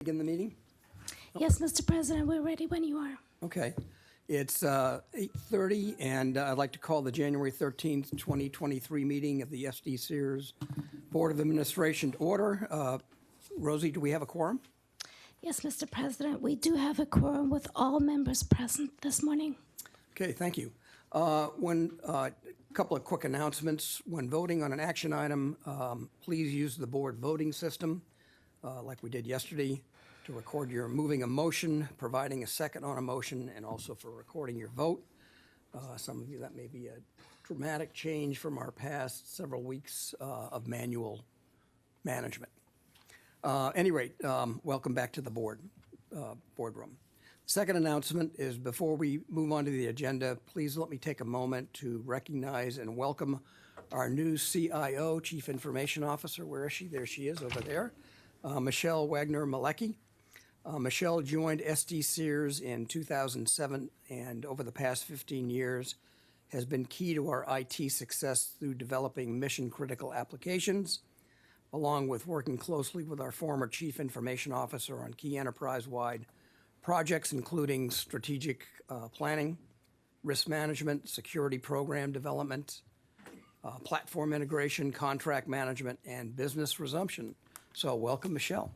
Begin the meeting? Yes, Mr. President, we're ready when you are. Okay. It's 8:30, and I'd like to call the January 13th, 2023 meeting of the SDCERS Board of Administration to order. Rosie, do we have a quorum? Yes, Mr. President, we do have a quorum with all members present this morning. Okay, thank you. A couple of quick announcements. When voting on an action item, please use the board voting system, like we did yesterday, to record your moving a motion, providing a second on a motion, and also for recording your vote. Some of you, that may be a dramatic change from our past several weeks of manual management. Any rate, welcome back to the boardroom. Second announcement is before we move on to the agenda, please let me take a moment to recognize and welcome our new CIO, Chief Information Officer. Where is she? There she is over there. Michelle Wagner-Malecki. Michelle joined SDCERS in 2007 and over the past 15 years has been key to our IT success through developing mission-critical applications, along with working closely with our former Chief Information Officer on key enterprise-wide projects, including strategic planning, risk management, security program development, platform integration, contract management, and business resumption. So welcome, Michelle.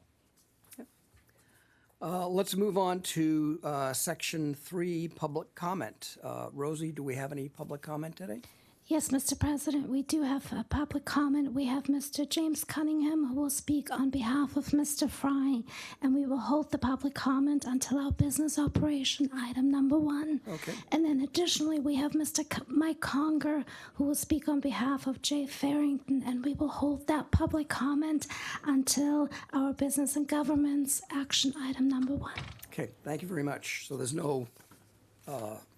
Let's move on to Section 3, public comment. Rosie, do we have any public comment today? Yes, Mr. President, we do have a public comment. We have Mr. James Cunningham who will speak on behalf of Mr. Fry, and we will hold the public comment until our business operation item number 1. Okay. And then additionally, we have Mr. Mike Conger who will speak on behalf of Jay Farrington, and we will hold that public comment until our business and government's action item number 1. Okay, thank you very much. So there's no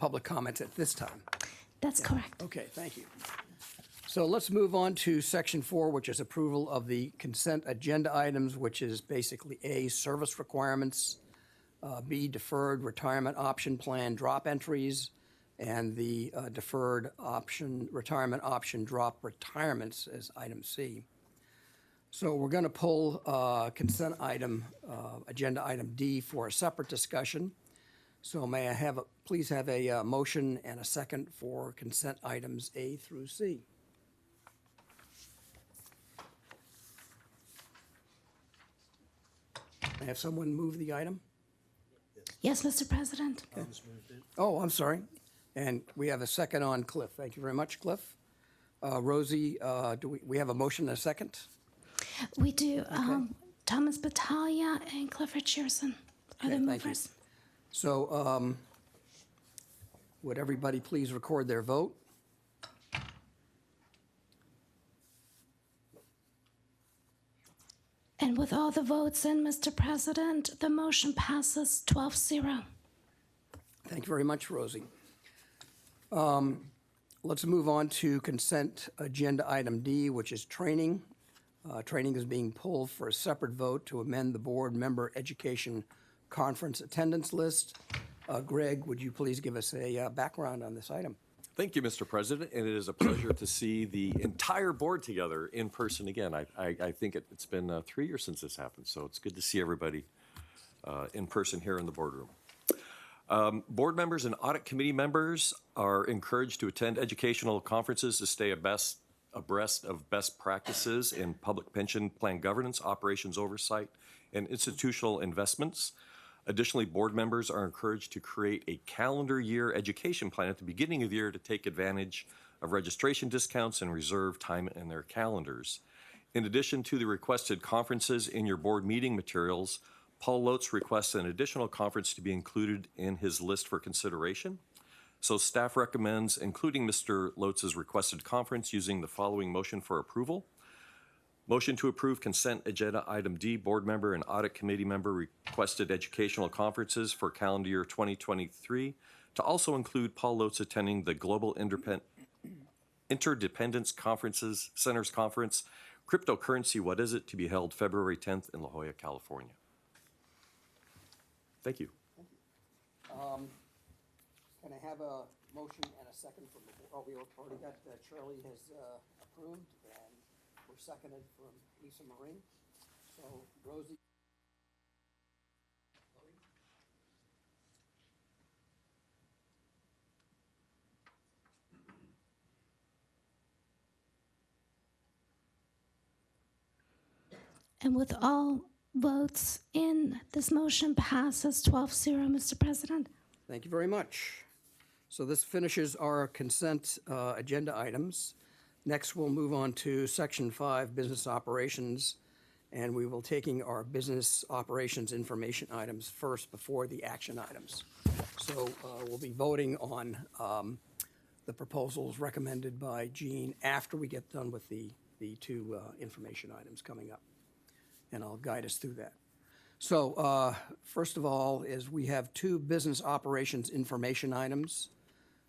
public comment at this time. That's correct. Okay, thank you. So let's move on to Section 4, which is approval of the consent agenda items, which is basically A, service requirements, B, deferred retirement option plan drop entries, and the deferred option retirement option drop retirements as item C. So we're going to pull consent item, agenda item D for a separate discussion. So may I please have a motion and a second for consent items A through C. May I have someone move the item? Yes, Mr. President. Okay. Oh, I'm sorry. And we have a second on Cliff. Thank you very much, Cliff. Rosie, do we have a motion and a second? We do. Okay. Thomas Battaglia and Clifford Shearson are the movers. So would everybody please record their vote? And with all the votes in, Mr. President, the motion passes 12-0. Thank you very much, Rosie. Let's move on to consent agenda item D, which is training. Training is being pulled for a separate vote to amend the board member education conference attendance list. Greg, would you please give us a background on this item? Thank you, Mr. President, and it is a pleasure to see the entire board together in person again. I think it's been 3 years since this happened, so it's good to see everybody in person here in the boardroom. Board members and audit committee members are encouraged to attend educational conferences to stay abreast of best practices in public pension plan governance, operations oversight, and institutional investments. Additionally, board members are encouraged to create a calendar year education plan at the beginning of the year to take advantage of registration discounts and reserve time in their calendars. In addition to the requested conferences in your board meeting materials, Paul Lotz requests an additional conference to be included in his list for consideration. So staff recommends including Mr. Lotz's requested conference using the following motion for approval. Motion to approve consent agenda item D, board member and audit committee member requested educational conferences for calendar year 2023 to also include Paul Lotz attending the Global Interdependence Conferences Centers Conference, Cryptocurrency, What Is It?, to be held February 10th in La Jolla, California. Thank you. Can I have a motion and a second from the board? Oh, we already got, Charlie has approved, and we're seconded from Lisa Marie. So Rosie. And with all votes in, this motion passes 12-0, Mr. President. Thank you very much. So this finishes our consent agenda items. Next, we'll move on to Section 5, Business Operations, and we will taking our business operations information items first before the action items. So we'll be voting on the proposals recommended by Jean after we get done with the two information items coming up. And I'll guide us through that. So first of all is we have two business operations information items.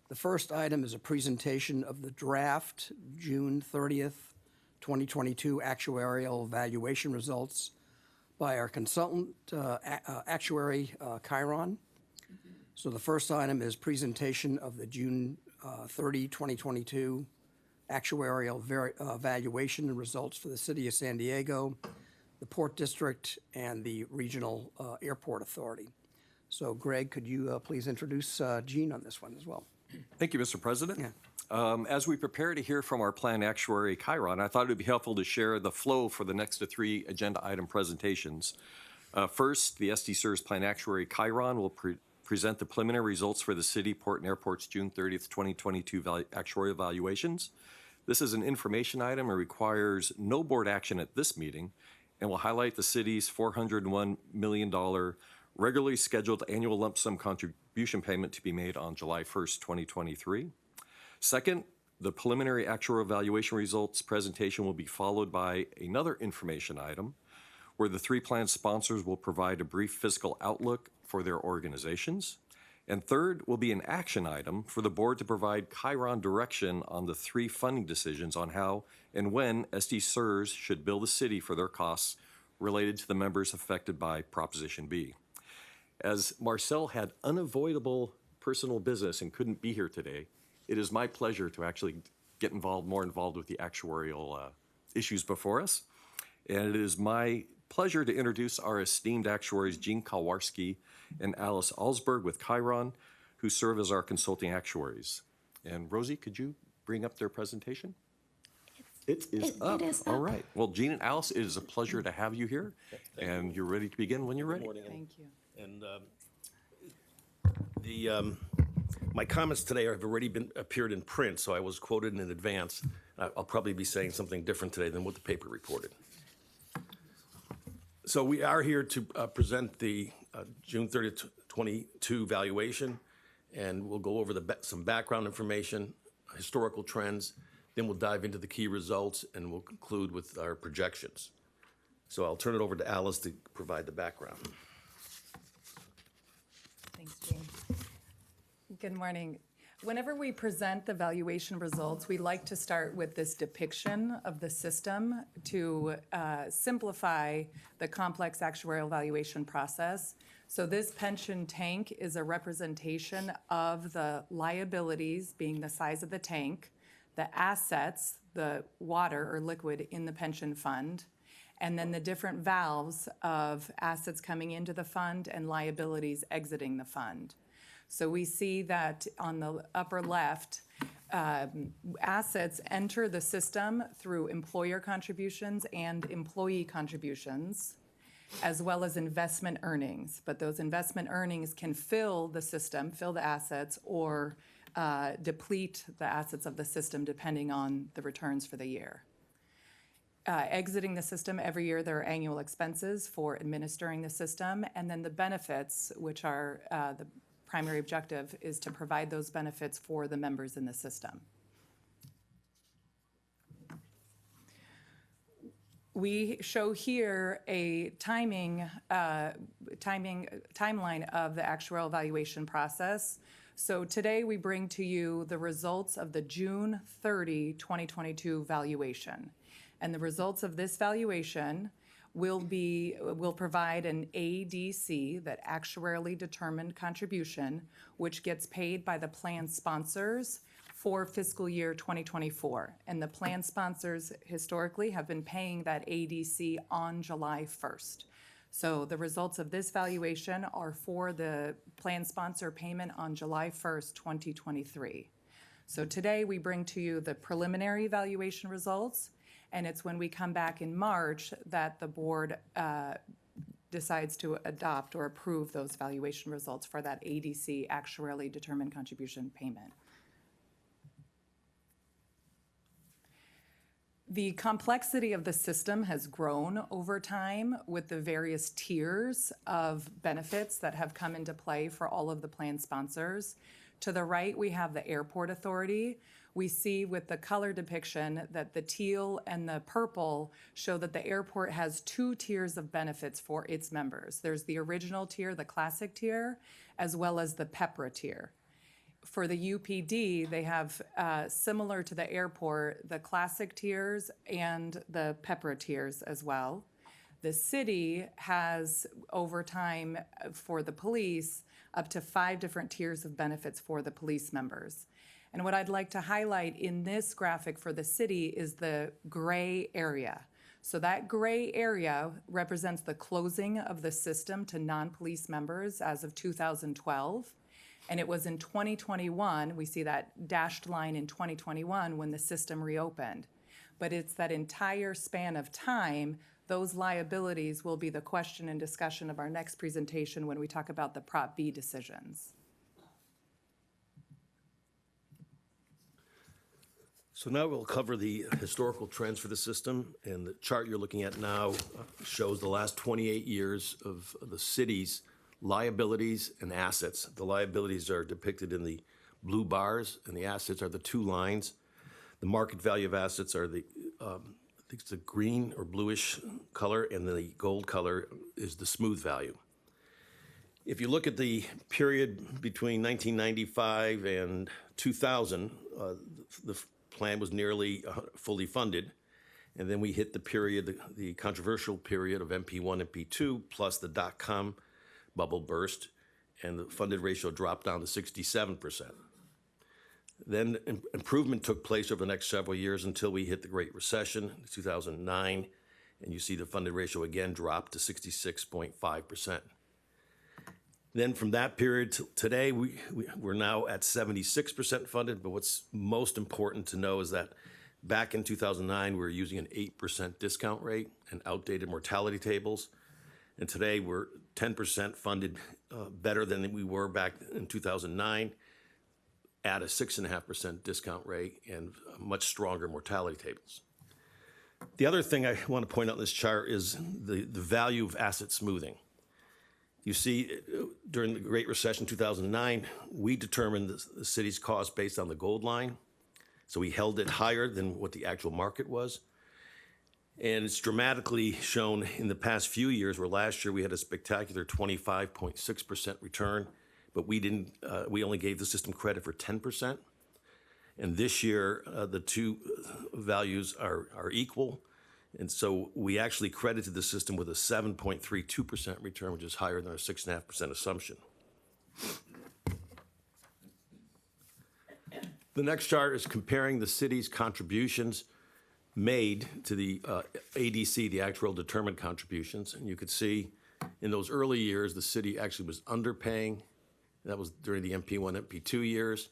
The first item is a presentation of the draft June 30th, 2022 actuarial valuation results by our consultant actuary, Chiron. So the first item is presentation of the June 30, 2022 actuarial valuation results for the City of San Diego, the Port District, and the Regional Airport Authority. So Greg, could you please introduce Jean on this one as well? Thank you, Mr. President. Yeah. As we prepare to hear from our plan actuary, Chiron, I thought it would be helpful to share the flow for the next three agenda item presentations. First, the SDCERS plan actuary, Chiron, will present the preliminary results for the city, port, and airport's June 30th, 2022 actuarial valuations. This is an information item and requires no board action at this meeting and will highlight the city's $401 million regularly scheduled annual lump sum contribution payment to be made on July 1st, 2023. Second, the preliminary actuarial valuation results presentation will be followed by another information item where the three plan sponsors will provide a brief fiscal outlook for their organizations. And third will be an action item for the board to provide Chiron direction on the three funding decisions on how and when SDCERS should bill the city for their costs related to the members affected by Proposition B. As Marcel had unavoidable personal business and couldn't be here today, it is my pleasure to actually get more involved with the actuarial issues before us. And it is my pleasure to introduce our esteemed actuaries, Jean Kawarski and Alice Alsberg with Chiron, who serve as our consulting actuaries. And Rosie, could you bring up their presentation? It is up. All right. Well, Jean and Alice, it is a pleasure to have you here. And you're ready to begin when you're ready. Good morning. Thank you. And my comments today have already appeared in print, so I was quoted in advance. I'll probably be saying something different today than what the paper reported. So we are here to present the June 30th, 22 valuation, and we'll go over some background information, historical trends, then we'll dive into the key results, and we'll conclude with our projections. So I'll turn it over to Alice to provide the background. Thanks, Jean. Good morning. Whenever we present the valuation results, we like to start with this depiction of the system to simplify the complex actuarial valuation process. So this pension tank is a representation of the liabilities, being the size of the tank, the assets, the water or liquid in the pension fund, and then the different valves of assets coming into the fund and liabilities exiting the fund. So we see that on the upper left, assets enter the system through employer contributions and employee contributions, as well as investment earnings. But those investment earnings can fill the system, fill the assets, or deplete the assets of the system depending on the returns for the year. Exiting the system every year, there are annual expenses for administering the system, and then the benefits, which are the primary objective, is to provide those benefits for the members in the system. We show here a timeline of the actuarial valuation process. So today we bring to you the results of the June 30, 2022 valuation. And the results of this valuation will provide an ADC, that actuarially determined contribution, which gets paid by the plan sponsors for fiscal year 2024. And the plan sponsors historically have been paying that ADC on July 1st. So the results of this valuation are for the plan sponsor payment on July 1st, 2023. So today we bring to you the preliminary valuation results, And it's when we come back in March that the board decides to adopt or approve those valuation results for that ADC, actuarially determined contribution payment. The complexity of the system has grown over time with the various tiers of benefits that have come into play for all of the plan sponsors. To the right, we have the Airport Authority. We see with the color depiction that the teal and the purple show that the airport has 2 tiers of benefits for its members. There's the original tier, the classic tier, as well as the PEPRA tier. For the UPD, they have, similar to the airport, the classic tiers and the PEPRA tiers as well. The city has, over time, for the police, up to 5 different tiers of benefits for the police members. And what I'd like to highlight in this graphic for the city is the gray area. So that gray area represents the closing of the system to non-police members as of 2012. And it was in 2021, we see that dashed line in 2021 when the system reopened. But it's that entire span of time, those liabilities will be the question and discussion of our next presentation when we talk about the Prop B decisions. So now we'll cover the historical trends for the system, and the chart you're looking at now shows the last 28 years of the city's liabilities and assets. The liabilities are depicted in the blue bars, and the assets are the 2 lines. The market value of assets are the, I think it's the green or bluish color, and the gold color is the smooth value. If you look at the period between 1995 and 2000, the plan was nearly fully funded. And then we hit the period, the controversial period of MP1 and MP2, plus the dot-com bubble burst, and the funded ratio dropped down to 67%. Then improvement took place over the next several years until we hit the Great Recession in 2009, and you see the funded ratio again dropped to 66.5%. Then from that period to today, we're now at 76% funded, but what's most important to know is that back in 2009, we were using an 8% discount rate and outdated mortality tables. And today we're 10% funded better than we were back in 2009 at a 6.5% discount rate and much stronger mortality tables. The other thing I want to point out in this chart is the value of asset smoothing. You see, during the Great Recession 2009, we determined the city's cost based on the gold line. So we held it higher than what the actual market was. And it's dramatically shown in the past few years, where last year we had a spectacular 25.6% return, but we only gave the system credit for 10%. And this year, the 2 values are equal. And so we actually credited the system with a 7.32% return, which is higher than our 6.5% assumption. The next chart is comparing the city's contributions made to the ADC, the actual determined contributions. And you could see in those early years, the city actually was underpaying. That was during the MP1, MP2 years.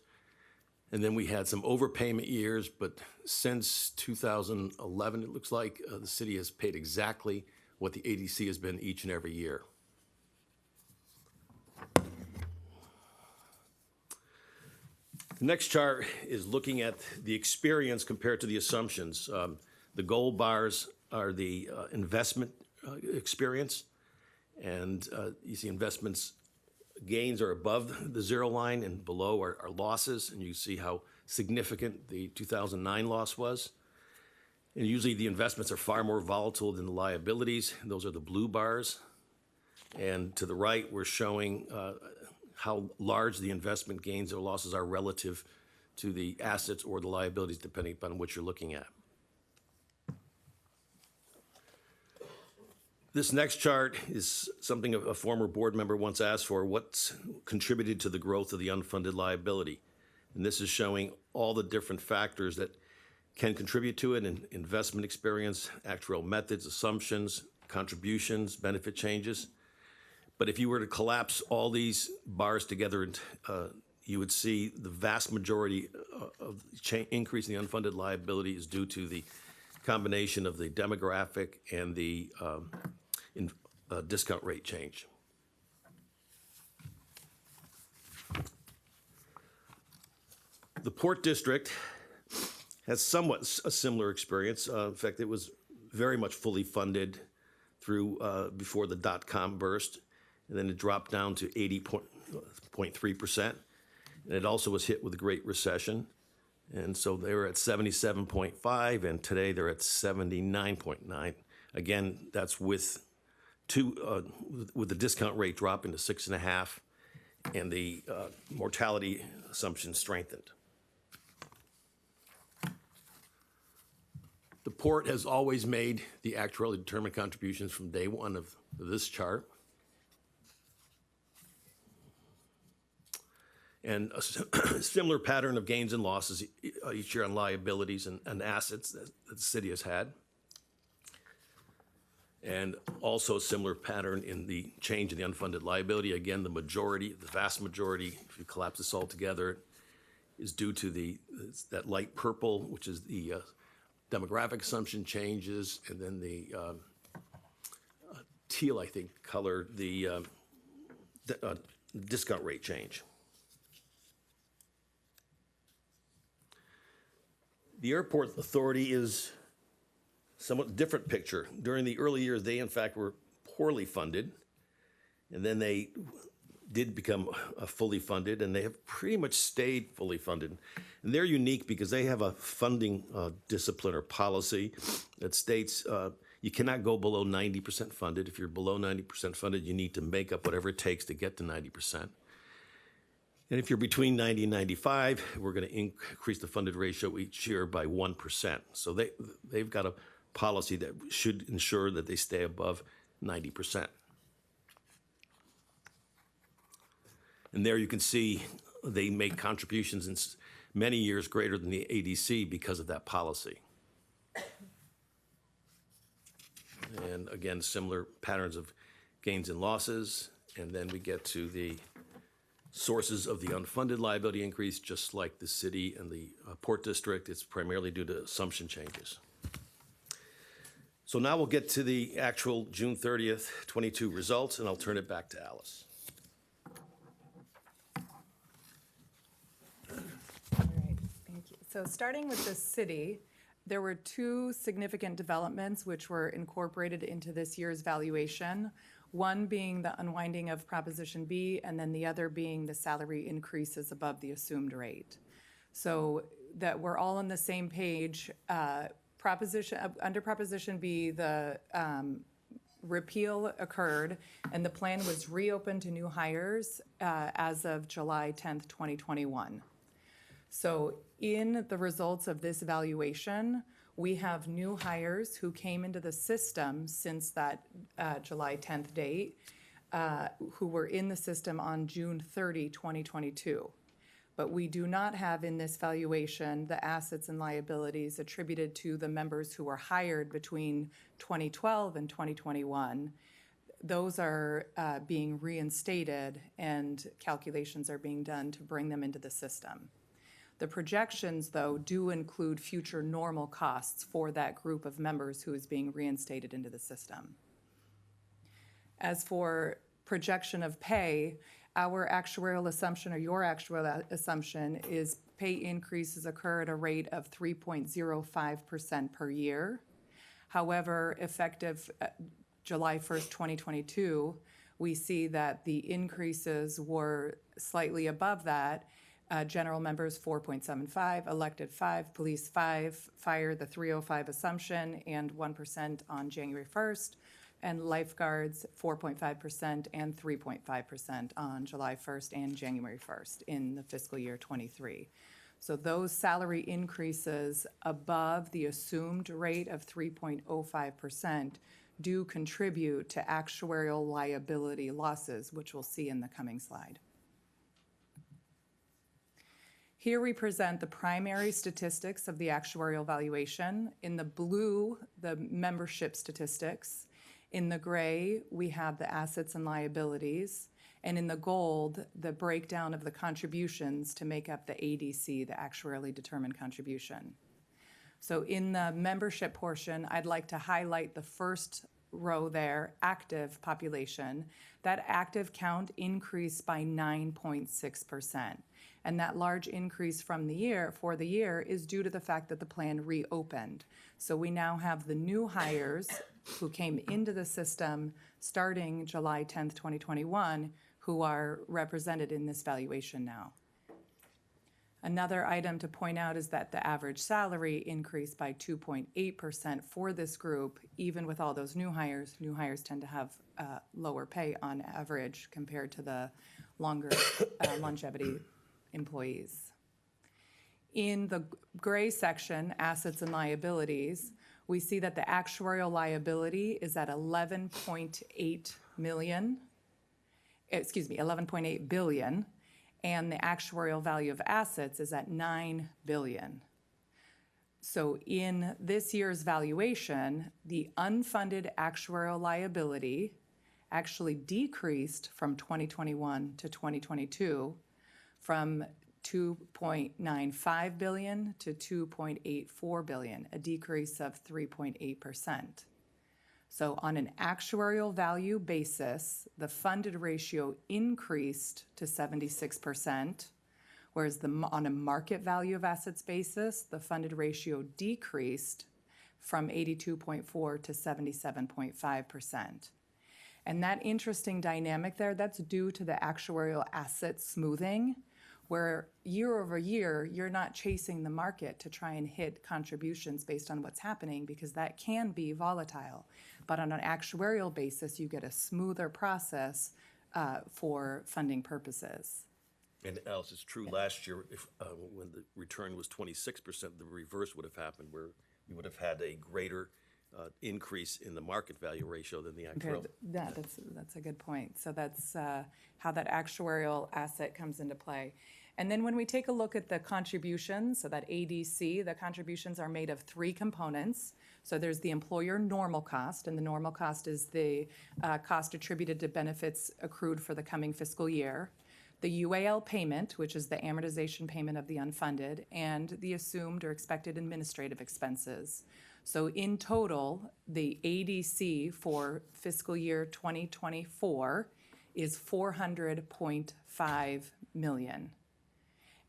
And then we had some overpayment years, but since 2011, it looks like the city has paid exactly what the ADC has been each and every year. The next chart is looking at the experience compared to the assumptions. The gold bars are the investment experience, and you see investments gains are above the 0 line and below are losses, and you see how significant the 2009 loss was. And usually the investments are far more volatile than the liabilities, and those are the blue bars. And to the right, we're showing how large the investment gains or losses are relative to the assets or the liabilities, depending upon what you're looking at. This next chart is something a former board member once asked for: what's contributed to the growth of the unfunded liability? And this is showing all the different factors that can contribute to it: in investment experience, actuarial methods, assumptions, contributions, benefit changes. But if you were to collapse all these bars together, you would see the vast majority of increase in the unfunded liability is due to the combination of the demographic and the discount rate change. The Port District has somewhat a similar experience. In fact, it was very much fully funded through before the dot-com burst, and then it dropped down to 80.3%. And it also was hit with the Great Recession. And so they were at 77.5, and today they're at 79.9. Again, that's with the discount rate dropping to 6.5, and the mortality assumption strengthened. The port has always made the actuarially determined contributions from day one of this chart. And a similar pattern of gains and losses each year on liabilities and assets that the city has had. And also a similar pattern in the change in the unfunded liability. Again, the vast majority, if you collapse this all together, is due to that light purple, which is the demographic assumption changes, and then the teal, I think, color, the discount rate change. The airport authority is somewhat different picture. During the early years, they in fact were poorly funded, and then they did become fully funded, and they have pretty much stayed fully funded. And they're unique because they have a funding discipline or policy that states you cannot go below 90% funded. If you're below 90% funded, you need to make up whatever it takes to get to 90%. And if you're between 90 and 95, we're going to increase the funded ratio each year by 1%. So they've got a policy that should ensure that they stay above 90%. And there you can see they make contributions in many years greater than the ADC because of that policy. And again, similar patterns of gains and losses. And then we get to the sources of the unfunded liability increase, just like the city and the Port District. It's primarily due to assumption changes. So now we'll get to the actual June 30th, 22 results, and I'll turn it back to Alice. All right, thank you. So starting with the city, there were two significant developments which were incorporated into this year's valuation. One being the unwinding of Proposition B, and then the other being the salary increases above the assumed rate. So that we're all on the same page. Under Proposition B, the repeal occurred, and the plan was reopened to new hires as of July 10th, 2021. So in the results of this evaluation, we have new hires who came into the system since that July 10th date, who were in the system on June 30, 2022. But we do not have in this valuation the assets and liabilities attributed to the members who were hired between 2012 and 2021. Those are being reinstated, and calculations are being done to bring them into the system. The projections, though, do include future normal costs for that group of members who is being reinstated into the system. As for projection of pay, our actuarial assumption, or your actuarial assumption, is pay increases occur at a rate of 3.05% per year. However, effective July 1st, 2022, we see that the increases were slightly above that. General members 4.75, elected 5, police 5, fire the 305 assumption and 1% on January 1st, and lifeguards 4.5% and 3.5% on July 1st and January 1st in the fiscal year 23. So those salary increases above the assumed rate of 3.05% do contribute to actuarial liability losses, which we'll see in the coming slide. Here we present the primary statistics of the actuarial valuation. In the blue, the membership statistics. In the gray, we have the assets and liabilities. And in the gold, the breakdown of the contributions to make up the ADC, the actuarially determined contribution. So in the membership portion, I'd like to highlight the first row there, active population. That active count increased by 9.6%. And that large increase for the year is due to the fact that the plan reopened. So we now have the new hires who came into the system starting July 10th, 2021, who are represented in this valuation now. Another item to point out is that the average salary increased by 2.8% for this group, even with all those new hires. New hires tend to have lower pay on average compared to the longer longevity employees. In the gray section, assets and liabilities, we see that the actuarial liability is at 11.8 billion, and the actuarial value of assets is at 9 billion. So in this year's valuation, the unfunded actuarial liability actually decreased from 2021 to 2022 from 2.95 billion to 2.84 billion, a decrease of 3.8%. So on an actuarial value basis, the funded ratio increased to 76%, whereas on a market value of assets basis, the funded ratio decreased from 82.4 to 77.5%. And that interesting dynamic there, that's due to the actuarial asset smoothing, where year over year, you're not chasing the market to try and hit contributions based on what's happening, because that can be volatile. But on an actuarial basis, you get a smoother process for funding purposes. And Alice, it's true, last year, when the return was 26%, the reverse would have happened, where you would have had a greater increase in the market value ratio than the actuarial. That's a good point. So that's how that actuarial asset comes into play. And then when we take a look at the contributions, so that ADC, the contributions are made of three components. So there's the employer normal cost, and the normal cost is the cost attributed to benefits accrued for the coming fiscal year. The UAL payment, which is the amortization payment of the unfunded, and the assumed or expected administrative expenses. So in total, the ADC for fiscal year 2024 is $400.5 million.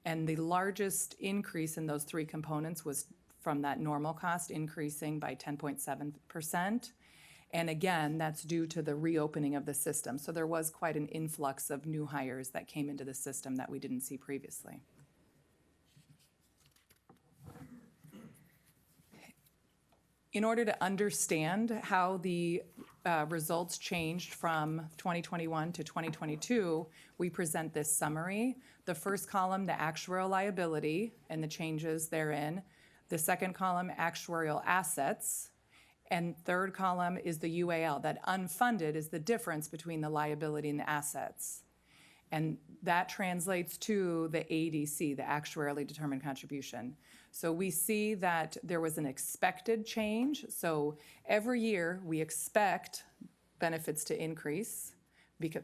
And the largest increase in those three components was from that normal cost increasing by 10.7%. And again, that's due to the reopening of the system. So there was quite an influx of new hires that came into the system that we didn't see previously. In order to understand how the results changed from 2021 to 2022, we present this summary. The first column, the actuarial liability and the changes therein. The second column, actuarial assets. And third column is the UAL. That unfunded is the difference between the liability and the assets. And that translates to the ADC, the actuarially determined contribution. So we see that there was an expected change. So every year we expect benefits to increase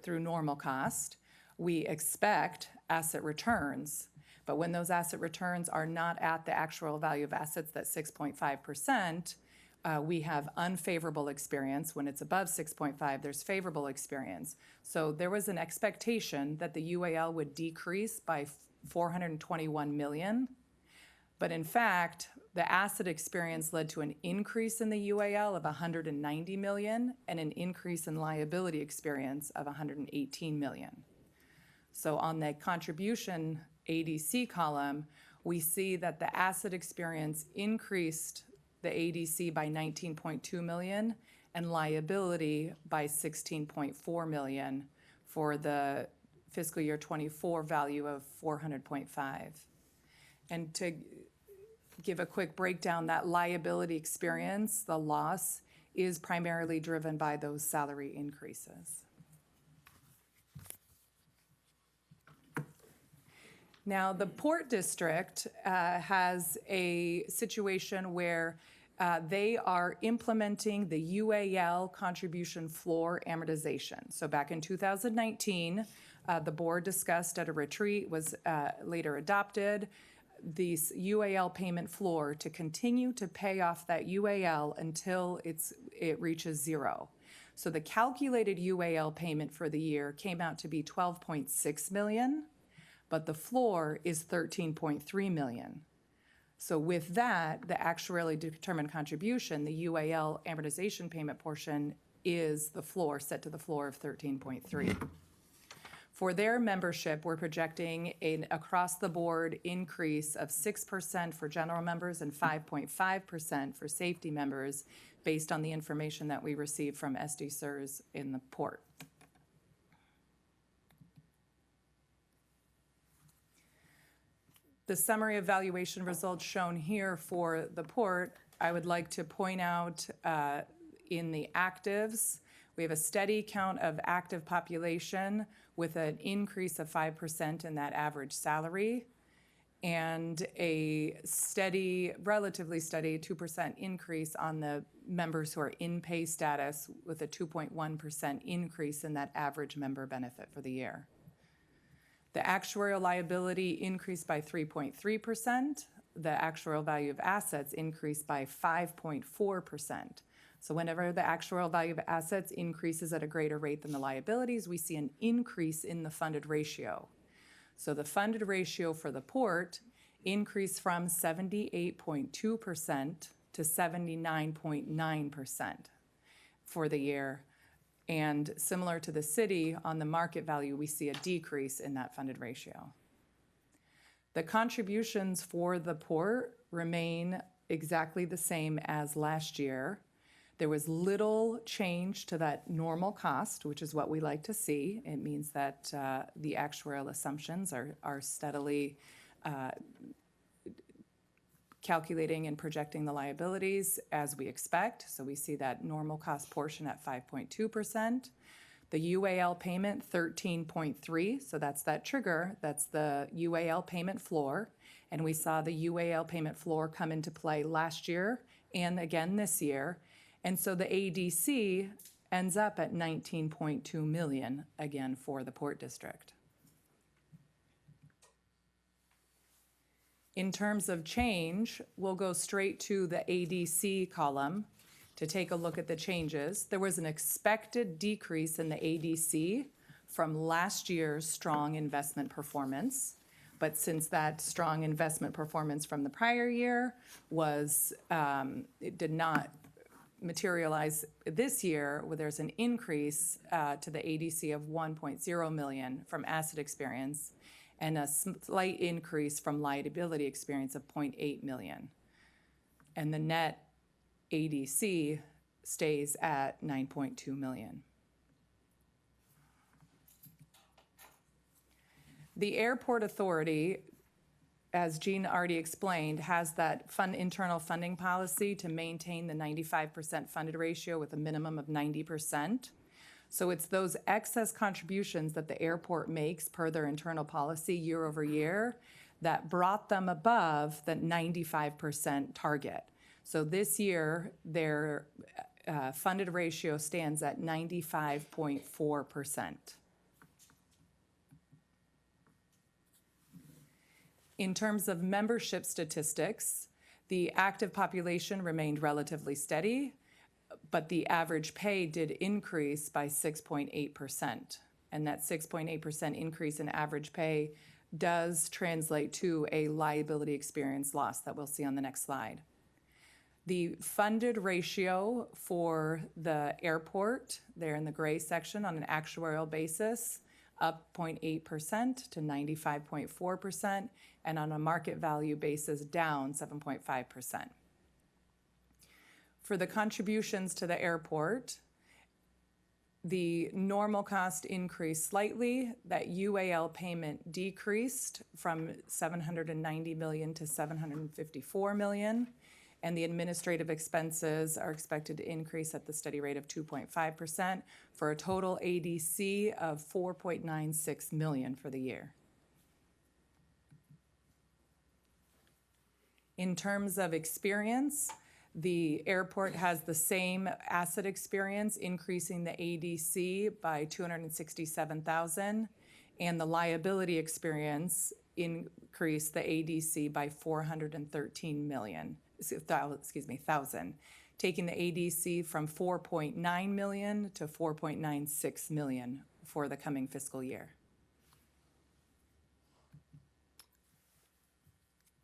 through normal cost. We expect asset returns. But when those asset returns are not at the actual value of assets, that 6.5%, we have unfavorable experience. When it's above 6.5, there's favorable experience. So there was an expectation that the UAL would decrease by $421 million. But in fact, the asset experience led to an increase in the UAL of $190 million and an increase in liability experience of $118 million. So on the contribution ADC column, we see that the asset experience increased the ADC by $19.2 million and liability by $16.4 million for the fiscal year 24 value of $400.5. And to give a quick breakdown, that liability experience, the loss, is primarily driven by those salary increases. Now, the Port District has a situation where they are implementing the UAL contribution floor amortization. So back in 2019, the board discussed at a retreat, was later adopted. the UAL payment floor to continue to pay off that UAL until it reaches zero. So the calculated UAL payment for the year came out to be $12.6 million, but the floor is $13.3 million. So with that, the actuarially determined contribution, the UAL amortization payment portion, is the floor, set to the floor of 13.3. For their membership, we're projecting an across-the-board increase of 6% for general members and 5.5% for safety members, based on the information that we received from SDCERS in the port. The summary of valuation results shown here for the port, I would like to point out in the actives, we have a steady count of active population with an increase of 5% in that average salary, and a steady, relatively steady 2% increase on the members who are in pay status, with a 2.1% increase in that average member benefit for the year. The actuarial liability increased by 3.3%. The actuarial value of assets increased by 5.4%. So whenever the actuarial value of assets increases at a greater rate than the liabilities, we see an increase in the funded ratio. So the funded ratio for the port increased from 78.2% to 79.9% for the year. And similar to the city, on the market value, we see a decrease in that funded ratio. The contributions for the port remain exactly the same as last year. There was little change to that normal cost, which is what we like to see. It means that the actuarial assumptions are steadily calculating and projecting the liabilities as we expect. So we see that normal cost portion at 5.2%. The UAL payment, 13.3, so that's that trigger, that's the UAL payment floor. And we saw the UAL payment floor come into play last year and again this year. And so the ADC ends up at 19.2 million, again, for the Port District. In terms of change, we'll go straight to the ADC column to take a look at the changes. There was an expected decrease in the ADC from last year's strong investment performance. But since that strong investment performance from the prior year it did not materialize this year, where there's an increase to the ADC of 1.0 million from asset experience and a slight increase from liability experience of 0.8 million. And the net ADC stays at 9.2 million. The Airport Authority, as Jean already explained, has that internal funding policy to maintain the 95% funded ratio with a minimum of 90%. So it's those excess contributions that the airport makes per their internal policy year over year that brought them above the 95% target. So this year, their funded ratio stands at 95.4%. In terms of membership statistics, the active population remained relatively steady, but the average pay did increase by 6.8%. And that 6.8% increase in average pay does translate to a liability experience loss that we'll see on the next slide. The funded ratio for the airport, there in the gray section on an actuarial basis, up 0.8% to 95.4%, and on a market value basis, down 7.5%. For the contributions to the airport, the normal cost increased slightly. That UAL payment decreased from 790 million to 754 million. And the administrative expenses are expected to increase at the steady rate of 2.5% for a total ADC of 4.96 million for the year. In terms of experience, the airport has the same asset experience, increasing the ADC by 267,000, and the liability experience increase the ADC by 413 million, thousand, taking the ADC from 4.9 million to 4.96 million for the coming fiscal year.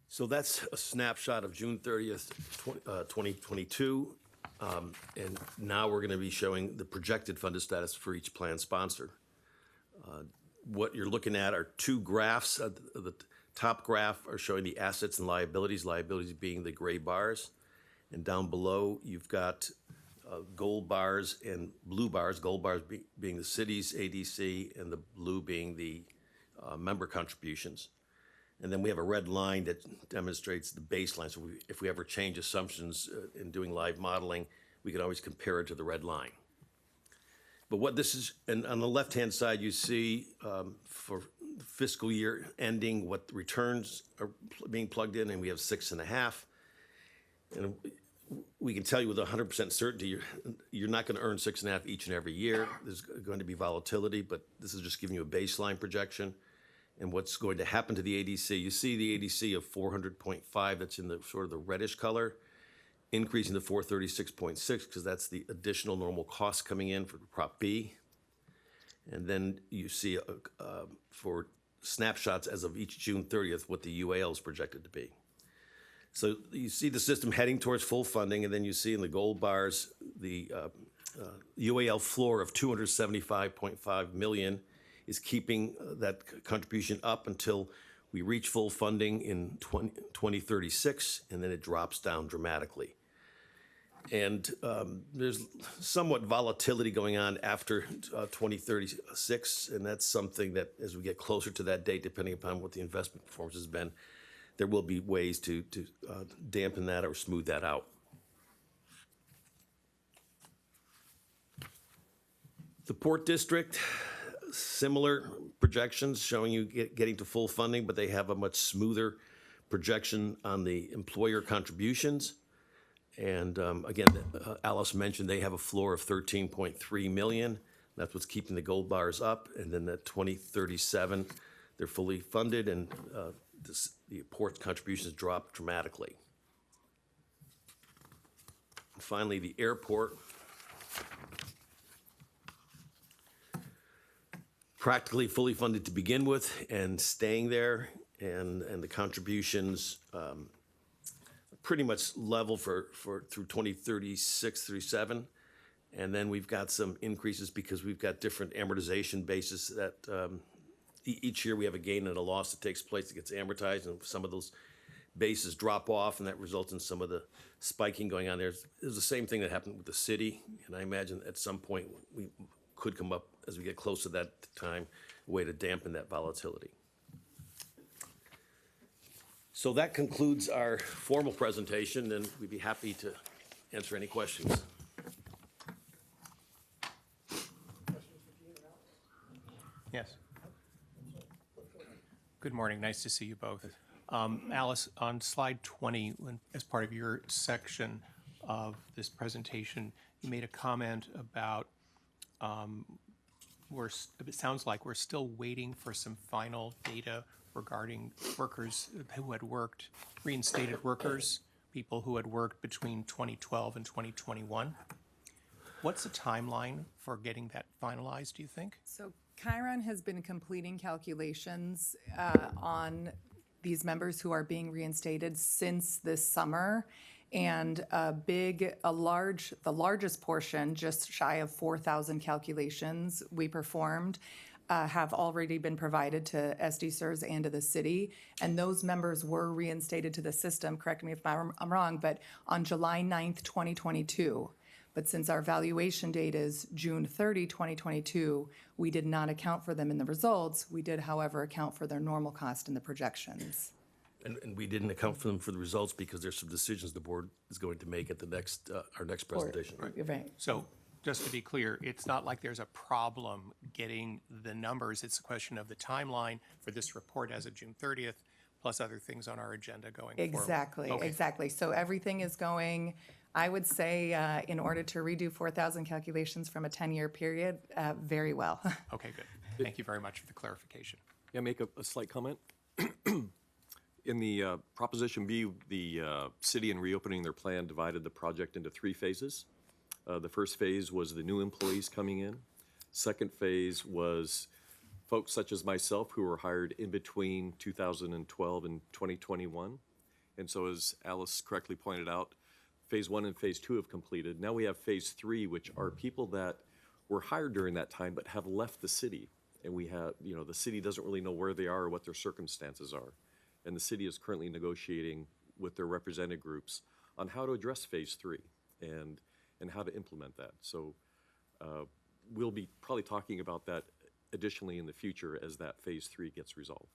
So that's a snapshot of June 30th, 2022. And now we're going to be showing the projected funded status for each plan sponsor. What you're looking at are two graphs. The top graph are showing the assets and liabilities being the gray bars. And down below, you've got gold bars and blue bars, gold bars being the city's ADC and the blue being the member contributions. And then we have a red line that demonstrates the baseline. So if we ever change assumptions in doing live modeling, we can always compare it to the red line. But what this is, and on the left-hand side, you see for fiscal year ending, what the returns are being plugged in, and we have 6.5. And we can tell you with 100% certainty, you're not going to earn 6.5 each and every year. There's going to be volatility, but this is just giving you a baseline projection. And what's going to happen to the ADC. You see the ADC of 400.5, that's in the sort of the reddish color, increasing to 436.6 because that's the additional normal cost coming in for Prop B. And then you see for snapshots as of each June 30th what the UAL is projected to be. So you see the system heading towards full funding, and then you see in the gold bars the UAL floor of 275.5 million is keeping that contribution up until we reach full funding in 2036, and then it drops down dramatically. And there's somewhat volatility going on after 2036, and that's something that as we get closer to that date, depending upon what the investment performance has been, there will be ways to dampen that or smooth that out. The Port District, similar projections showing you getting to full funding, but they have a much smoother projection on the employer contributions. And again, Alice mentioned they have a floor of 13.3 million. That's what's keeping the gold bars up. And then at 2037, they're fully funded, and the port contributions drop dramatically. And finally, the airport. Practically fully funded to begin with and staying there, and the contributions pretty much level for through 2036, 37. And then we've got some increases because we've got different amortization bases that each year we have a gain and a loss that takes place that gets amortized, and some of those bases drop off, and that results in some of the spiking going on there. It's the same thing that happened with the city, and I imagine at some point we could come up, as we get close to that time, a way to dampen that volatility. So that concludes our formal presentation, and we'd be happy to answer any questions. Yes. Good morning. Nice to see you both. Alice, on slide 20, as part of your section of this presentation, you made a comment about it sounds like we're still waiting for some final data regarding workers who had worked, reinstated workers, people who had worked between 2012 and 2021. What's the timeline for getting that finalized, do you think? So Chiron has been completing calculations on these members who are being reinstated since this summer. And the largest portion, just shy of 4,000 calculations we performed, have already been provided to SDCERS and to the city. And those members were reinstated to the system, correct me if I'm wrong, but on July 9th, 2022. But since our valuation date is June 30, 2022, we did not account for them in the results. We did, however, account for their normal cost in the projections. And we didn't account for them for the results because there's some decisions the board is going to make at the next our next presentation. You're right. So just to be clear, it's not like there's a problem getting the numbers. It's a question of the timeline for this report as of June 30th, plus other things on our agenda going forward. Exactly, Okay. exactly. So everything is going, I would say, in order to redo 4,000 calculations from a 10-year period, very well. Okay, good. Thank you very much for the clarification. Yeah, make a slight comment. In the Proposition B, the city in reopening their plan divided the project into 3 phases. The first phase was the new employees coming in. Second phase was folks such as myself who were hired in between 2012 and 2021. And so as Alice correctly pointed out, phase 1 and phase 2 have completed. Now we have phase 3, which are people that were hired during that time but have left the city. And we have, the city doesn't really know where they are or what their circumstances are. And the city is currently negotiating with their represented groups on how to address phase 3 and how to implement that. So we'll be probably talking about that additionally in the future as that phase 3 gets resolved.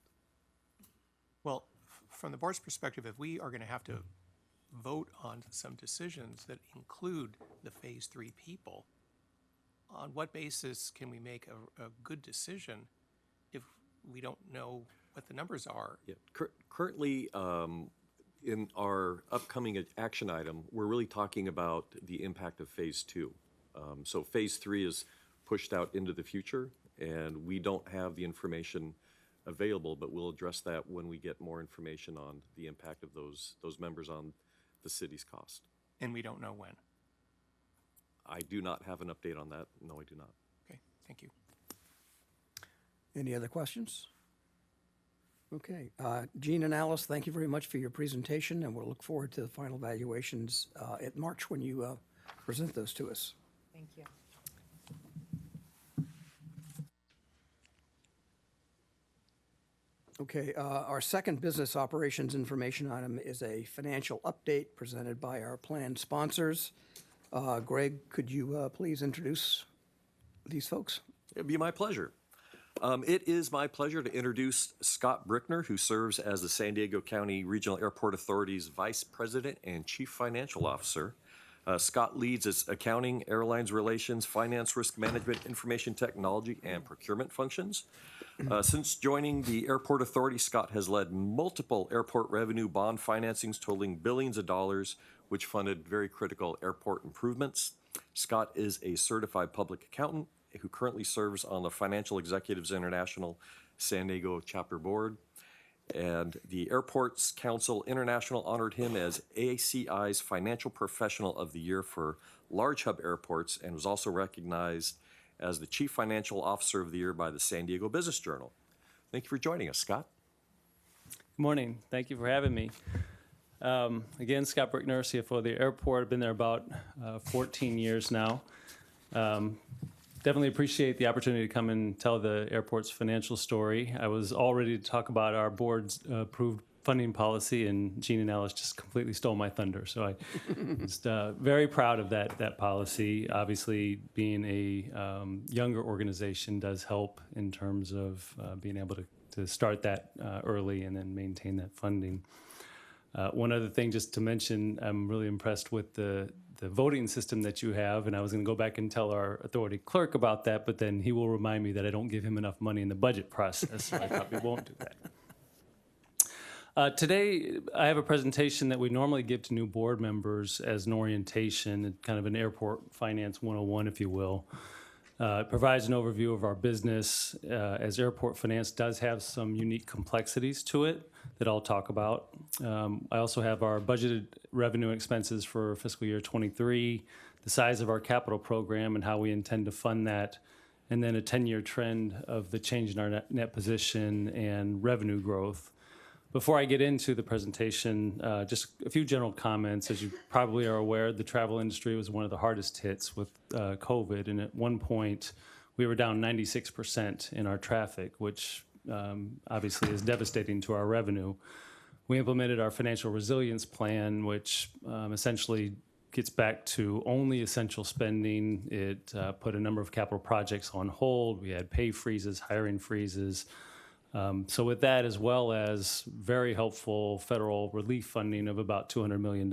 Well, from the board's perspective, if we are going to have to vote on some decisions that include the phase 3 people, on what basis can we make a good decision if we don't know what the numbers are? Yeah. Currently, in our upcoming action item, we're really talking about the impact of phase 2. So phase 3 is pushed out into the future, and we don't have the information available, but we'll address that when we get more information on the impact of those members on the city's cost. And we don't know when. I do not have an update on that. No, I do not. Okay, thank you. Any other questions? Okay. Gene and Alice, thank you very much for your presentation, and we'll look forward to the final valuations at March when you present those to us. Thank you. Okay, our second business operations information item is a financial update presented by our plan sponsors. Greg, could you please introduce these folks? It'd be my pleasure. It is my pleasure to introduce Scott Brickner, who serves as the San Diego County Regional Airport Authority's Vice President and Chief Financial Officer. Scott leads its accounting, airlines relations, finance, risk management, information technology, and procurement functions. Since joining the Airport Authority, Scott has led multiple airport revenue bond financings totaling billions of dollars, which funded very critical airport improvements. Scott is a certified public accountant who currently serves on the Financial Executives International San Diego Chapter Board. And the Airports Council International honored him as ACI's Financial Professional of the Year for large hub airports and was also recognized as the Chief Financial Officer of the Year by the San Diego Business Journal. Thank you for joining us, Scott. Good morning. Thank you for having me. Again, Scott Brickner, CFO of the airport. I've been there about 14 years now. Definitely appreciate the opportunity to come and tell the airport's financial story. I was all ready to talk about our board's approved funding policy, and Gene and Alice just completely stole my thunder. So I just very proud of that policy. Obviously, being a younger organization does help in terms of being able to start that early and then maintain that funding. One other thing just to mention, I'm really impressed with the voting system that you have, and I was going to go back and tell our authority clerk about that, but then he will remind me that I don't give him enough money in the budget process, so I probably won't do that. Today, I have a presentation that we normally give to new board members as an orientation, kind of an airport finance 101, if you will. It provides an overview of our business, as airport finance does have some unique complexities to it that I'll talk about. I also have our budgeted revenue and expenses for fiscal year 23, the size of our capital program and how we intend to fund that, and then a 10-year trend of the change in our net position and revenue growth. Before I get into the presentation, just a few general comments. As you probably are aware, the travel industry was one of the hardest hits with COVID, and at one point we were down 96% in our traffic, which obviously is devastating to our revenue. We implemented our financial resilience plan, which essentially gets back to only essential spending. It put a number of capital projects on hold. We had pay freezes, hiring freezes. So with that, as well as very helpful federal relief funding of about $200 million,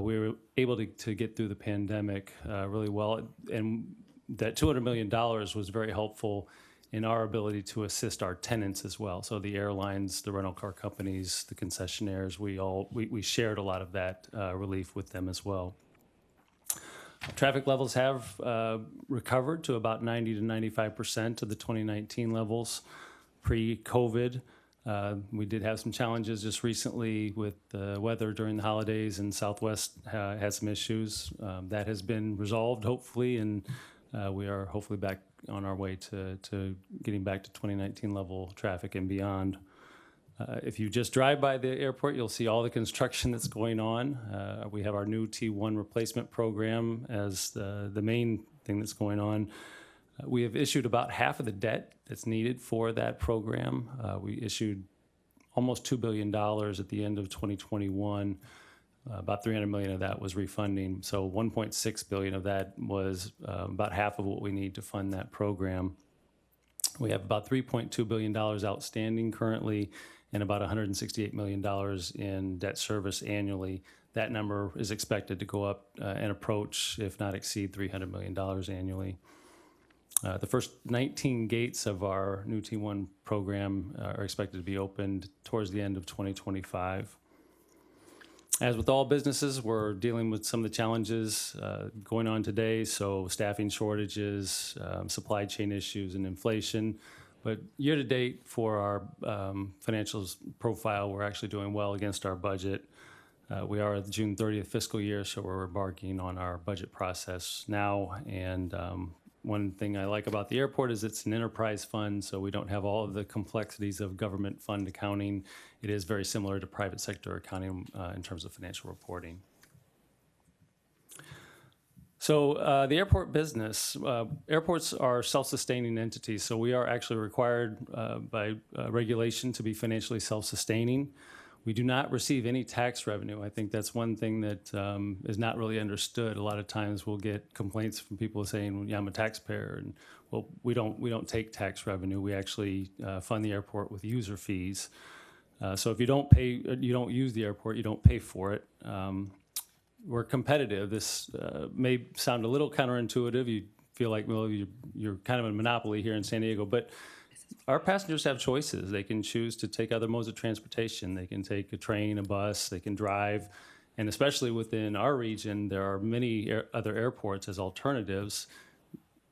we were able to get through the pandemic really well. And that $200 million was very helpful in our ability to assist our tenants as well. So the airlines, the rental car companies, the concessionaires, we shared a lot of that relief with them as well. Traffic levels have recovered to about 90 to 95% of the 2019 levels pre-COVID. We did have some challenges just recently with the weather during the holidays, and Southwest had some issues. That has been resolved, hopefully, and we are hopefully back on our way to getting back to 2019 level traffic and beyond. If you just drive by the airport, you'll see all the construction that's going on. We have our new T1 replacement program as the main thing that's going on. We have issued about half of the debt that's needed for that program. We issued almost $2 billion at the end of 2021. About $300 million of that was refunding. So $1.6 billion of that was about half of what we need to fund that program. We have about $3.2 billion outstanding currently, and about $168 million in debt service annually. That number is expected to go up and approach, if not exceed, $300 million annually. The first 19 gates of our new T1 program are expected to be opened towards the end of 2025. As with all businesses, we're dealing with some of the challenges going on today, so staffing shortages, supply chain issues, and inflation. But year to date for our financials profile, we're actually doing well against our budget. We are at the June 30th fiscal year, so we're embarking on our budget process now. And one thing I like about the airport is it's an enterprise fund, so we don't have all of the complexities of government fund accounting. It is very similar to private sector accounting in terms of financial reporting. So the airport business, airports are self-sustaining entities, so we are actually required by regulation to be financially self-sustaining. We do not receive any tax revenue. I think that's one thing that is not really understood. A lot of times we'll get complaints from people saying, yeah, I'm a taxpayer, and well, we don't take tax revenue. We actually fund the airport with user fees. So if you don't use the airport, you don't pay for it. We're competitive. This may sound a little counterintuitive. You feel like, well, you're kind of a monopoly here in San Diego, but our passengers have choices. They can choose to take other modes of transportation. They can take a train, a bus, they can drive. And especially within our region, there are many other airports as alternatives.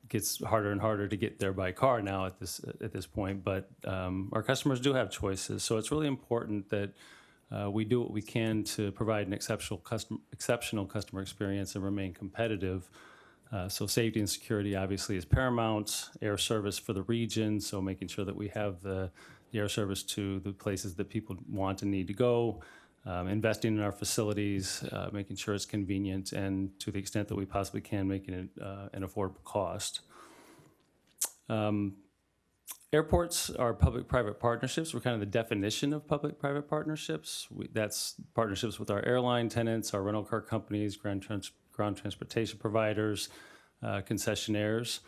It gets harder and harder to get there by car now at this point, but our customers do have choices. So it's really important that we do what we can to provide an exceptional customer experience and remain competitive. So safety and security obviously is paramount. Air service for the region, so making sure that we have the air service to the places that people want and need to go. Investing in our facilities, making sure it's convenient, and to the extent that we possibly can, making it an affordable cost. Airports are public-private partnerships. We're kind of the definition of public-private partnerships. That's partnerships with our airline tenants, our rental car companies, ground transportation providers, concessionaires.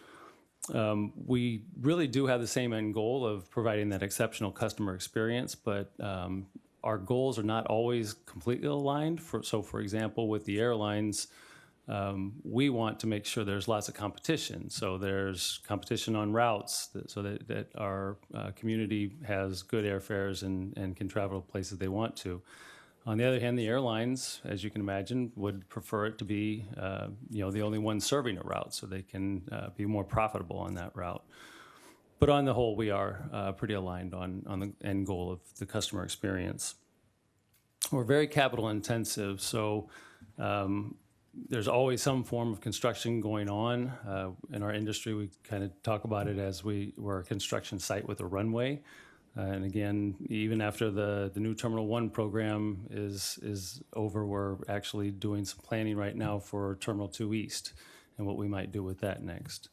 We really do have the same end goal of providing that exceptional customer experience, but our goals are not always completely aligned. So for example, with the airlines, we want to make sure there's lots of competition. So there's competition on routes so that our community has good airfares and can travel places they want to. On the other hand, the airlines, as you can imagine, would prefer it to be the only one serving a route so they can be more profitable on that route. But on the whole, we are pretty aligned on the end goal of the customer experience. We're very capital intensive, so there's always some form of construction going on. In our industry, we kind of talk about it as we're a construction site with a runway. And again, even after the new Terminal 1 program is over, we're actually doing some planning right now for Terminal 2 East and what we might do with that next.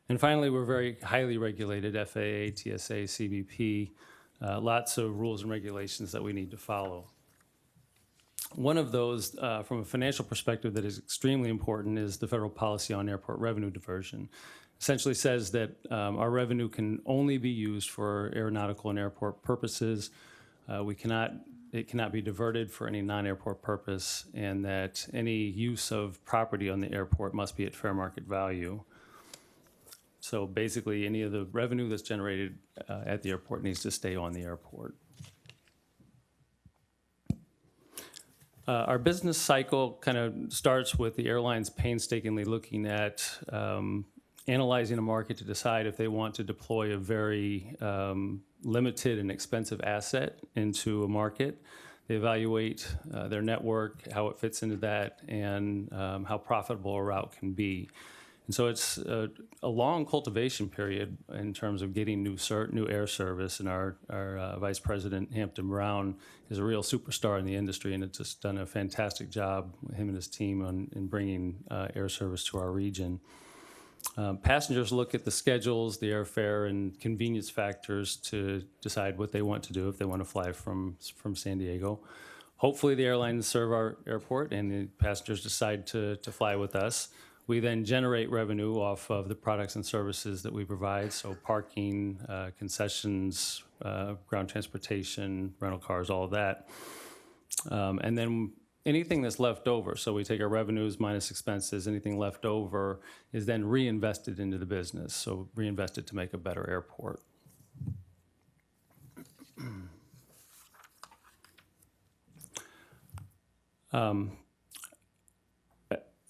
And finally, we're very highly regulated, FAA, TSA, CBP, lots of rules and regulations that we need to follow. One of those, from a financial perspective, that is extremely important is the federal policy on airport revenue diversion. Essentially says that our revenue can only be used for aeronautical and airport purposes. It cannot be diverted for any non-airport purpose, and that any use of property on the airport must be at fair market value. So basically, any of the revenue that's generated at the airport needs to stay on the airport. Our business cycle kind of starts with the airlines painstakingly looking at analyzing a market to decide if they want to deploy a very limited and expensive asset into a market. They evaluate their network, how it fits into that, and how profitable a route can be. And so it's a long cultivation period in terms of getting new air service. And our Vice President, Hampton Brown, is a real superstar in the industry, and has just done a fantastic job, him and his team, in bringing air service to our region. Passengers look at the schedules, the airfare, and convenience factors to decide what they want to do if they want to fly from San Diego. Hopefully the airlines serve our airport and the passengers decide to fly with us. We then generate revenue off of the products and services that we provide, so parking, concessions, ground transportation, rental cars, all of that. And then anything that's left over, so we take our revenues minus expenses, anything left over is then reinvested into the business, so reinvested to make a better airport.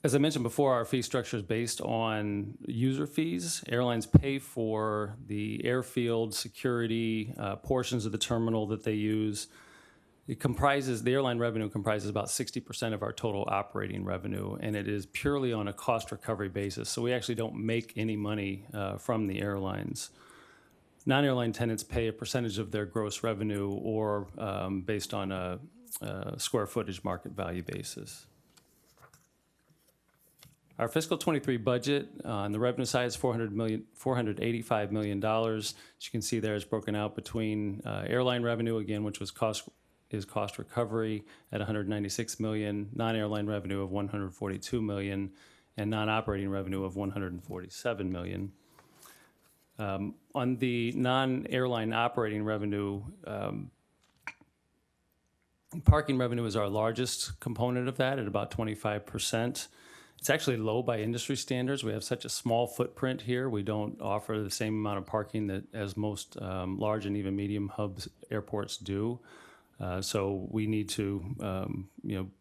As I mentioned before, our fee structure is based on user fees. Airlines pay for the airfield, security, portions of the terminal that they use. The airline revenue comprises about 60% of our total operating revenue, and it is purely on a cost recovery basis. So we actually don't make any money from the airlines. Non-airline tenants pay a percentage of their gross revenue or based on a square footage market value basis. Our fiscal 23 budget on the revenue side is $485 million. As you can see there, it's broken out between airline revenue, again, which was cost recovery at $196 million, non-airline revenue of $142 million, and non-operating revenue of $147 million. On the non-airline operating revenue, parking revenue is our largest component of that at about 25%. It's actually low by industry standards. We have such a small footprint here. We don't offer the same amount of parking as most large and even medium hubs airports do. So we need to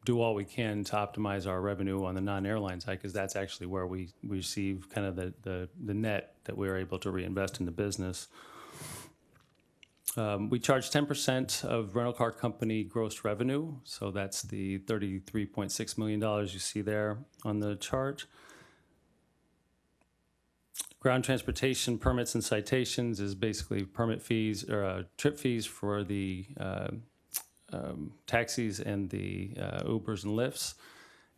do all we can to optimize our revenue on the non-airline side, because that's actually where we receive kind of the net that we're able to reinvest in the business. We charge 10% of rental car company gross revenue, so that's the $33.6 million you see there on the chart. Ground transportation permits and citations is basically permit fees or trip fees for the taxis and the Ubers and Lyfts.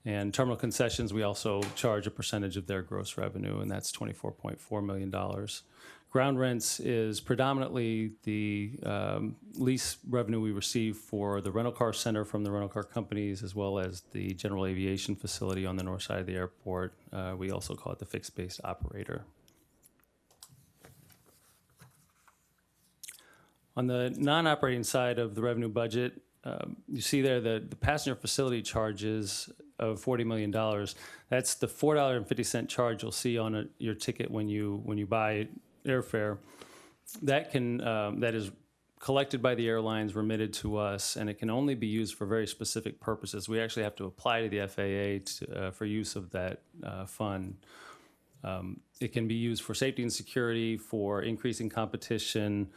And terminal concessions, we also charge a percentage of their gross revenue, and that's $24.4 million. Ground rents is predominantly the lease revenue we receive for the rental car center from the rental car companies, as well as the general aviation facility on the north side of the airport. We also call it the fixed base operator. On the non-operating side of the revenue budget, you see there the passenger facility charges of $40 million. That's the $4.50 charge you'll see on your ticket when you buy airfare. That is collected by the airlines, remitted to us, and it can only be used for very specific purposes. We actually have to apply to the FAA for use of that fund. It can be used for safety and security, for increasing competition,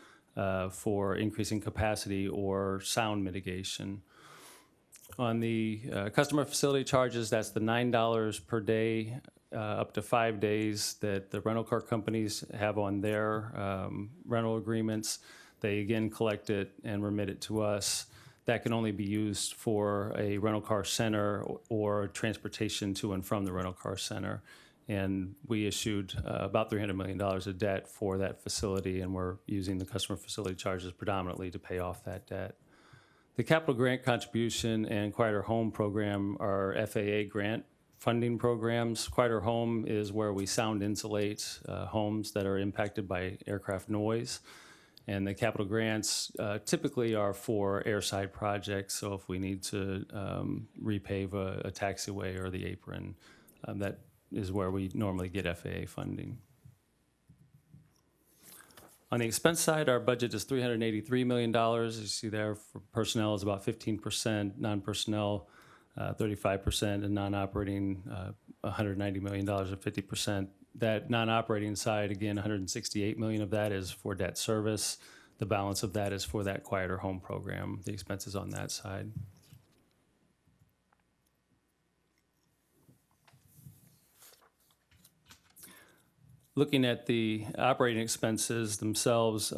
for increasing capacity, or sound mitigation. On the customer facility charges, that's the $9 per day up to 5 days that the rental car companies have on their rental agreements. They again collect it and remit it to us. That can only be used for a rental car center or transportation to and from the rental car center. And we issued about $300 million of debt for that facility, and we're using the customer facility charges predominantly to pay off that debt. The capital grant contribution and Quieter Home program are FAA grant funding programs. Quieter Home is where we sound insulate homes that are impacted by aircraft noise. And the capital grants typically are for airside projects. So if we need to repave a taxiway or the apron, that is where we normally get FAA funding. On the expense side, our budget is $383 million. As you see there, for personnel is about 15%, non-personnel 35%, and non-operating $190 million or 50%. that non-operating side, again, 168 million of that is for debt service. The balance of that is for that quieter home program, the expenses on that side. Looking at the operating expenses themselves,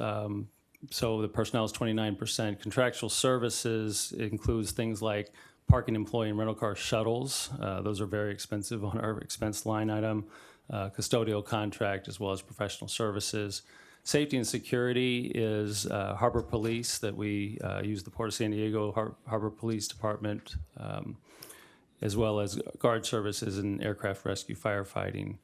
so the personnel is 29%. Contractual services includes things like parking employee and rental car shuttles. Those are very expensive on our expense line item. Custodial contract as well as professional services. Safety and security is Harbor Police that we use the Port of San Diego Harbor Police Department, as well as guard services and aircraft rescue firefighting.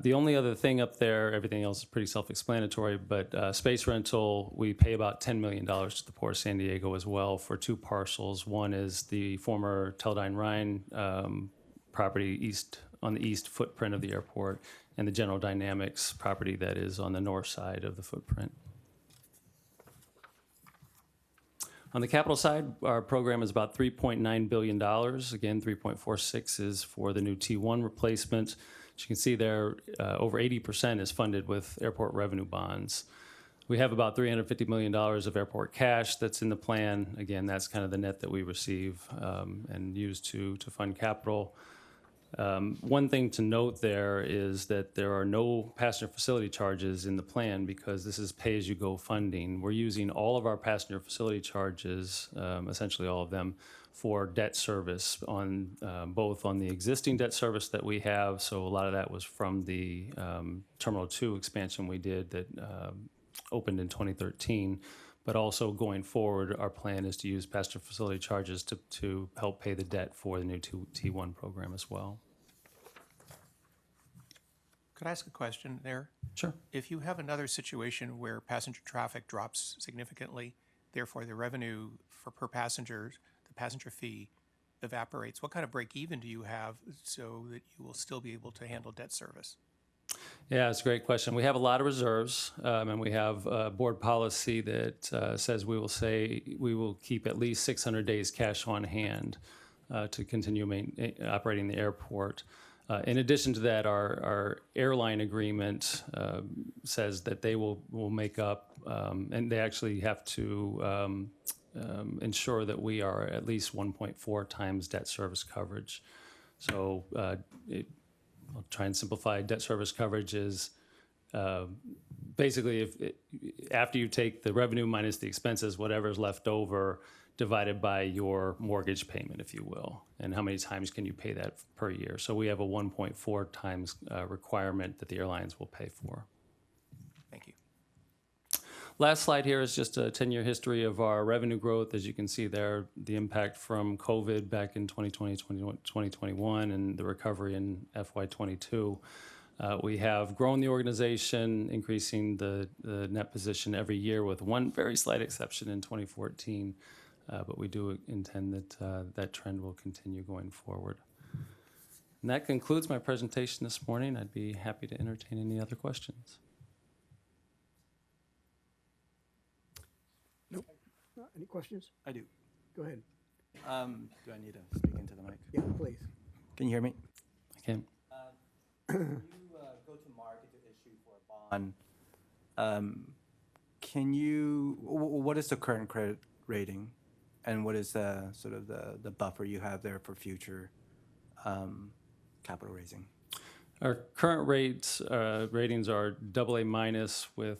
The only other thing up there, everything else is pretty self-explanatory, but space rental, we pay about $10 million to the Port of San Diego as well for two parcels. One is the former Teledyne Rhine property on the east footprint of the airport, and the General Dynamics property that is on the north side of the footprint. On the capital side, our program is about $3.9 billion. Again, 3.46 is for the new T1 replacement. As you can see there, over 80% is funded with airport revenue bonds. We have about $350 million of airport cash that's in the plan. Again, that's kind of the net that we receive and use to fund capital. One thing to note there is that there are no passenger facility charges in the plan because this is pay-as-you-go funding. We're using all of our passenger facility charges, essentially all of them, for debt service on both on the existing debt service that we have. So a lot of that was from the Terminal 2 expansion we did that opened in 2013. But also going forward, our plan is to use passenger facility charges to help pay the debt for the new T1 program as well. Could I ask a question there? Sure. If you have another situation where passenger traffic drops significantly, therefore the revenue per passenger, the passenger fee evaporates, what kind of break even do you have so that you will still be able to handle debt service? Yeah, it's a great question. We have a lot of reserves, and we have a board policy that says we will keep at least 600 days cash on hand to continue operating the airport. In addition to that, our airline agreement says that they will make up, and they actually have to ensure that we are at least 1.4 times debt service coverage. So I'll try and simplify. Debt service coverage is basically after you take the revenue minus the expenses, whatever's left over divided by your mortgage payment, if you will, and how many times can you pay that per year. So we have a 1.4 times requirement that the airlines will pay for. Thank you. Last slide here is just a 10-year history of our revenue growth. As you can see there, the impact from COVID back in 2020, 2021, and the recovery in FY22. We have grown the organization, increasing the net position every year with one very slight exception in 2014. But we do intend that that trend will continue going forward. And that concludes my presentation this morning. I'd be happy to entertain any other questions. Nope. Any questions? I do. Go ahead. Do I need to speak into the mic? Yeah, please. Can you hear me? I can. You go to market to issue for a bond. Can you? What is the current credit rating, and what is the sort of the buffer you have there for future capital raising? Our current ratings are AA minus with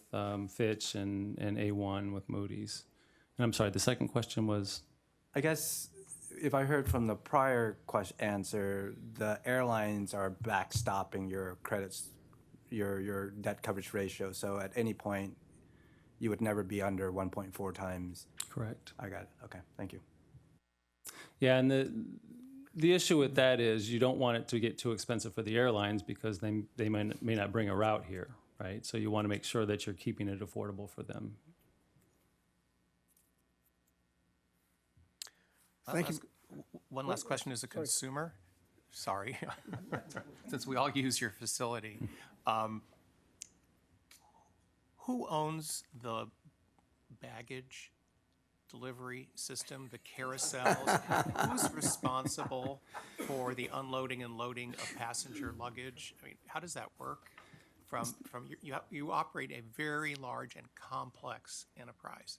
Fitch and A1 with Moody's. And I'm sorry, the second question was? I guess if I heard from the prior answer, the airlines are backstopping your credits, your debt coverage ratio. So at any point, you would never be under 1.4 times. Correct. I got it. Okay, thank you. Yeah, and the issue with that is you don't want it to get too expensive for the airlines because they may not bring a route here, right? So you want to make sure that you're keeping it affordable for them. Thank you. One last question as a consumer. Sorry, since we all use your facility. Who owns the baggage delivery system, the carousels? Who's responsible for the unloading and loading of passenger luggage? I mean, how does that work? You operate a very large and complex enterprise,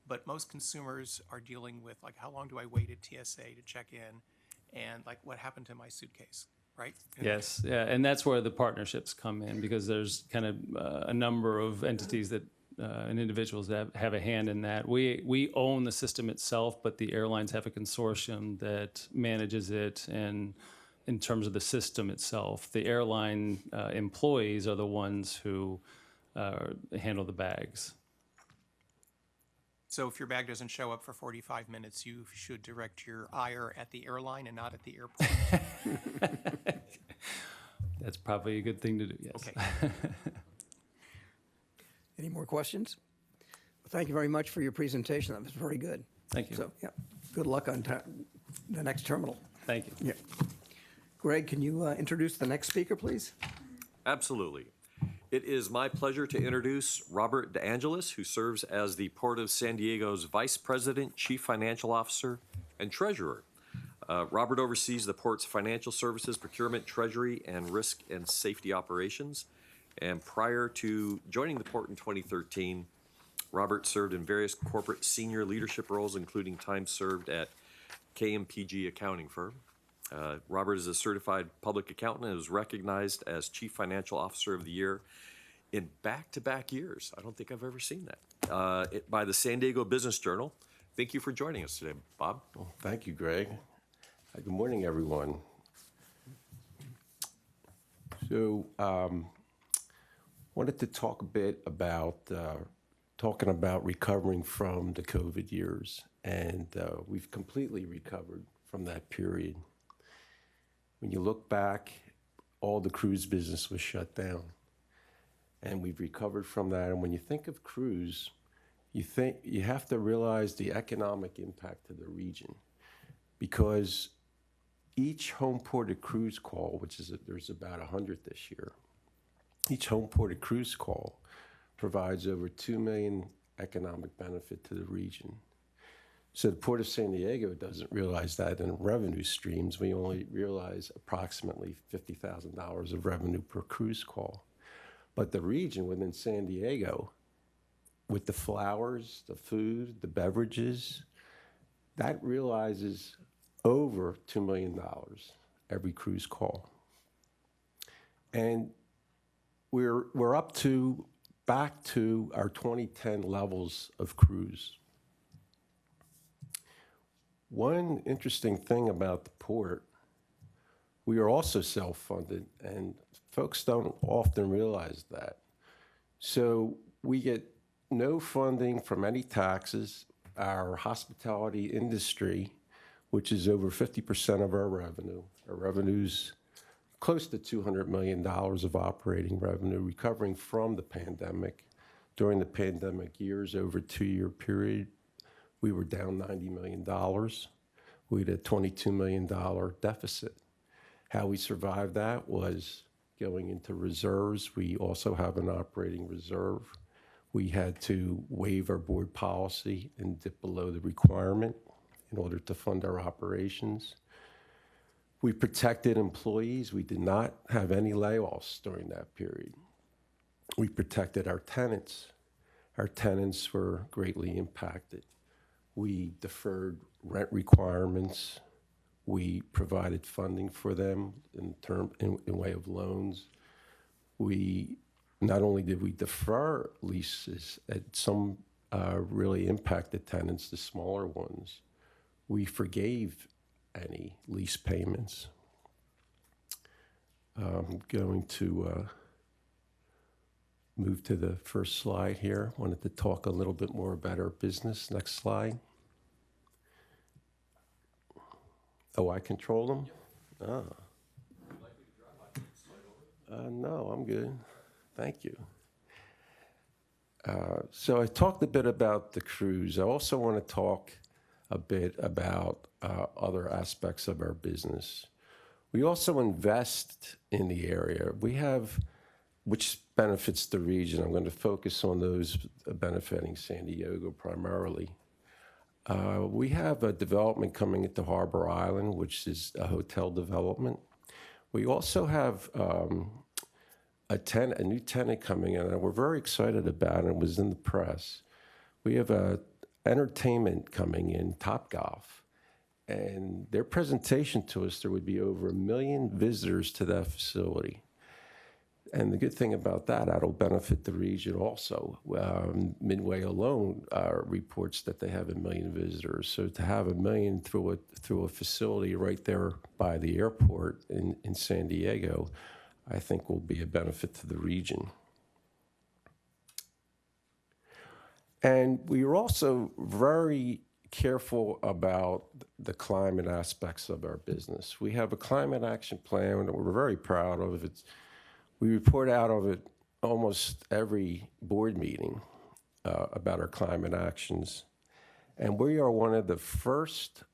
but most consumers are dealing with, like, how long do I wait at TSA to check in, and like, what happened to my suitcase, right? Yes, yeah, and that's where the partnerships come in, because there's kind of a number of entities that and individuals that have a hand in that. We own the system itself, but the airlines have a consortium that manages it, and in terms of the system itself, the airline employees are the ones who handle the bags. So if your bag doesn't show up for 45 minutes, you should direct your ire at the airline and not at the airport. That's probably a good thing to do, yes. Okay. Any more questions? Well, thank you very much for your presentation. That was very good. Thank you. So, yeah, good luck on the next terminal. Thank you. Yeah. Greg, can you introduce the next speaker, please? Absolutely. It is my pleasure to introduce Robert DeAngelis, who serves as the Port of San Diego's Vice President, Chief Financial Officer, and Treasurer. Robert oversees the port's financial services, procurement, treasury, and risk and safety operations. And prior to joining the port in 2013, Robert served in various corporate senior leadership roles, including time served at KMPG accounting firm. Robert is a certified public accountant and is recognized as Chief Financial Officer of the Year in back-to-back years. I don't think I've ever seen that. By the San Diego Business Journal. Thank you for joining us today, Bob. Well, thank you, Greg. Good morning, everyone. So, wanted to talk a bit about talking about recovering from the COVID years, and we've completely recovered from that period. When you look back, all the cruise business was shut down, and we've recovered from that. And when you think of cruise, you have to realize the economic impact to the region, because each home ported cruise call, there's about 100 this year, each home ported cruise call provides over $2 million economic benefit to the region. So the Port of San Diego doesn't realize that in revenue streams. We only realize approximately $50,000 of revenue per cruise call. But the region within San Diego, with the flowers, the food, the beverages, that realizes over $2 million every cruise call. And we're back to our 2010 levels of cruise. One interesting thing about the port, we are also self-funded, and folks don't often realize that. So we get no funding from any taxes. Our hospitality industry, which is over 50% of our revenue's close to $200 million of operating revenue, recovering from the pandemic. During the pandemic years, over a 2-year period, we were down $90 million. We had a $22 million deficit. How we survived that was going into reserves. We also have an operating reserve. We had to waive our board policy and dip below the requirement in order to fund our operations. We protected employees. We did not have any layoffs during that period. We protected our tenants. Our tenants were greatly impacted. We deferred rent requirements. We provided funding for them in way of loans. We not only did we defer leases at some really impacted tenants, the smaller ones, we forgave any lease payments. I'm going to move to the first slide here. Wanted to talk a little bit more about our business. Next slide. Oh, I control them? Ah. No, I'm good. Thank you. So I talked a bit about the cruise. I also want to talk a bit about other aspects of our business. We also invest in the area. We have, which benefits the region. I'm going to focus on those benefiting San Diego primarily. We have a development coming into Harbor Island, which is a hotel development. We also have a new tenant coming in, and we're very excited about it. It was in the press. We have a entertainment coming in, Topgolf, and their presentation to us, there would be over 1 million visitors to that facility. And the good thing about that, that'll benefit the region also. Midway alone reports that they have 1 million visitors. So to have 1 million through a facility right there by the airport in San Diego, I think will be a benefit to the region. And we are also very careful about the climate aspects of our business. We have a climate action plan that we're very proud of. We report out of it almost every board meeting about our climate actions. And we are one of the first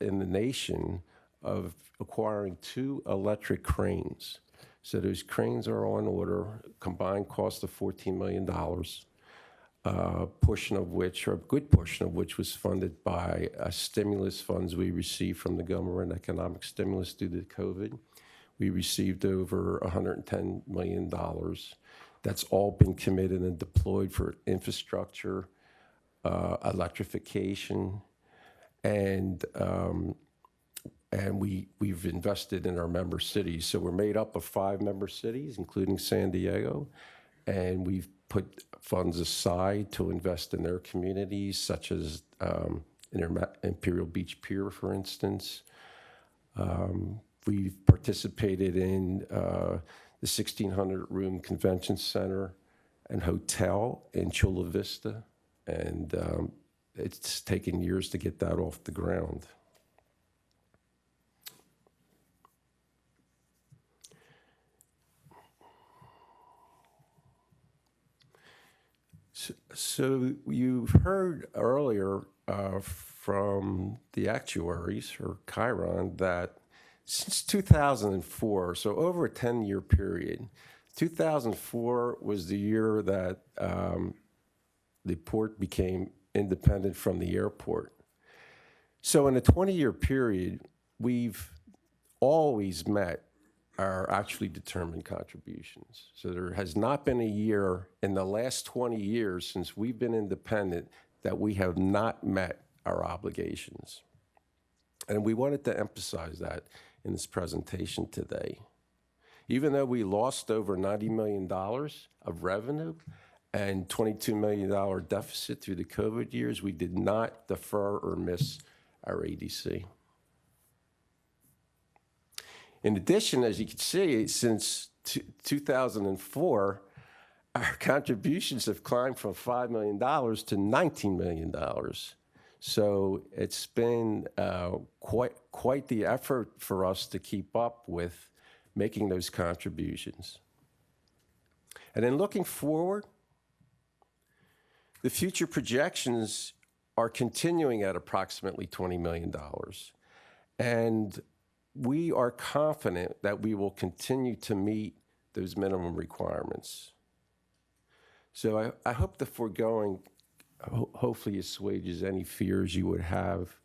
in the nation of acquiring 2 electric cranes. So those cranes are on order, combined cost of $14 million, portion of which, or a good portion of which, was funded by stimulus funds we received from the government, economic stimulus due to COVID. We received over $110 million. That's all been committed and deployed for infrastructure, electrification, and we've invested in our member cities. So we're made up of 5 member cities, including San Diego, and we've put funds aside to invest in their communities, such as Imperial Beach Pier, for instance. We've participated in the 1,600-room convention center and hotel in Chula Vista, and it's taken years to get that off the ground. So you heard earlier from the actuaries, or Chiron, that since 2004, so over a 10-year period, 2004 was the year that the port became independent from the airport. So in a 20-year period, we've always met our actually determined contributions. So there has not been a year in the last 20 years since we've been independent that we have not met our obligations. And we wanted to emphasize that in this presentation today. Even though we lost over $90 million of revenue and $22 million deficit through the COVID years, we did not defer or miss our ADC. In addition, as you can see, since 2004, our contributions have climbed from $5 million to $19 million. So it's been quite the effort for us to keep up with making those contributions. And then looking forward, the future projections are continuing at approximately $20 million. And we are confident that we will continue to meet those minimum requirements. So I hope the foregoing hopefully assuages any fears you would have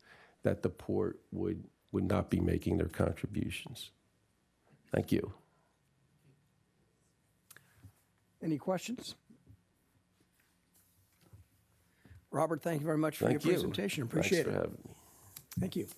that the port would not be making their contributions. Thank you. Any questions? Robert, thank you very much for your presentation. Appreciate it. Thanks for having me. Thank you.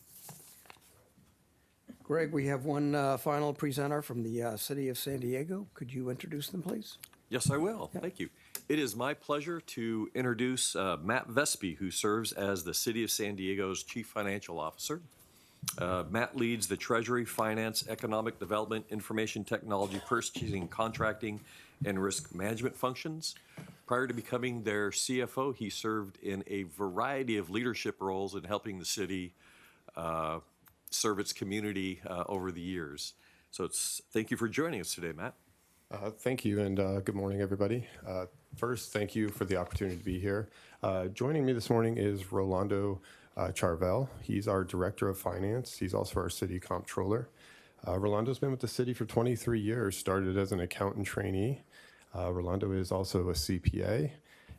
Greg, we have one final presenter from the City of San Diego. Could you introduce them, please? Yes, I will. Thank you. It is my pleasure to introduce Matt Vespi, who serves as the City of San Diego's Chief Financial Officer. Matt leads the Treasury, Finance, Economic Development, Information Technology, Purchasing, Contracting, and Risk Management functions. Prior to becoming their CFO, he served in a variety of leadership roles in helping the city serve its community over the years. So thank you for joining us today, Matt. Thank you, and good morning, everybody. First, thank you for the opportunity to be here. Joining me this morning is Rolando Charvel. He's our Director of Finance. He's also our City Comptroller. Rolando's been with the city for 23 years, started as an accountant trainee. Rolando is also a CPA,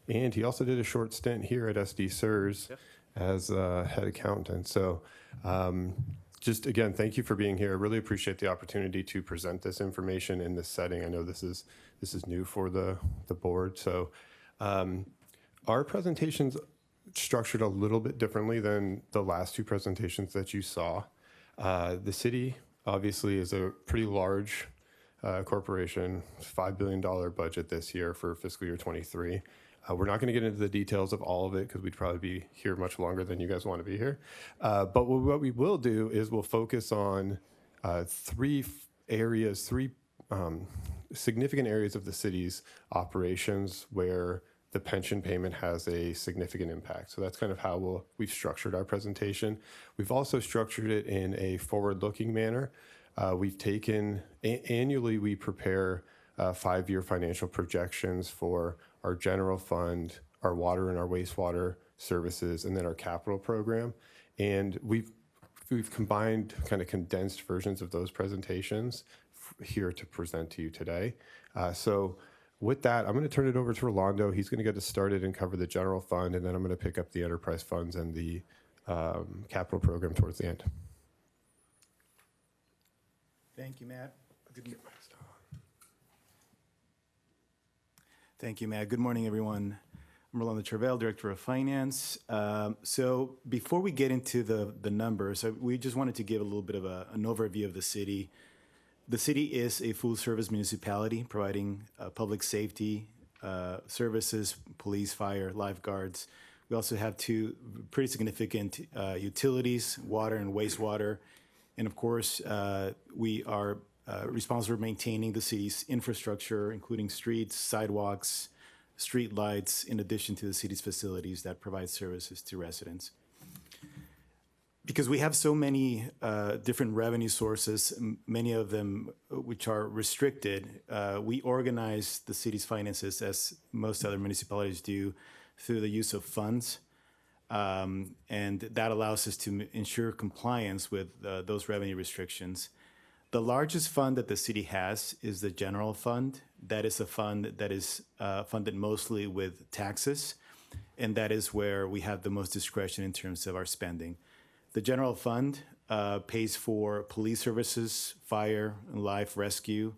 and he also did a short stint here at SDCERS as head accountant. So just again, thank you for being here. I really appreciate the opportunity to present this information in this setting. I know this is new for the board. So our presentation's structured a little bit differently than the last two presentations that you saw. The city obviously is a pretty large corporation, $5 billion budget this year for fiscal year 23. We're not going to get into the details of all of it because we'd probably be here much longer than you guys want to be here. But what we will do is we'll focus on three significant areas of the city's operations where the pension payment has a significant impact. So that's kind of how we've structured our presentation. We've also structured it in a forward-looking manner. We've taken, annually we prepare 5-year financial projections for our general fund, our water and our wastewater services, and then our capital program. And we've combined kind of condensed versions of those presentations here to present to you today. So with that, I'm going to turn it over to Rolando. He's going to get us started and cover the general fund, and then I'm going to pick up the enterprise funds and the capital program towards the end. Thank you, Matt. Thank you, Matt. Good morning, everyone. I'm Rolando Charvel, Director of Finance. So before we get into the numbers, we just wanted to give a little bit of an overview of the city. The city is a full-service municipality providing public safety services, police, fire, lifeguards. We also have two pretty significant utilities, water and wastewater. And of course, we are responsible for maintaining the city's infrastructure, including streets, sidewalks, street lights, in addition to the city's facilities that provide services to residents. Because we have so many different revenue sources, many of them which are restricted, we organize the city's finances, as most other municipalities do, through the use of funds. And that allows us to ensure compliance with those revenue restrictions. The largest fund that the city has is the general fund. That is a fund that is funded mostly with taxes, and that is where we have the most discretion in terms of our spending. The general fund pays for police services, fire and life rescue,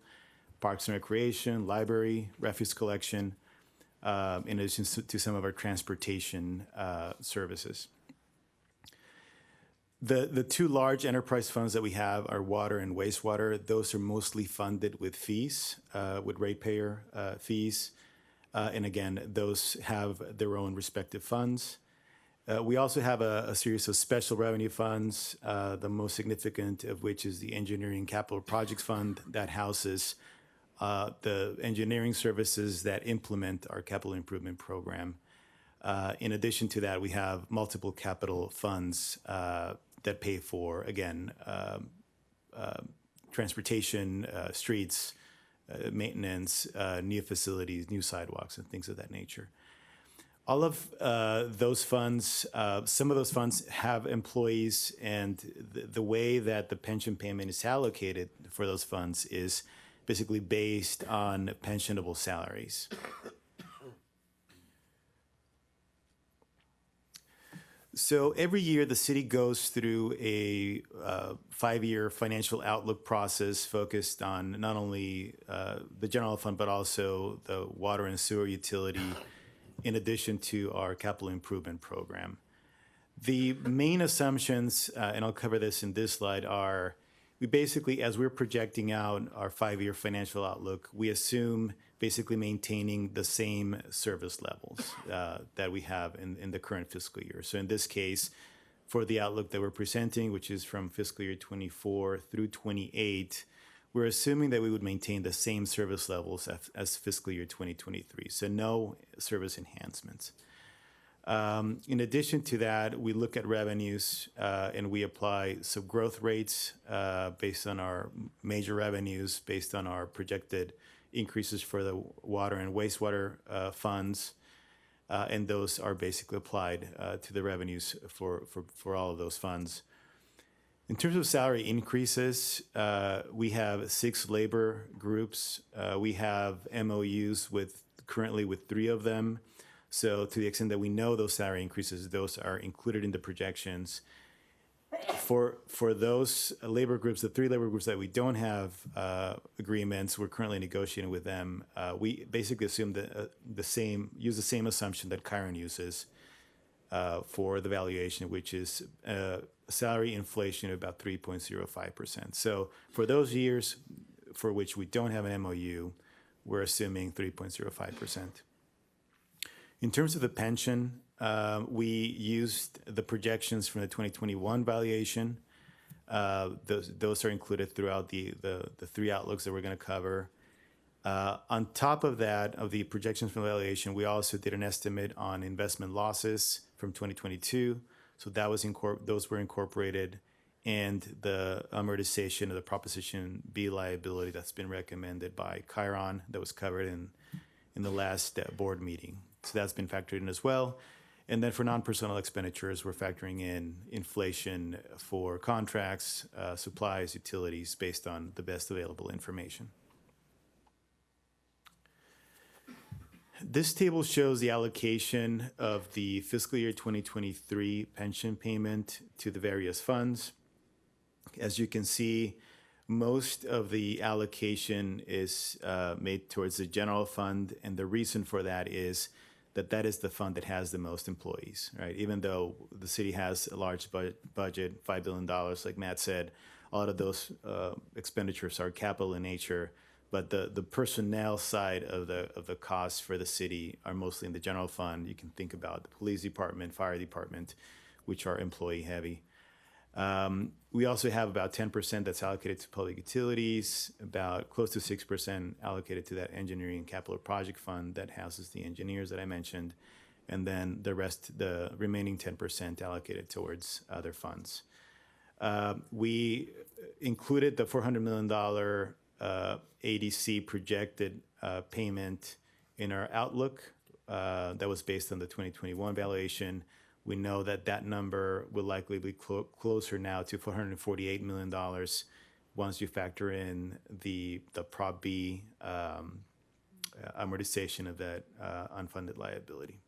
parks and recreation, library, refuse collection, in addition to some of our transportation services. The two large enterprise funds that we have are water and wastewater. Those are mostly funded with fees, with ratepayer fees. And again, those have their own respective funds. We also have a series of special revenue funds, the most significant of which is the Engineering Capital Projects Fund that houses the engineering services that implement our capital improvement program. In addition to that, we have multiple capital funds that pay for, again, transportation, streets, maintenance, new facilities, new sidewalks, and things of that nature. All of those funds, some of those funds have employees, and the way that the pension payment is allocated for those funds is basically based on pensionable salaries. So every year, the city goes through a 5-year financial outlook process focused on not only the general fund, but also the water and sewer utility, in addition to our capital improvement program. The main assumptions, and I'll cover this in this slide, are we basically, as we're projecting out our 5-year financial outlook, we assume basically maintaining the same service levels that we have in the current fiscal year. So in this case, for the outlook that we're presenting, which is from fiscal year 24 through 28, we're assuming that we would maintain the same service levels as fiscal year 2023, so no service enhancements. In addition to that, we look at revenues and we apply some growth rates based on our major revenues, based on our projected increases for the water and wastewater funds, and those are basically applied to the revenues for all of those funds. In terms of salary increases, we have 6 labor groups. We have MOUs currently with 3 of them. So to the extent that we know those salary increases, those are included in the projections. For those labor groups, the 3 labor groups that we don't have agreements, we're currently negotiating with them. We basically assume use the same assumption that Chiron uses for the valuation, which is salary inflation of about 3.05%. So for those years for which we don't have an MOU, we're assuming 3.05%. In terms of the pension, we used the projections from the 2021 valuation. Those are included throughout the 3 outlooks that we're going to cover. On top of that, of the projections from the valuation, we also did an estimate on investment losses from 2022. So that was those were incorporated, and the amortization of the Proposition B liability that's been recommended by Chiron that was covered in the last board meeting. So that's been factored in as well. And then for non-personnel expenditures, we're factoring in inflation for contracts, supplies, utilities, based on the best available information. This table shows the allocation of the fiscal year 2023 pension payment to the various funds. As you can see, most of the allocation is made towards the general fund, and the reason for that is that is the fund that has the most employees, right? Even though the city has a large budget, $5 billion, like Matt said, a lot of those expenditures are capital in nature, but the personnel side of the costs for the city are mostly in the general fund. You can think about the police department, fire department, which are employee heavy. We also have about 10% that's allocated to public utilities, about close to 6% allocated to that engineering and capital project fund that houses the engineers that I mentioned, and then the remaining 10% allocated towards other funds. We included the $400 million ADC projected payment in our outlook that was based on the 2021 valuation. We know that number will likely be closer now to $448 million once you factor in the Prop B amortization of that unfunded liability.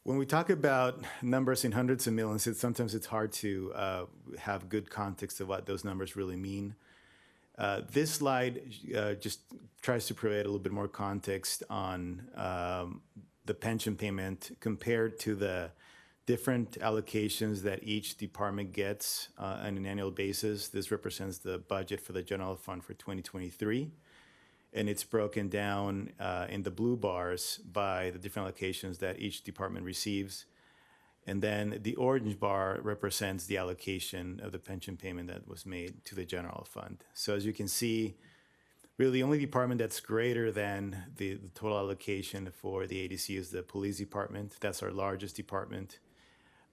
When we talk about numbers in hundreds of millions, sometimes it's hard to have good context of what those numbers really mean. This slide just tries to provide a little bit more context on the pension payment compared to the different allocations that each department gets on an annual basis. This represents the budget for the general fund for 2023. And it's broken down in the blue bars by the different allocations that each department receives. And then the orange bar represents the allocation of the pension payment that was made to the general fund. So as you can see, really the only department that's greater than the total allocation for the ADC is the police department. That's our largest department.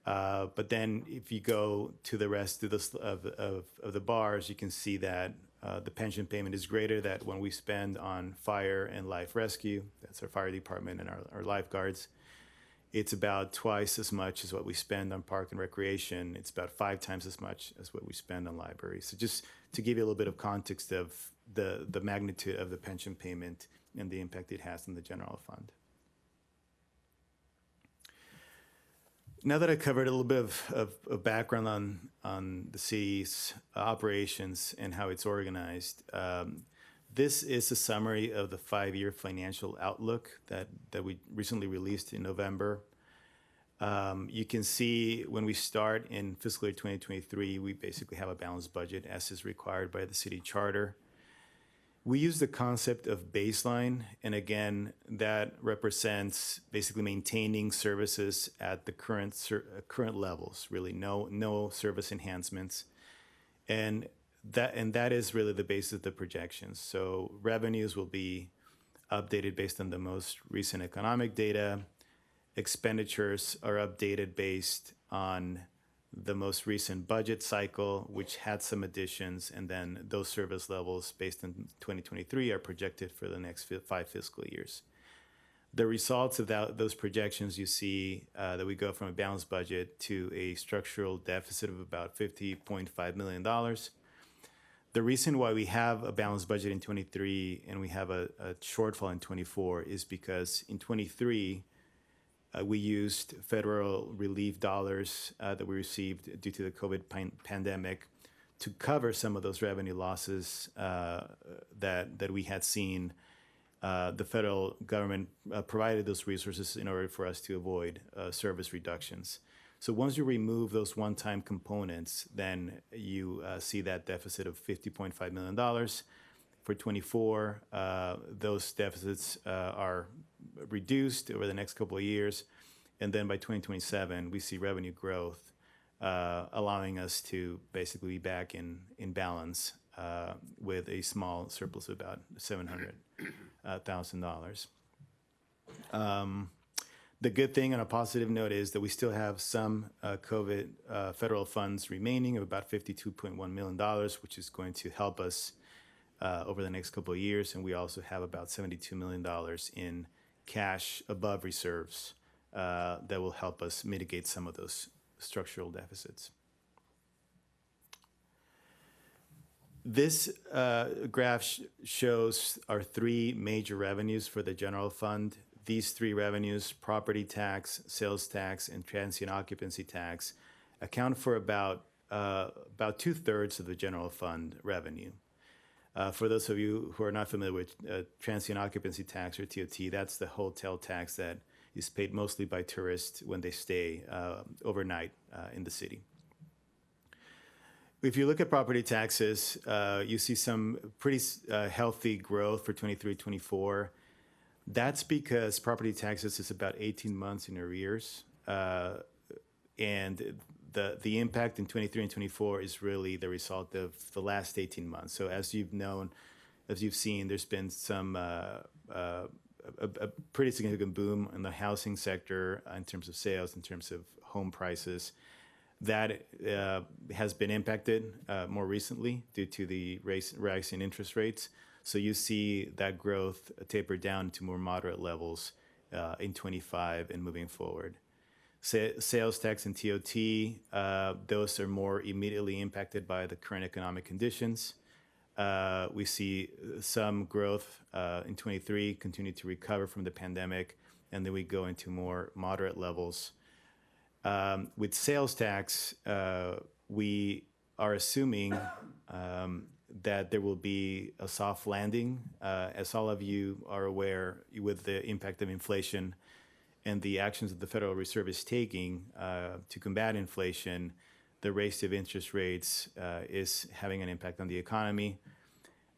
But then if you go to the rest of the bars, you can see that the pension payment is greater than when we spend on fire and life rescue. That's our fire department and our lifeguards. It's about twice as much as what we spend on park and recreation. It's about 5 times as much as what we spend on libraries. So just to give you a little bit of context of the magnitude of the pension payment and the impact it has on the general fund. Now that I covered a little bit of background on the city's operations and how it's organized, this is a summary of the 5-year financial outlook that we recently released in November. You can see when we start in fiscal year 2023, we basically have a balanced budget as is required by the city charter. We use the concept of baseline, and again, that represents basically maintaining services at the current levels, really no service enhancements. And that is really the basis of the projections. So revenues will be updated based on the most recent economic data. Expenditures are updated based on the most recent budget cycle, which had some additions, and then those service levels based on 2023 are projected for the next 5 fiscal years. The results of those projections, you see that we go from a balanced budget to a structural deficit of about $50.5 million. The reason why we have a balanced budget in 23 and we have a shortfall in 24 is because in 23, we used federal relief dollars that we received due to the COVID pandemic to cover some of those revenue losses that we had seen. The federal government provided those resources in order for us to avoid service reductions. So once you remove those one-time components, then you see that deficit of $50.5 million. For 24, those deficits are reduced over the next couple of years. And then by 2027, we see revenue growth, allowing us to basically be back in balance with a small surplus of about $700,000. The good thing on a positive note is that we still have some COVID federal funds remaining of about $52.1 million, which is going to help us over the next couple of years. And we also have about $72 million in cash above reserves that will help us mitigate some of those structural deficits. This graph shows our three major revenues for the general fund. These three revenues, property tax, sales tax, and transient occupancy tax, account for about 2/3 of the general fund revenue. For those of you who are not familiar with transient occupancy tax or TOT, that's the hotel tax that is paid mostly by tourists when they stay overnight in the city. If you look at property taxes, you see some pretty healthy growth for 23-24. That's because property taxes is about 18 months in arrears. And the impact in 23 and 24 is really the result of the last 18 months. So as you've seen, there's been some a pretty significant boom in the housing sector in terms of sales, in terms of home prices. That has been impacted more recently due to the rise in interest rates. So you see that growth taper down to more moderate levels in 25 and moving forward. Sales tax and TOT, those are more immediately impacted by the current economic conditions. We see some growth in 23, continue to recover from the pandemic, and then we go into more moderate levels. With sales tax, we are assuming that there will be a soft landing. As all of you are aware, with the impact of inflation and the actions that the Federal Reserve is taking to combat inflation, the raise of interest rates is having an impact on the economy.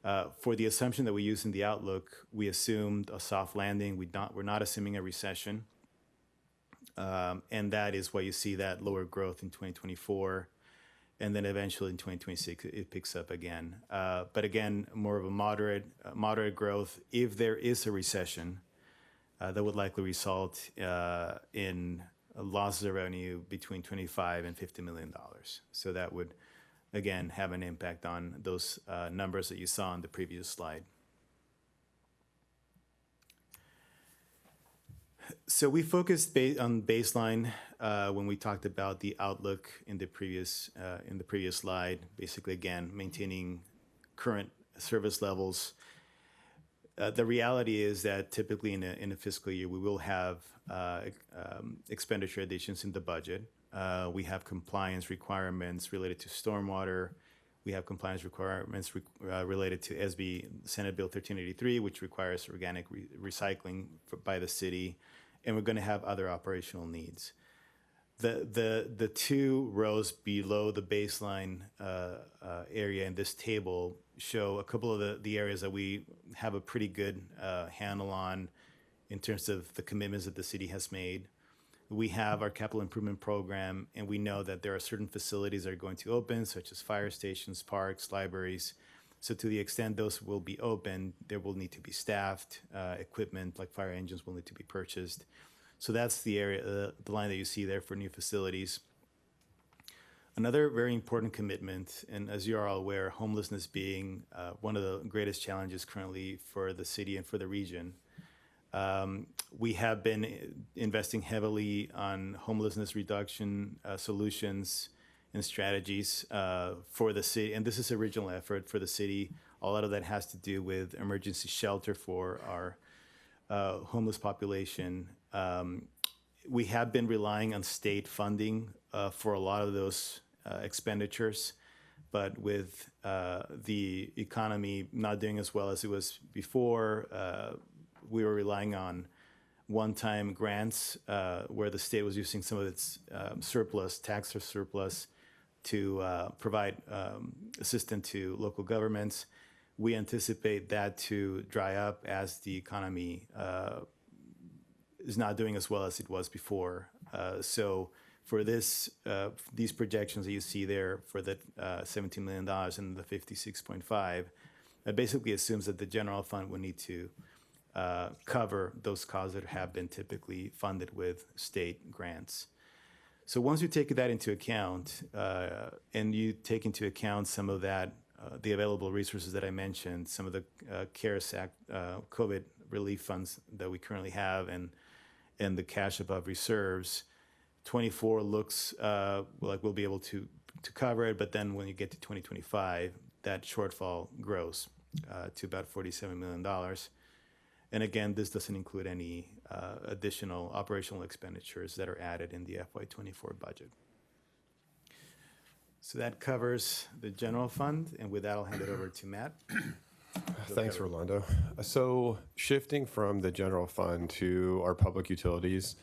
For the assumption that we use in the outlook, we assumed a soft landing. We're not assuming a recession. And that is why you see that lower growth in 2024. And then eventually in 2026, it picks up again. But again, more of a moderate growth. If there is a recession, that would likely result in losses of revenue between $25 and $50 million. So that would, again, have an impact on those numbers that you saw on the previous slide. So we focused on baseline when we talked about the outlook in the previous slide. Basically, again, maintaining current service levels. The reality is that typically in a fiscal year, we will have expenditure additions in the budget. We have compliance requirements related to stormwater. We have compliance requirements related to SB Senate Bill 1383, which requires organic recycling by the city. And we're going to have other operational needs. The two rows below the baseline area in this table show a couple of the areas that we have a pretty good handle on in terms of the commitments that the city has made. We have our capital improvement program, and we know that there are certain facilities that are going to open, such as fire stations, parks, libraries. So to the extent those will be open, there will need to be staffed, equipment like fire engines will need to be purchased. So that's the area, the line that you see there for new facilities. Another very important commitment, and as you are all aware, homelessness being one of the greatest challenges currently for the city and for the region. We have been investing heavily on homelessness reduction solutions and strategies for the city. And this is a regional effort for the city. A lot of that has to do with emergency shelter for our homeless population. We have been relying on state funding for a lot of those expenditures, but with the economy not doing as well as it was before, we were relying on one-time grants where the state was using some of its surplus, tax surplus, to provide assistance to local governments. We anticipate that to dry up as the economy is not doing as well as it was before. So for these projections that you see there for the $17 million and the 56.5, that basically assumes that the general fund will need to cover those costs that have been typically funded with state grants. So once you take that into account, and you take into account some of that, the available resources that I mentioned, some of the CARES Act COVID relief funds that we currently have, and the cash above reserves, 24 looks like we'll be able to cover it, but then when you get to 2025, that shortfall grows to about $47 million. And again, this doesn't include any additional operational expenditures that are added in the FY24 budget. So that covers the general fund, and with that, I'll hand it over to Matt. Thanks, Rolando. So shifting from the general fund to our public utilities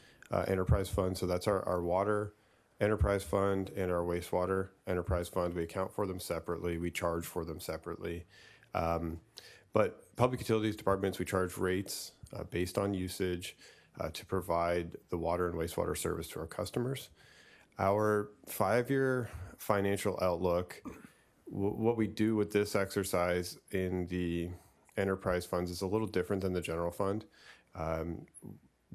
enterprise fund, so that's our water enterprise fund and our wastewater enterprise fund. We account for them separately. We charge for them separately. But public utilities departments, we charge rates based on usage to provide the water and wastewater service to our customers. Our 5-year financial outlook, what we do with this exercise in the enterprise funds is a little different than the general fund.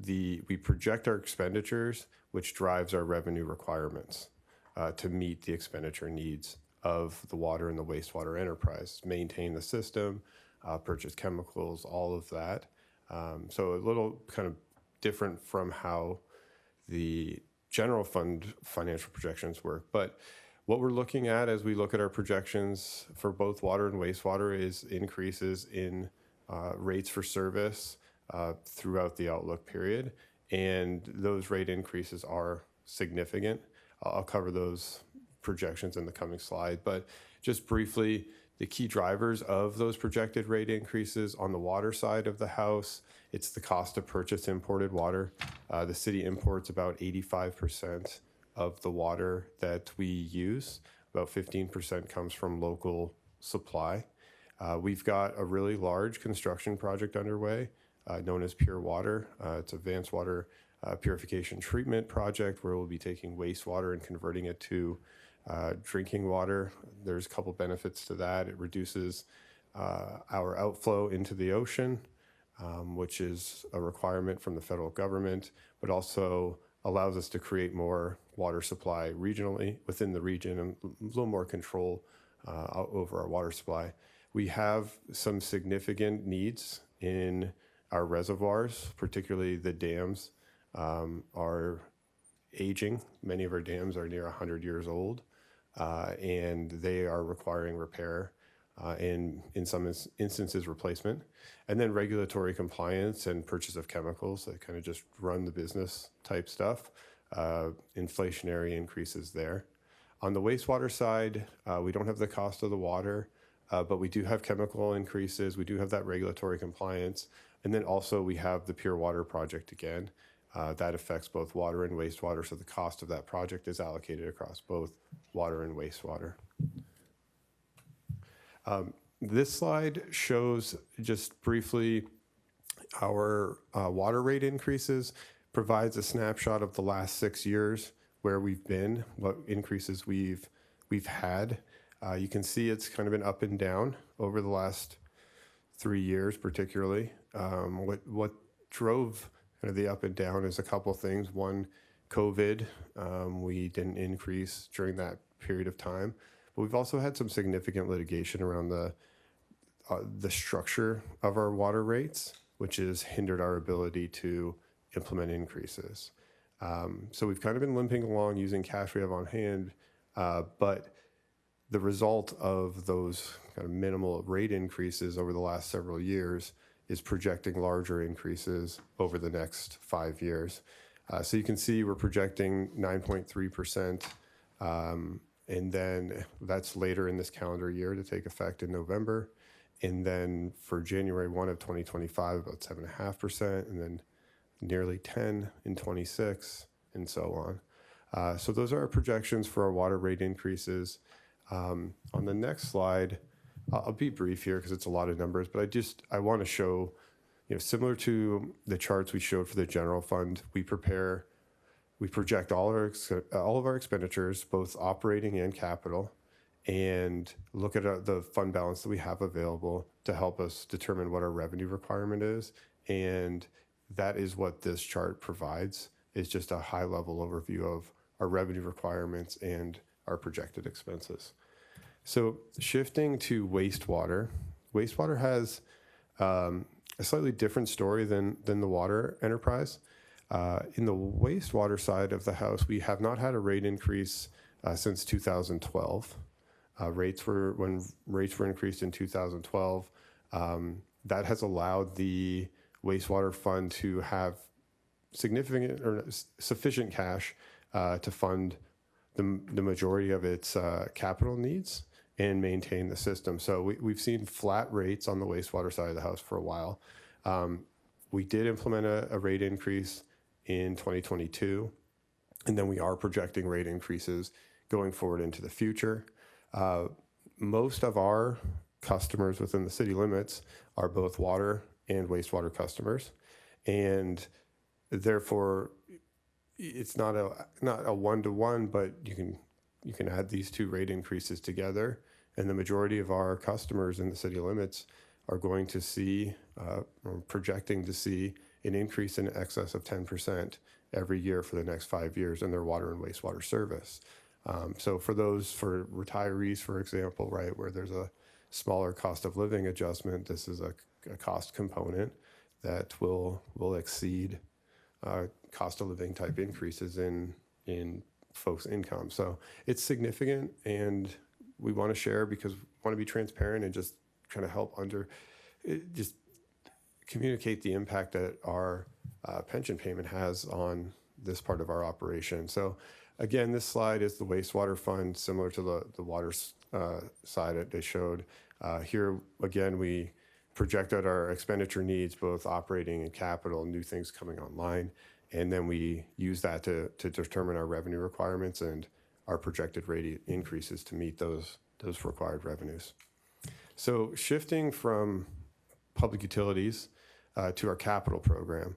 We project our expenditures, which drives our revenue requirements to meet the expenditure needs of the water and the wastewater enterprise, maintain the system, purchase chemicals, all of that. So a little kind of different from how the general fund financial projections work. But what we're looking at as we look at our projections for both water and wastewater is increases in rates for service throughout the outlook period. And those rate increases are significant. I'll cover those projections in the coming slide. But just briefly, the key drivers of those projected rate increases on the water side of the house, it's the cost to purchase imported water. The city imports about 85% of the water that we use. About 15% comes from local supply. We've got a really large construction project underway known as Pure Water. It's advanced water purification treatment project where we'll be taking wastewater and converting it to drinking water. There's a couple benefits to that. It reduces our outflow into the ocean, which is a requirement from the federal government, but also allows us to create more water supply regionally within the region and a little more control over our water supply. We have some significant needs in our reservoirs, particularly the dams are aging. Many of our dams are near 100 years old, and they are requiring repair and in some instances replacement. And then regulatory compliance and purchase of chemicals that kind of just run the business type stuff, inflationary increases there. On the wastewater side, we don't have the cost of the water, but we do have chemical increases. We do have that regulatory compliance. And then also we have the Pure Water project again. That affects both water and wastewater, so the cost of that project is allocated across both water and wastewater. This slide shows just briefly our water rate increases, provides a snapshot of the last 6 years, where we've been, what increases we've had. You can see it's kind of been up and down over the last 3 years, particularly. What drove kind of the up and down is a couple of things. One, COVID, we didn't increase during that period of time, but we've also had some significant litigation around the structure of our water rates, which has hindered our ability to implement increases. So we've kind of been limping along using cash we have on hand But the result of those kind of minimal rate increases over the last several years is projecting larger increases over the next 5 years. So you can see we're projecting 9.3%, and then that's later in this calendar year to take effect in November. And then for January 1 of 2025, about 7.5%, and then nearly 10 in 26, and so on. So those are our projections for our water rate increases. On the next slide, I'll be brief here because it's a lot of numbers, but I want to show, similar to the charts we showed for the general fund, we project all of our expenditures, both operating and capital, and look at the fund balance that we have available to help us determine what our revenue requirement is. And that is what this chart provides, is just a high-level overview of our revenue requirements and our projected expenses. So shifting to wastewater, wastewater has a slightly different story than the water enterprise. In the wastewater side of the house, we have not had a rate increase since 2012. When rates were increased in 2012, that has allowed the wastewater fund to have significant or sufficient cash to fund the majority of its capital needs and maintain the system. So we've seen flat rates on the wastewater side of the house for a while. We did implement a rate increase in 2022, and then we are projecting rate increases going forward into the future. Most of our customers within the city limits are both water and wastewater customers, and therefore it's not a one-to-one, but you can add these two rate increases together, and the majority of our customers in the city limits are going to see, or projecting to see, an increase in excess of 10% every year for the next 5 years in their water and wastewater service. So for retirees, for example, right, where there's a smaller cost of living adjustment, this is a cost component that will exceed cost of living type increases in folks' income. So it's significant, and we want to share because we want to be transparent and just kind of help just communicate the impact that our pension payment has on this part of our operation. So again, this slide is the wastewater fund, similar to the water side that they showed. Here, again, we project out our expenditure needs, both operating and capital, new things coming online, and then we use that to determine our revenue requirements and our projected rate increases to meet those required revenues. So shifting from public utilities to our capital program,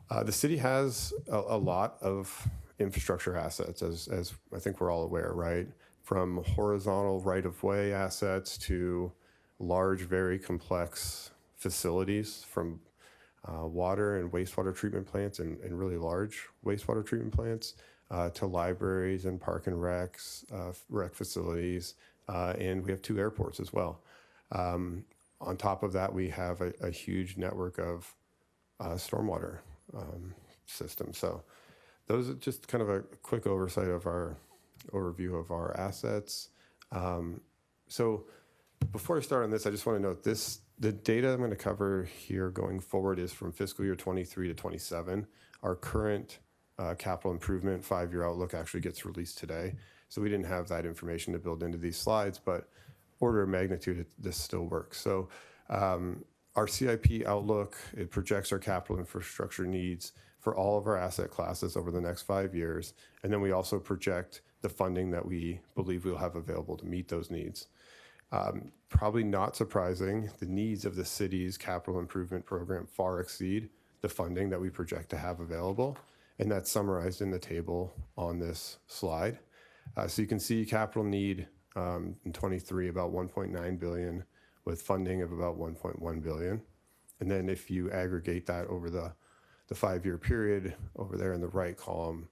the city has a lot of infrastructure assets, as I think we're all aware, right? From horizontal right-of-way assets to large, very complex facilities, from water and wastewater treatment plants and really large wastewater treatment plants to libraries and park and rec facilities, and we have 2 airports as well. On top of that, we have a huge network of stormwater systems. So those are just kind of a quick overview of our assets. So before I start on this, I just want to note the data I'm going to cover here going forward is from fiscal year 23 to 27. Our current capital improvement 5-year outlook actually gets released today. So we didn't have that information to build into these slides, but order of magnitude, this still works. So our CIP outlook, it projects our capital infrastructure needs for all of our asset classes over the next 5 years. And then we also project the funding that we believe we'll have available to meet those needs. Probably not surprising, the needs of the city's capital improvement program far exceed the funding that we project to have available. And that's summarized in the table on this slide. So you can see capital need in 23 about 1.9 billion, with funding of about 1.1 billion. And then if you aggregate that over the 5-year period, over there in the right column,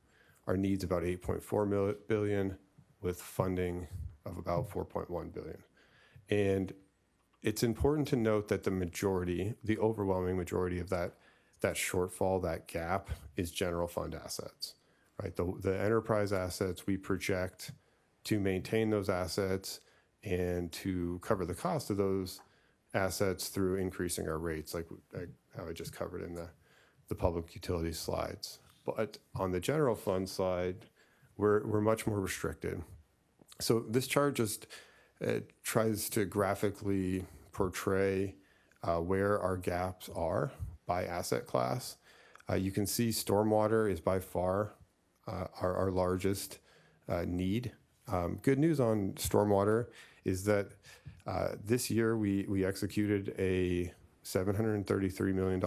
our needs about 8.4 billion, with funding of about 4.1 billion. And it's important to note that the overwhelming majority of that shortfall, that gap, is general fund assets, right? The enterprise assets we project to maintain those assets and to cover the cost of those assets through increasing our rates, like how I just covered in the public utilities slides. But on the general fund side, we're much more restricted. So this chart just tries to graphically portray where our gaps are by asset class. You can see stormwater is by far our largest need. Good news on stormwater is that this year we executed a $733 million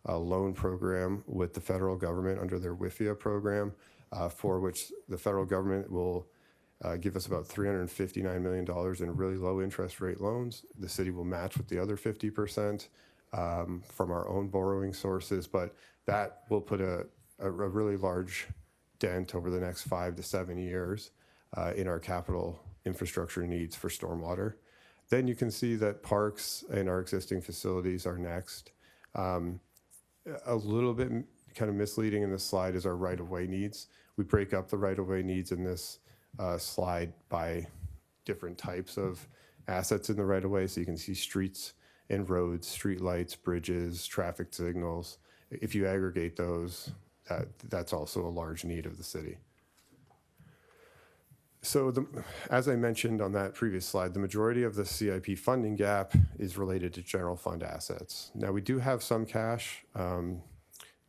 loan program with the federal government under their WIFIA program, for which the federal government will give us about $359 million in really low interest rate loans. The city will match with the other 50% from our own borrowing sources, but that will put a really large dent over the next 5 to 7 years in our capital infrastructure needs for stormwater. Then you can see that parks and our existing facilities are next. A little bit kind of misleading in this slide is our right-of-way needs. We break up the right-of-way needs in this slide by different types of assets in the right-of-way. So you can see streets and roads, street lights, bridges, traffic signals. If you aggregate those, that's also a large need of the city. So as I mentioned on that previous slide, the majority of the CIP funding gap is related to general fund assets. Now, we do have some cash.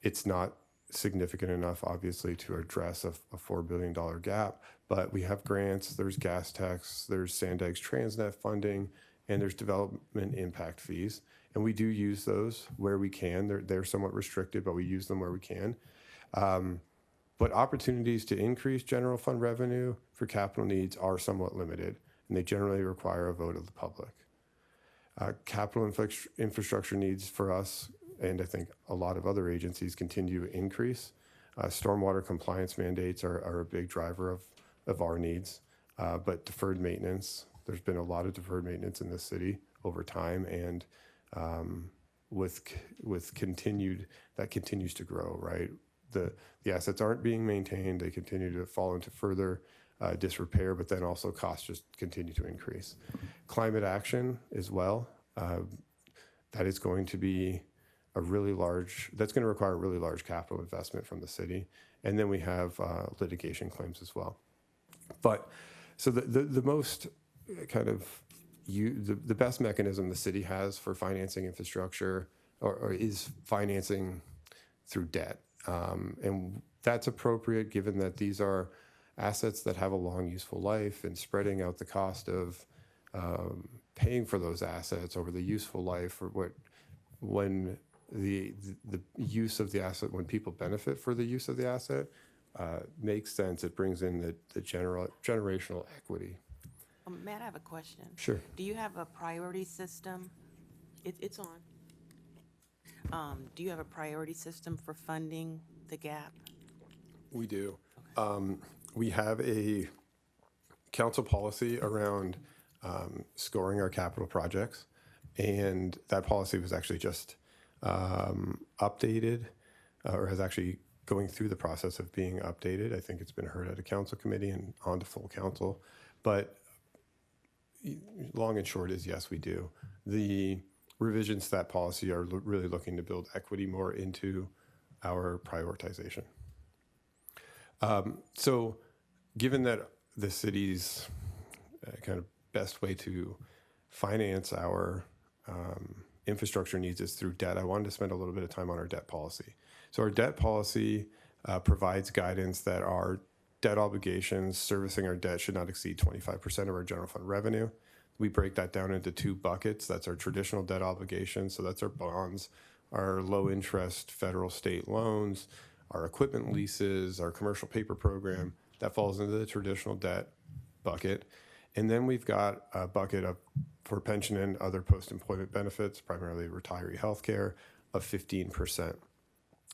It's not significant enough, obviously, to address a $4 billion gap, but we have grants, there's gas tax, there's Sandex Transnet funding, and there's development impact fees. And we do use those where we can. They're somewhat restricted, but we use them where we can. But opportunities to increase general fund revenue for capital needs are somewhat limited, and they generally require a vote of the public. Capital infrastructure needs for us, and I think a lot of other agencies, continue to increase. Stormwater compliance mandates are a big driver of our needs, but deferred maintenance, there's been a lot of deferred maintenance in this city over time, and with continued, that continues to grow, right? The assets aren't being maintained. They continue to fall into further disrepair, but then also costs just continue to increase. Climate action as well. That is going to be that's going to require a really large capital investment from the city. And then we have litigation claims as well. But so the most kind of the best mechanism the city has for financing infrastructure or is financing through debt. And that's appropriate given that these are assets that have a long useful life, and spreading out the cost of paying for those assets over the useful life, or when the use of the asset, when people benefit for the use of the asset, makes sense. It brings in the generational equity. Matt, I have a question. Sure. Do you have a priority system? It's on. Do you have a priority system for funding the gap? We do. We have a council policy around scoring our capital projects, and that policy was actually just updated, or has actually going through the process of being updated. I think it's been heard at a council committee and on to full council. But long and short is, yes, we do. The revisions to that policy are really looking to build equity more into our prioritization. So given that the city's kind of best way to finance our infrastructure needs is through debt, I wanted to spend a little bit of time on our debt policy. So our debt policy provides guidance that our debt obligations servicing our debt should not exceed 25% of our general fund revenue. We break that down into two buckets. That's our traditional debt obligations. So that's our bonds, our low interest federal state loans, our equipment leases, our commercial paper program. That falls into the traditional debt bucket. And then we've got a bucket for pension and other post-employment benefits, primarily retiree health care, of 15%.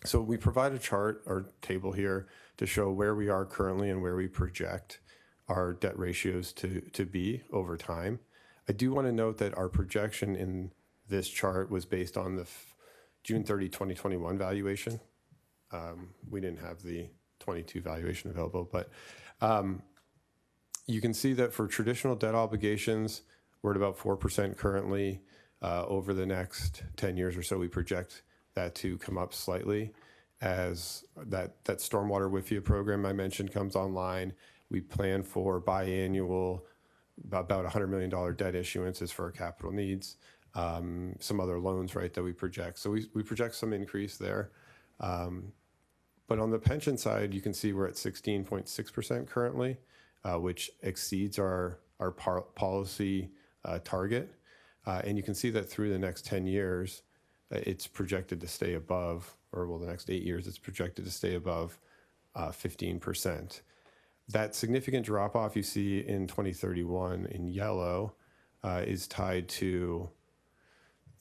So we provide a chart or table here to show where we are currently and where we project our debt ratios to be over time. I do want to note that our projection in this chart was based on the June 30, 2021 valuation. We didn't have the 22 valuation available, but You can see that for traditional debt obligations, we're at about 4% currently. Over the next 10 years or so, we project that to come up slightly as that stormwater WIFIA program I mentioned comes online. We plan for biannual, about $100 million debt issuances for our capital needs, some other loans, right, that we project. So we project some increase there. But on the pension side, you can see we're at 16.6% currently, which exceeds our policy target. And you can see that through the next 10 years, it's projected to stay above, or well, the next 8 years, it's projected to stay above 15%. That significant drop off you see in 2031 in yellow is tied to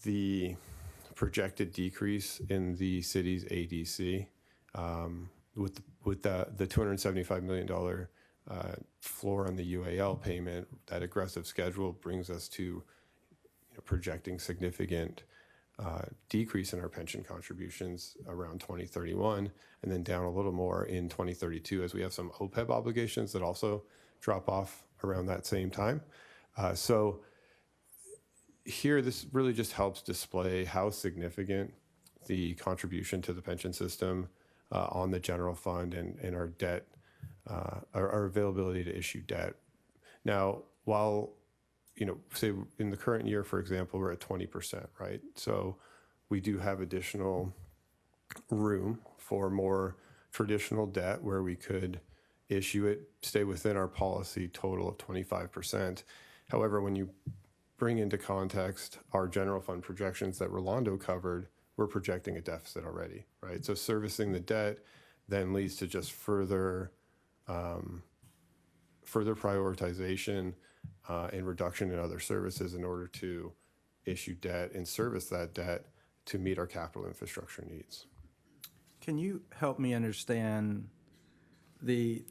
the projected decrease in the city's ADC. With the $275 million floor on the UAL payment, that aggressive schedule brings us to projecting significant decrease in our pension contributions around 2031, and then down a little more in 2032 as we have some OPEB obligations that also drop off around that same time. So here, this really just helps display how significant the contribution to the pension system on the general fund and our debt, our availability to issue debt. Now, while, say in the current year, for example, we're at 20%, right? So we do have additional room for more traditional debt where we could issue it, stay within our policy total of 25%. However, when you bring into context our general fund projections that Rolando covered, we're projecting a deficit already, right? So servicing the debt then leads to just further prioritization and reduction in other services in order to issue debt and service that debt to meet our capital infrastructure needs. Can you help me understand the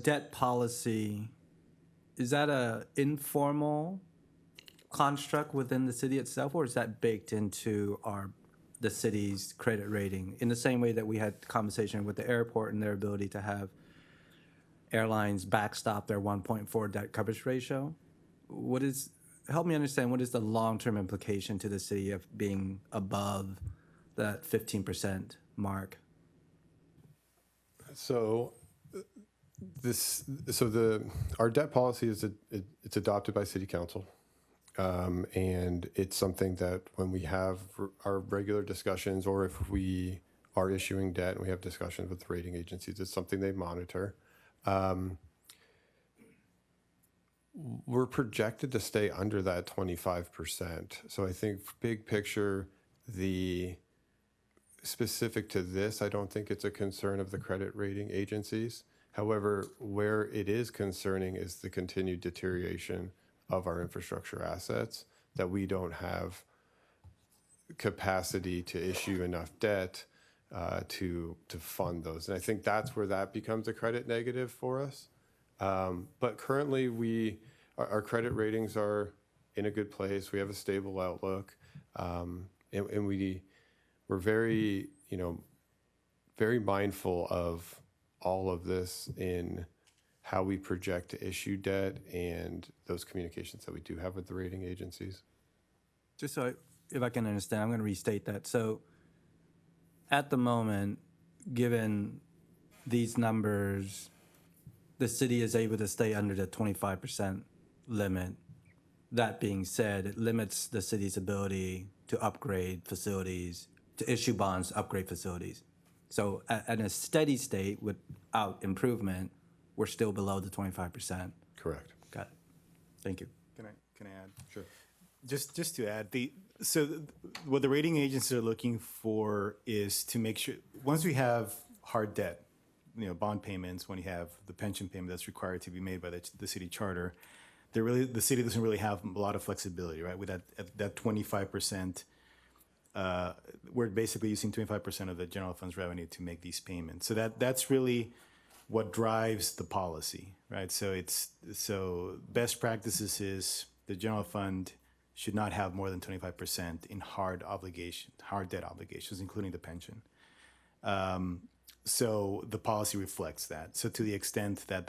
debt policy? Is that a informal construct within the city itself, or is that baked into the city's credit rating in the same way that we had conversation with the airport and their ability to have airlines backstop their 1.4 debt coverage ratio? Help me understand, what is the long-term implication to the city of being above that 15% mark? So our debt policy it's adopted by City Council. And it's something that when we have our regular discussions, or if we are issuing debt and we have discussions with the rating agencies, it's something they monitor. We're projected to stay under that 25%. So I think big picture, specific to this, I don't think it's a concern of the credit rating agencies. However, where it is concerning is the continued deterioration of our infrastructure assets, that we don't have capacity to issue enough debt to fund those. And I think that's where that becomes a credit negative for us. But currently, our credit ratings are in a good place. We have a stable outlook. And we're very, very mindful of all of this in how we project to issue debt and those communications that we do have with the rating agencies. Just so if I can understand, I'm going to restate that. So at the moment, given these numbers, the city is able to stay under the 25% limit. That being said, it limits the city's ability to upgrade facilities, to issue bonds, upgrade facilities. So at a steady state without improvement, we're still below the 25%. Correct. Got it. Thank you. Can I add? Sure. Just to add, what the rating agencies are looking for is to make sure, once we have hard debt, bond payments, when you have the pension payment that's required to be made by the city charter, the city doesn't really have a lot of flexibility, right? With that 25%, we're basically using 25% of the general fund's revenue to make these payments. So that's really what drives the policy, right? So best practices is the general fund should not have more than 25% in hard debt obligations, including the pension. So the policy reflects that. So to the extent that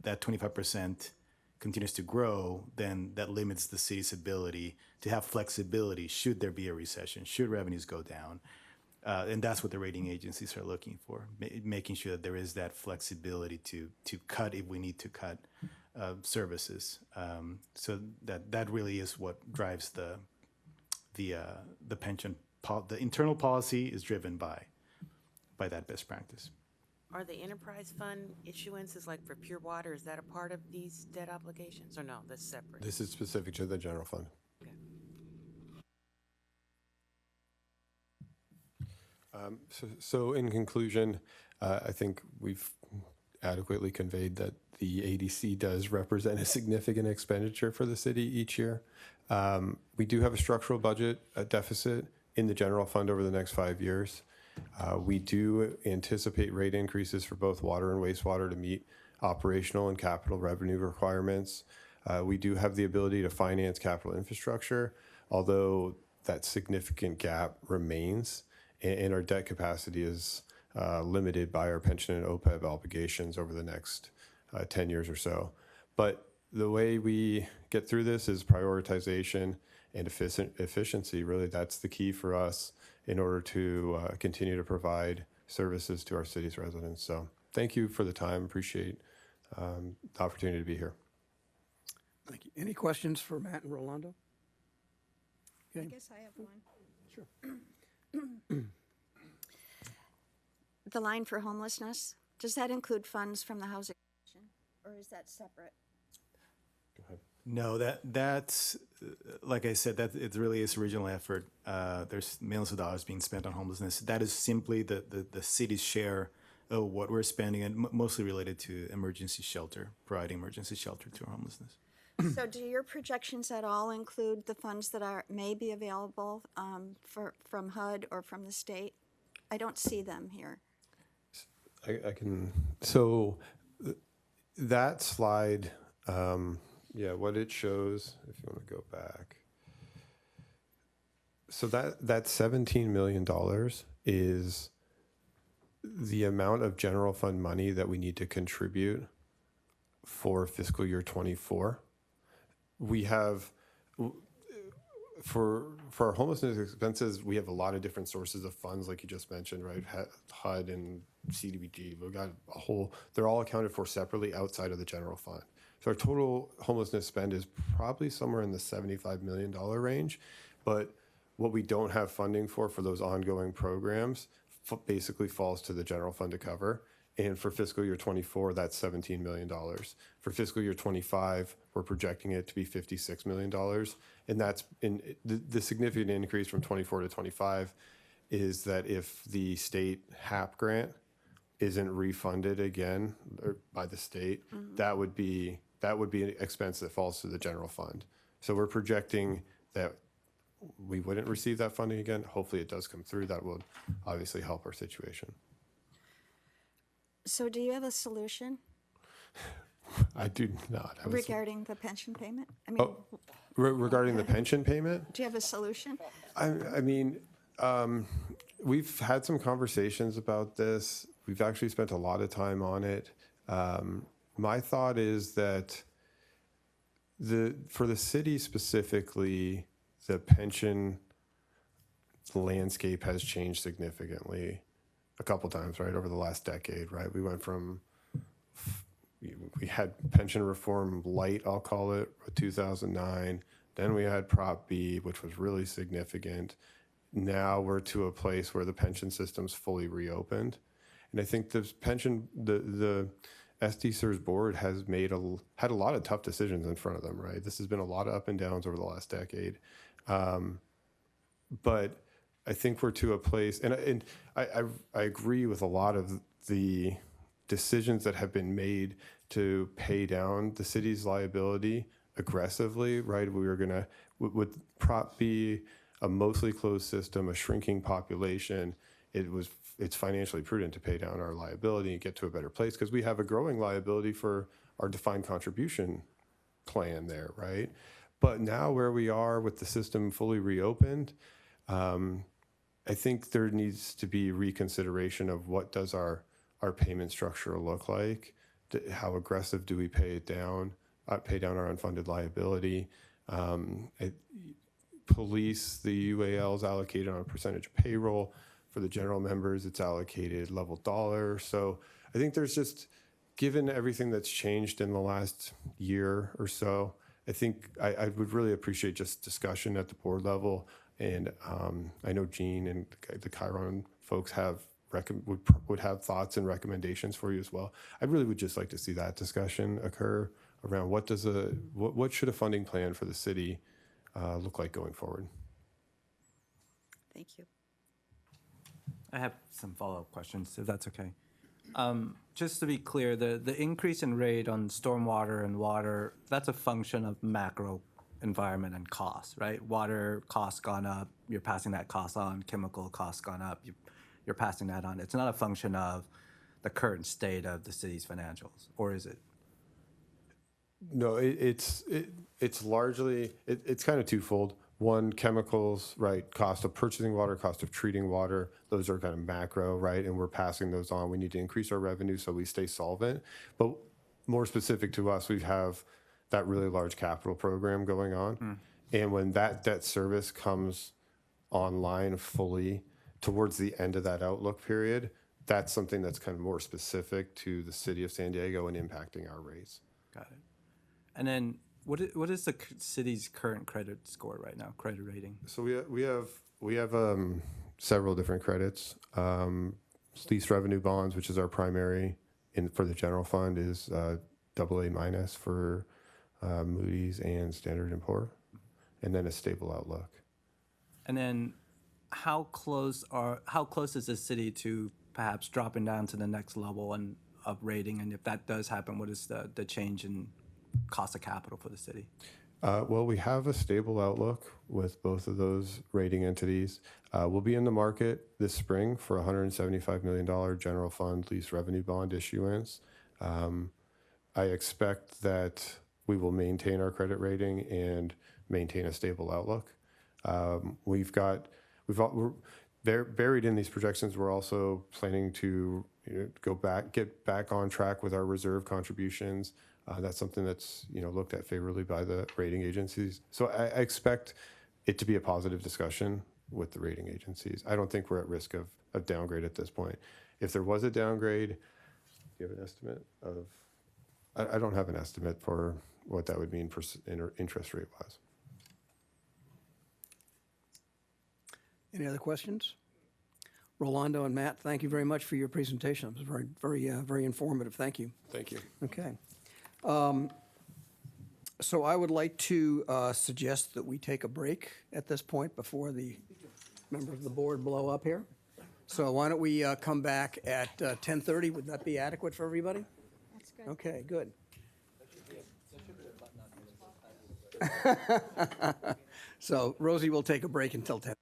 that 25% continues to grow, then that limits the city's ability to have flexibility should there be a recession, should revenues go down. And that's what the rating agencies are looking for, making sure that there is that flexibility to cut if we need to cut services. So that really is what drives the pension. The internal policy is driven by that best practice. Are the enterprise fund issuances, like for pure water, is that a part of these debt obligations, or no, that's separate? This is specific to the general fund. Okay. So in conclusion, I think we've adequately conveyed that the ADC does represent a significant expenditure for the city each year. We do have a structural budget deficit in the general fund over the next 5 years. We do anticipate rate increases for both water and wastewater to meet operational and capital revenue requirements. We do have the ability to finance capital infrastructure, although that significant gap remains, and our debt capacity is limited by our pension and OPEB obligations over the next 10 years or so. But the way we get through this is prioritization and efficiency. Really, that's the key for us in order to continue to provide services to our city's residents. So thank you for the time. Appreciate the opportunity to be here. Thank you. Any questions for Matt and Rolando? I guess I have one. Sure. The line for homelessness, does that include funds from the housing commission, or is that separate? No, that's like I said, that it really is a regional effort. There's millions of dollars being spent on homelessness. That is simply the city's share of what we're spending, and mostly related to emergency shelter, providing emergency shelter to homelessness. So do your projections at all include the funds that may be available from HUD or from the state? I don't see them here. I can, so that slide, yeah, what it shows, if you want to go back. So that $17 million is the amount of general fund money that we need to contribute for fiscal year 24. We have, for our homelessness expenses, we have a lot of different sources of funds, like you just mentioned, right? HUD and CDBG, we've got a whole, they're all accounted for separately outside of the general fund. So our total homelessness spend is probably somewhere in the $75 million range, but what we don't have funding for those ongoing programs basically falls to the general fund to cover. And for fiscal year 24, that's $17 million. For fiscal year 25, we're projecting it to be $56 million. And that's the significant increase from 24 to 25 is that if the state HAP grant isn't refunded again by the state, that would be an expense that falls to the general fund. So we're projecting that we wouldn't receive that funding again. Hopefully it does come through. That would obviously help our situation. So do you have a solution I do not. regarding the pension payment? I mean, Regarding the pension payment? do you have a solution? I mean, we've had some conversations about this. We've actually spent a lot of time on it. My thought is that for the city specifically, the pension landscape has changed significantly a couple times, right, over the last decade, right? We went from, we had pension reform light, I'll call it, 2009. Then we had Prop B, which was really significant. Now we're to a place where the pension system's fully reopened. And I think the SDCERS board has had a lot of tough decisions in front of them, right? This has been a lot of up and downs over the last decade. But I think we're to a place, and I agree with a lot of the decisions that have been made to pay down the city's liability aggressively, right? We were gonna, with Prop B, a mostly closed system, a shrinking population, it's financially prudent to pay down our liability and get to a better place because we have a growing liability for our defined contribution plan there, right? But now where we are with the system fully reopened, I think there needs to be reconsideration of what does our payment structure look like How aggressive do we pay down our unfunded liability? Police, the UAL is allocated on a percentage of payroll. For the general members, it's allocated level dollar. So I think there's just, given everything that's changed in the last year or so, I think I would really appreciate just discussion at the board level. And I know Gene and the Chiron folks would have thoughts and recommendations for you as well. I really would just like to see that discussion occur around what should a funding plan for the city look like going forward. Thank you. I have some follow-up questions, if that's okay. Just to be clear, the increase in rate on stormwater and water, that's a function of macro environment and cost, right? Water costs gone up, you're passing that cost on. Chemical costs gone up, you're passing that on. It's not a function of the current state of the city's financials, or is it? No, it's largely, it's kind of twofold. One, chemicals, right? Cost of purchasing water, cost of treating water. Those are kind of macro, right? And we're passing those on. We need to increase our revenue so we stay solvent. But more specific to us, we have that really large capital program going on. And when that debt service comes online fully towards the end of that outlook period, that's something that's kind of more specific to the city of San Diego and impacting our rates. Got it. And then what is the city's current credit score right now, credit rating? So we have several different credits. Lease revenue bonds, which is our primary for the general fund, is AA minus for Moody's and Standard & Poor, and then a stable outlook. And then how close is the city to perhaps dropping down to the next level of rating? And if that does happen, what is the change in cost of capital for the city? Well, we have a stable outlook with both of those rating entities. We'll be in the market this spring for a $175 million general fund lease revenue bond issuance. I expect that we will maintain our credit rating and maintain a stable outlook. Buried in these projections, we're also planning to get back on track with our reserve contributions. That's something that's looked at favorably by the rating agencies. So I expect it to be a positive discussion with the rating agencies. I don't think we're at risk of downgrade at this point. If there was a downgrade, do you have an estimate of? I don't have an estimate for what that would mean for interest rate wise. Any other questions? Rolando and Matt, thank you very much for your presentation. It was very, very, very informative. Thank you. Thank you. Okay. So I would like to suggest that we take a break at this point before the members of the board blow up here. So why don't we come back at 10:30? Would that be adequate for everybody? That's good. Okay, good. So Rosie will take a break until 10:30.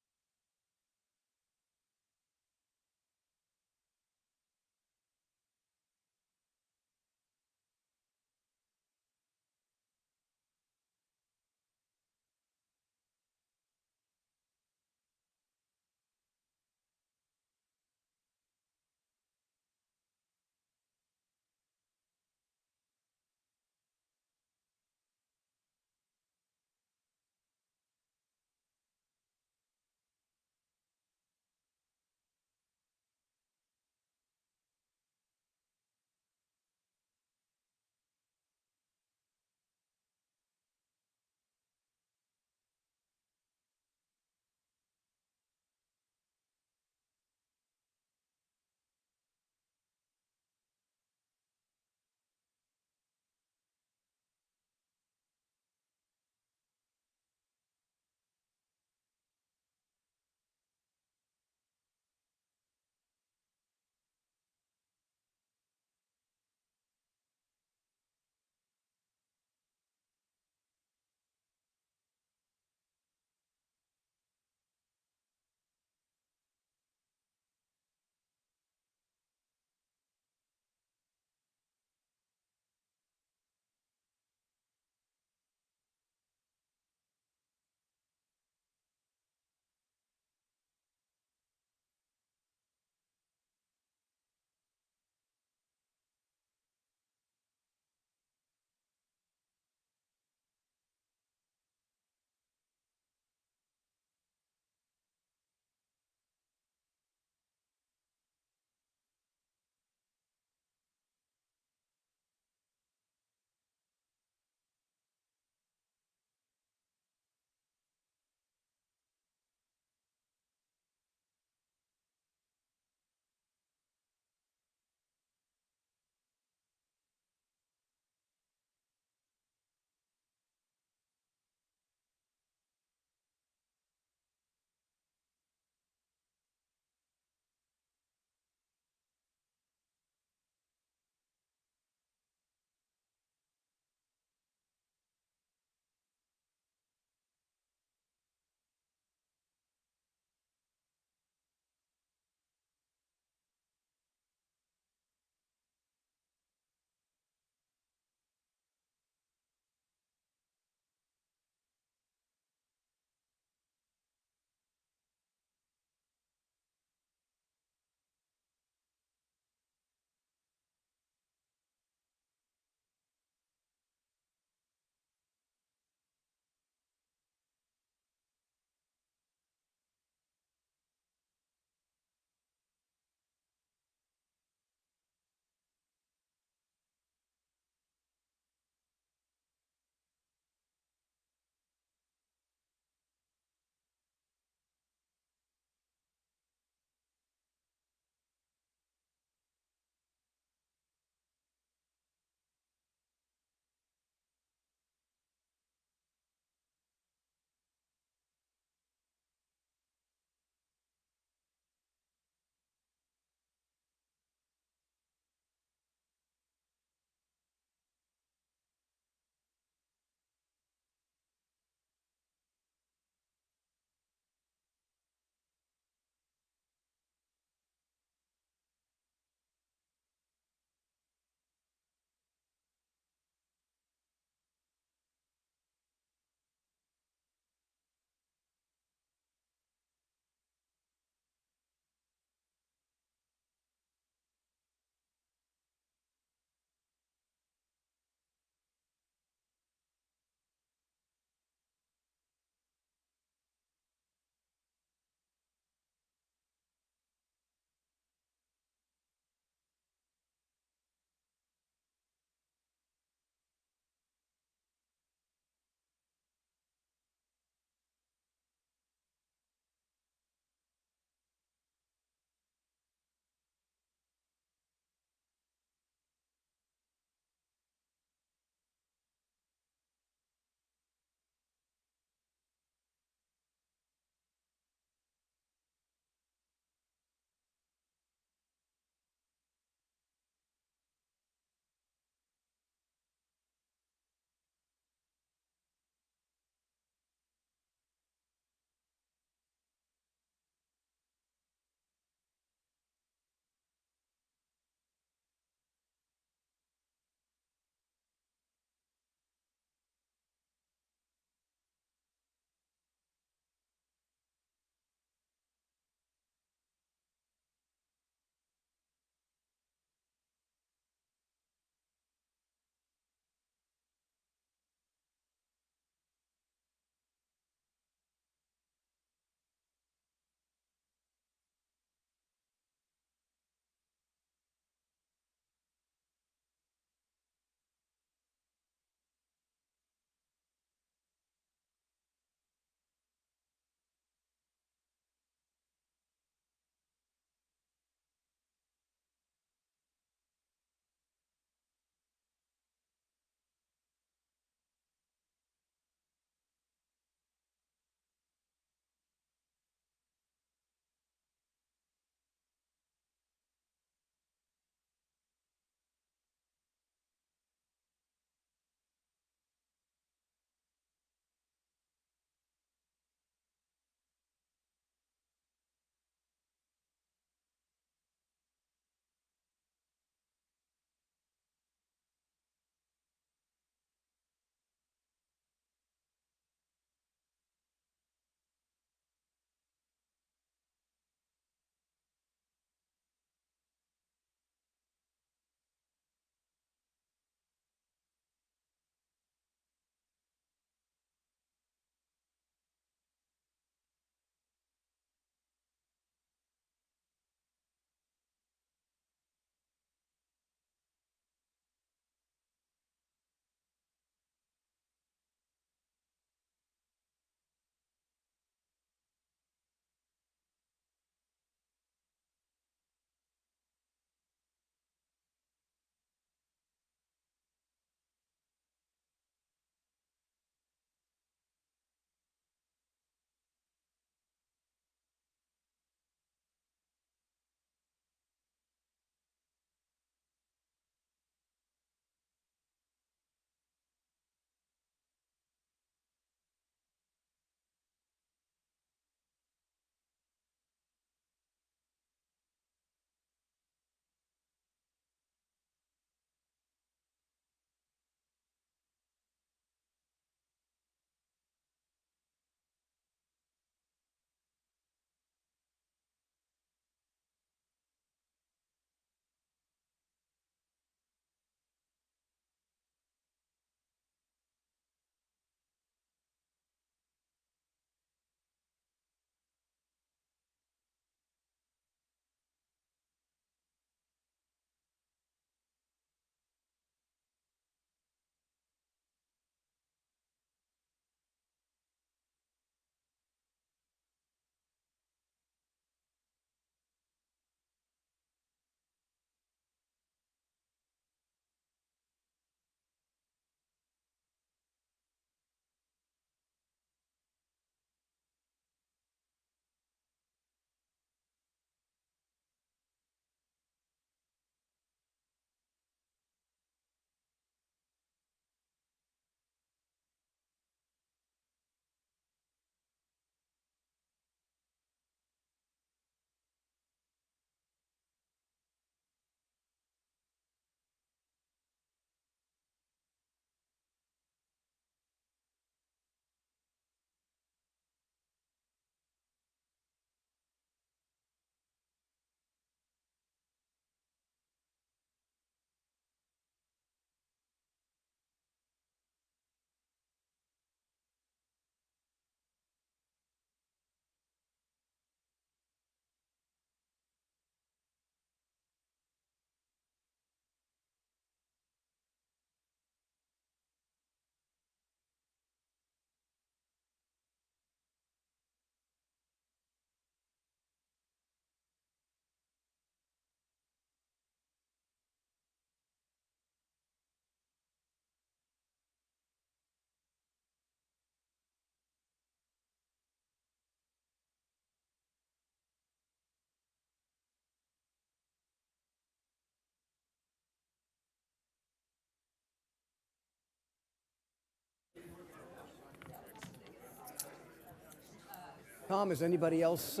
Tom, is anybody else,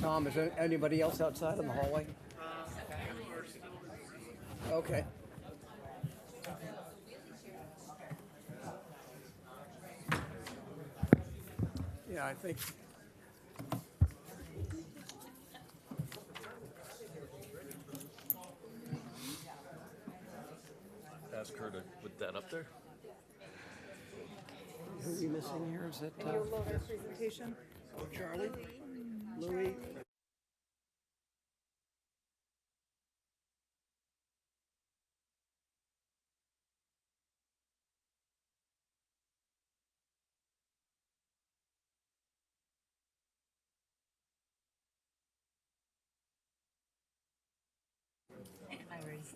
Tom, is there anybody else outside in the hallway? Okay. Yeah, I think. Ask her to put that up there. Who are we missing here? Is it You'll load our presentation. Charlie? Louis?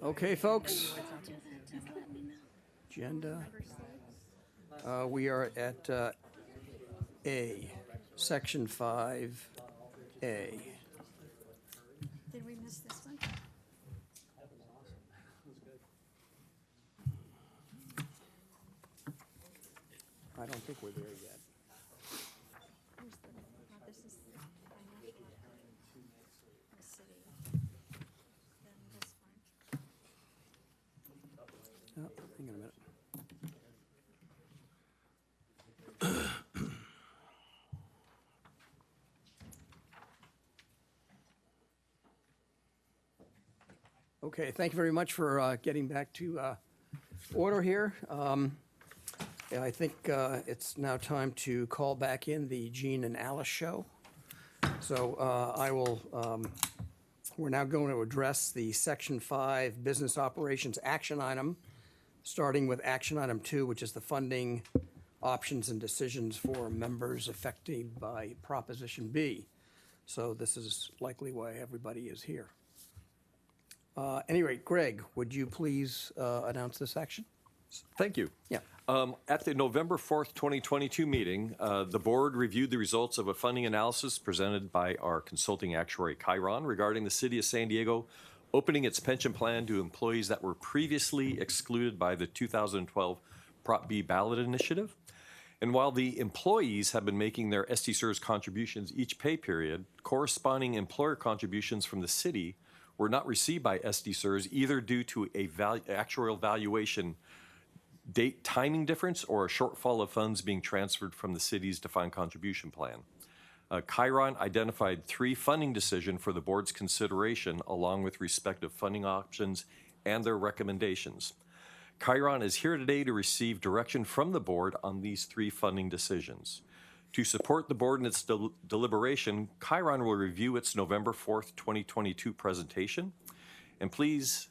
Okay, folks. Agenda. We are at A, Section 5A. Did we miss this one? I don't think we're there yet. This is the city. Then this one. Oh, hang on a minute. Okay, thank you very much for getting back to order here. Yeah, I think it's now time to call back in the Gene and Alice show. So we're now going to address the Section 5 Business Operations Action Item, starting with Action Item 2, which is the funding options and decisions for members affected by Proposition B. So this is likely why everybody is here. Any rate, Greg, would you please announce this action? Thank you. Yeah. At the November 4th, 2022 meeting, the board reviewed the results of a funding analysis presented by our consulting actuary, Chiron, regarding the city of San Diego opening its pension plan to employees that were previously excluded by the 2012 Prop B ballot initiative. And while the employees have been making their SDCERS contributions each pay period, corresponding employer contributions from the city were not received by SDCERS either due to a actuarial valuation date timing difference or a shortfall of funds being transferred from the city's defined contribution plan. Chiron identified 3 funding decisions for the board's consideration along with respective funding options and their recommendations. Chiron is here today to receive direction from the board on these 3 funding decisions. To support the board in its deliberation, Chiron will review its November 4th, 2022 presentation. And please,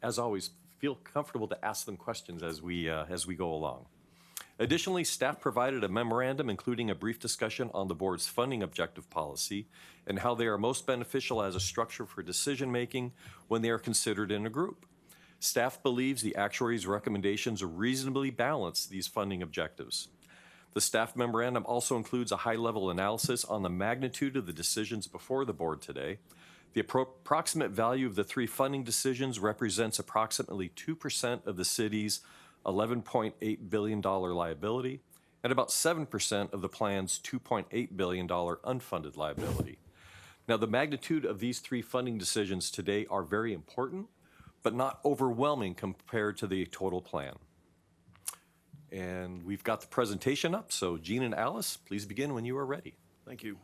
as always, feel comfortable to ask them questions as we go along. Additionally, staff provided a memorandum including a brief discussion on the board's funding objective policy and how they are most beneficial as a structure for decision-making when they are considered in a group. Staff believes the actuary's recommendations reasonably balance these funding objectives. The staff memorandum also includes a high-level analysis on the magnitude of the decisions before the board today. The approximate value of the 3 funding decisions represents approximately 2% of the city's $11.8 billion liability and about 7% of the plan's $2.8 billion unfunded liability. Now, the magnitude of these 3 funding decisions today are very important, but not overwhelming compared to the total plan. And we've got the presentation up, so Gene and Alice, please begin when you are ready. Thank you.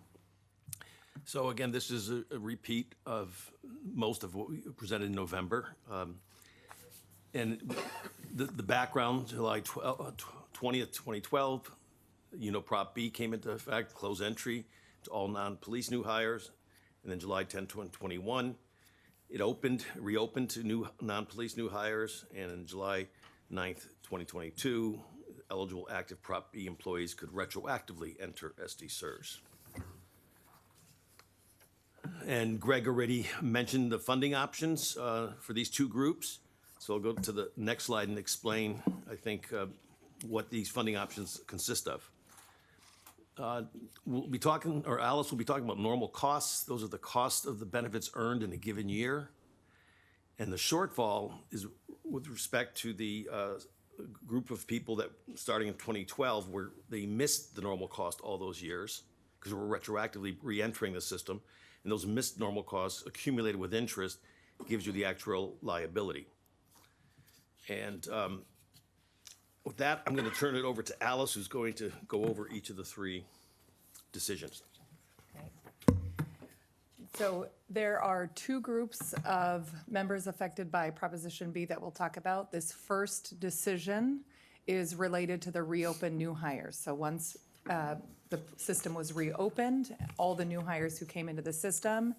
So again, this is a repeat of most of what we presented in November. And the background, July 20th, 2012, Prop B came into effect, close entry to all non-police new hires. And then July 10th, 2021, it reopened to new non-police new hires. And on July 9th, 2022, eligible active Prop B employees could retroactively enter SDCERS. And Greg already mentioned the funding options for these 2 groups. So I'll go to the next slide and explain, I think, what these funding options consist of. We'll be talking, or Alice will be talking about normal costs. Those are the costs of the benefits earned in a given year. And the shortfall is with respect to the group of people that starting in 2012 where they missed the normal cost all those years because we're retroactively re-entering the system, and those missed normal costs accumulated with interest gives you the actual liability. And with that, I'm going to turn it over to Alice, who's going to go over each of the three decisions. So there are two groups of members affected by Proposition B that we'll talk about. This first decision is related to the reopened new hires. So once the system was reopened, all the new hires who came into the system,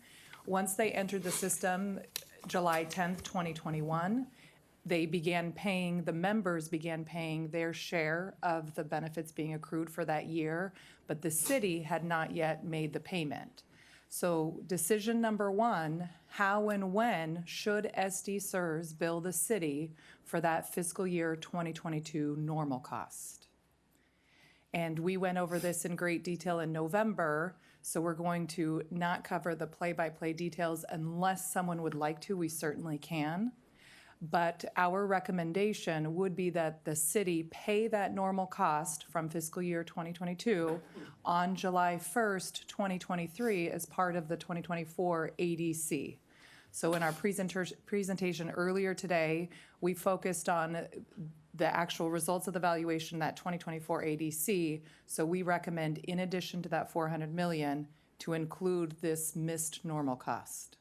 once they entered the system July 10th, 2021, the members began paying their share of the benefits being accrued for that year, but the city had not yet made the payment. So decision number one, how and when should SDCERS bill the city for that fiscal year 2022 normal cost? And we went over this in great detail in November, so we're going to not cover the play-by-play details unless someone would like to, we certainly can. But our recommendation would be that the city pay that normal cost from fiscal year 2022 on July 1st, 2023 as part of the 2024 ADC. So in our presentation earlier today, we focused on the actual results of the valuation, that 2024 ADC. So we recommend, in addition to that $400 million, to include this missed normal cost.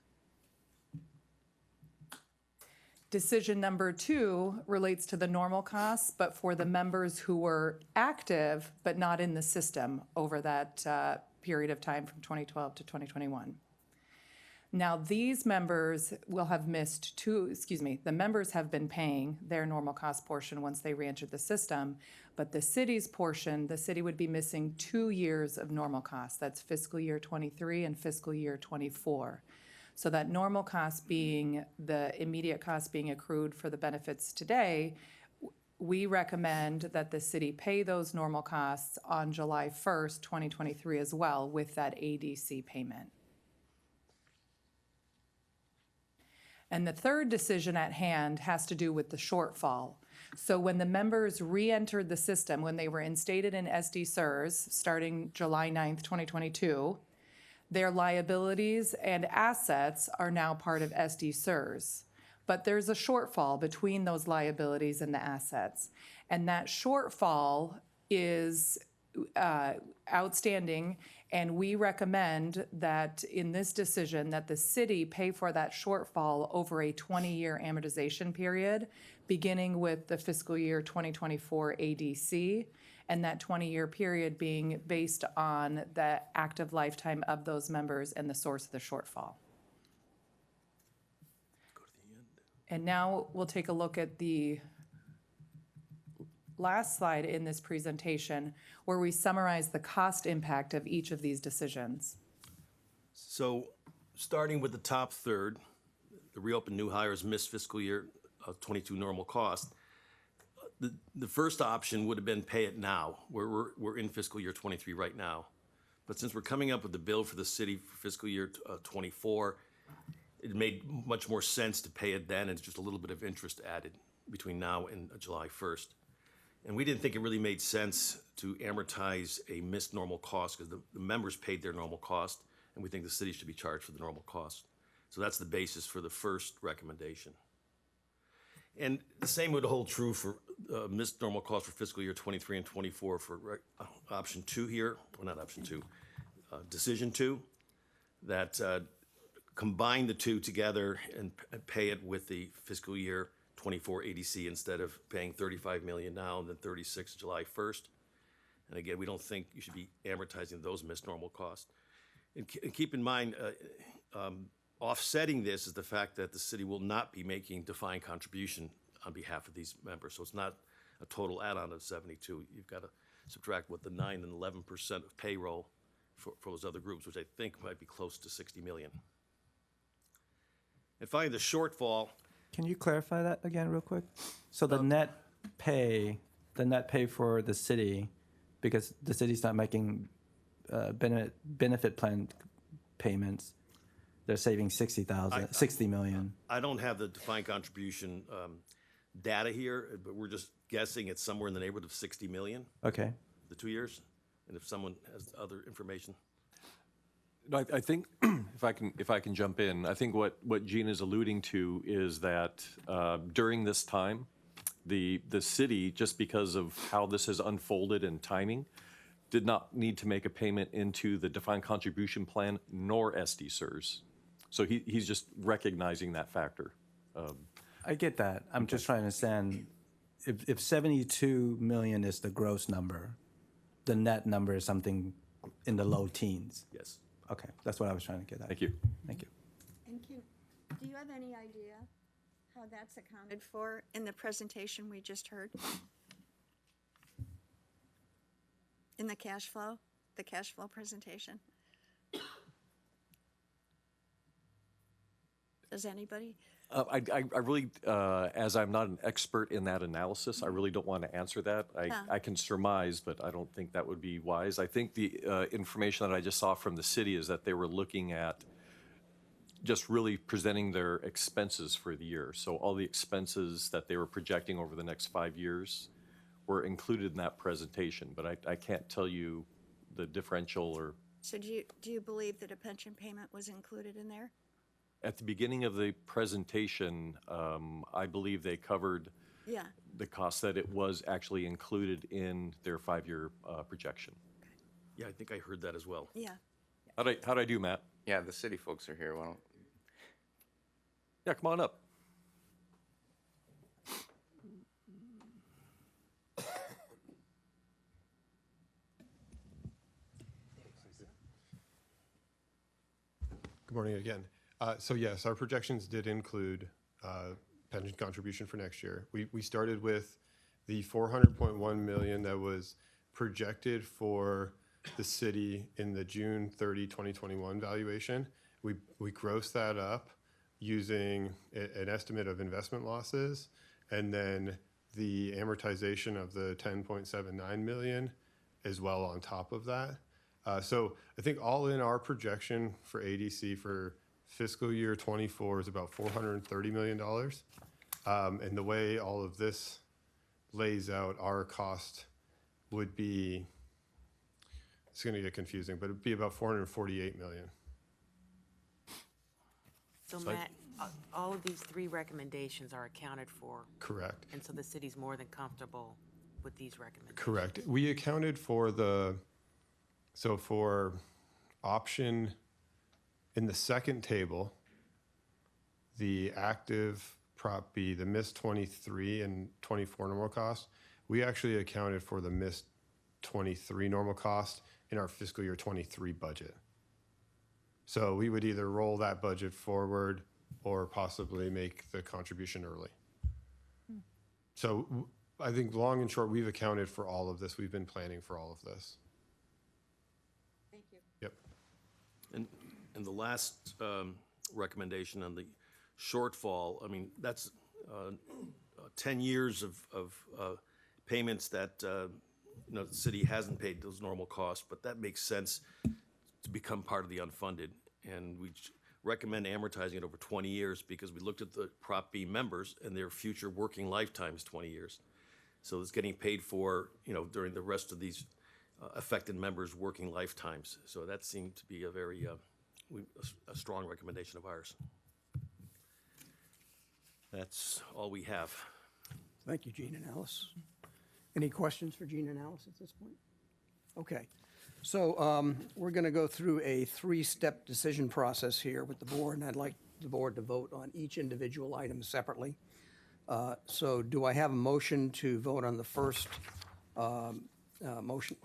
Decision number two relates to the normal costs, but for the members who were active but not in the system over that period of time from 2012 to 2021. Now, these members will have missed the members have been paying their normal cost portion once they re-entered the system, but the city's portion, the city would be missing 2 years of normal costs. That's fiscal year 23 and fiscal year 24. So that normal cost being the immediate cost being accrued for the benefits today, we recommend that the city pay those normal costs on July 1st, 2023 as well with that ADC payment. And the third decision at hand has to do with the shortfall. So when the members re-entered the system, when they were instated in SDCERS starting July 9th, 2022, their liabilities and assets are now part of SDCERS. But there's a shortfall between those liabilities and the assets. And that shortfall is outstanding, and we recommend that in this decision that the city pay for that shortfall over a 20-year amortization period, beginning with the fiscal year 2024 ADC, and that 20-year period being based on the active lifetime of those members and the source of the shortfall. And now we'll take a look at the last slide in this presentation where we summarize the cost impact of each of these decisions. So starting with the top third, the reopened new hires missed fiscal year 22 normal cost. The first option would have been pay it now. We're in fiscal year 23 right now. But since we're coming up with the bill for the city for fiscal year 24, it made much more sense to pay it then, and it's just a little bit of interest added between now and July 1st. And we didn't think it really made sense to amortize a missed normal cost because the members paid their normal cost, and we think the city should be charged for the normal cost. So that's the basis for the first recommendation. And the same would hold true for missed normal cost for fiscal year 23 and 24 for option two here, well, not option two, decision two, that combine the two together and pay it with the fiscal year 24 ADC instead of paying $35 million now and then 36 July 1st. And again, we don't think you should be amortizing those missed normal costs. And keep in mind, offsetting this is the fact that the city will not be making defined contribution on behalf of these members. So it's not a total add-on of 72. You've got to subtract what the 9 and 11% of payroll for those other groups, which I think might be close to 60 million. And finally, the shortfall. Can you clarify that again real quick? So the net pay for the city, because the city's not making benefit plan payments, they're saving $60 million. I don't have the defined contribution data here, but we're just guessing it's somewhere in the neighborhood of 60 million. Okay. The 2 years. And if someone has other information. I think, if I can jump in, I think what Gene is alluding to is that during this time, the city, just because of how this has unfolded in timing, did not need to make a payment into the defined contribution plan nor SDCERS. So he's just recognizing that factor. I get that. I'm just trying to understand, if 72 million is the gross number, the net number is something in the low teens. Yes. Okay, that's what I was trying to get at. Thank you. Thank you. And do you have any idea how that's accounted for in the presentation we just heard? In the cash flow presentation? Does anybody? I really, as I'm not an expert in that analysis, I really don't want to answer that. I can surmise, but I don't think that would be wise. I think the information that I just saw from the city is that they were looking at just really presenting their expenses for the year. So all the expenses that they were projecting over the next 5 years were included in that presentation, but I can't tell you the differential or. So do you believe that a pension payment was included in there? At the beginning of the presentation, I believe they covered the cost that it was actually included in their 5-year projection. Yeah, I think I heard that as well. Yeah. How'd I do, Matt? Yeah, the city folks are here. Why don't? Yeah, come on up. Good morning again. So yes, our projections did include pension contribution for next year. We started with the 400.1 million that was projected for the city in the June 30, 2021 valuation. We grossed that up using an estimate of investment losses and then the amortization of the 10.79 million as well on top of that. So I think all in our projection for ADC for fiscal year 24 is about $430 million. And the way all of this lays out, our cost would be, it's going to get confusing, but it'd be about 448 million. So Matt, all of these 3 recommendations are accounted for. Correct. And so the city's more than comfortable with these recommendations. Correct. We accounted for so for option in the second table, the active Prop B, the missed 23 and 24 normal cost, we actually accounted for the missed 23 normal cost in our fiscal year 23 budget. So we would either roll that budget forward or possibly make the contribution early. So I think long and short, we've accounted for all of this. We've been planning for all of this. Thank you. Yep. And the last recommendation on the shortfall, I mean, that's 10 years of payments that the city hasn't paid those normal costs, but that makes sense to become part of the unfunded. And we recommend amortizing it over 20 years because we looked at the Prop B members and their future working lifetimes 20 years. So it's getting paid for, during the rest of these affected members' working lifetimes. So that seemed to be a very a strong recommendation of ours. That's all we have. Thank you, Gene and Alice. Any questions for Gene and Alice at this point? Okay. So we're going to go through a 3-step decision process here with the board, and I'd like the board to vote on each individual item separately. So do I have a motion to vote on the first motion?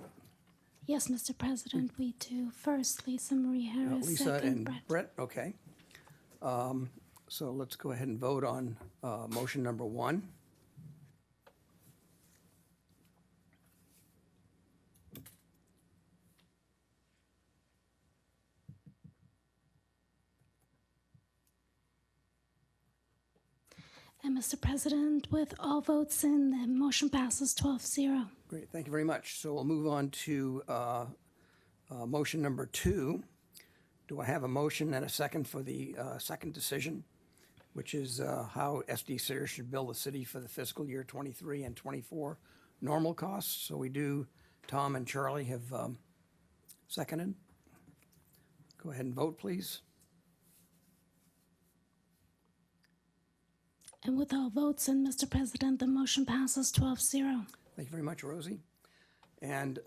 Yes, Mr. President, we do. First, Lisa Marie Harris, Lisa second, and Brett. Brett, okay. So let's go ahead and vote on motion number 1. And Mr. President, with all votes in, the motion passes 12-0. Great, thank you very much. So we'll move on to motion number 2. Do I have a motion and a second for the second decision, which is how SDCERS should bill the city for the fiscal year 23 and 24 normal costs? So we do, Tom and Charlie have seconded. Go Go ahead and vote, please. And with all votes in, Mr. President, the motion passes 12-0. Thank you very much, Rosie. And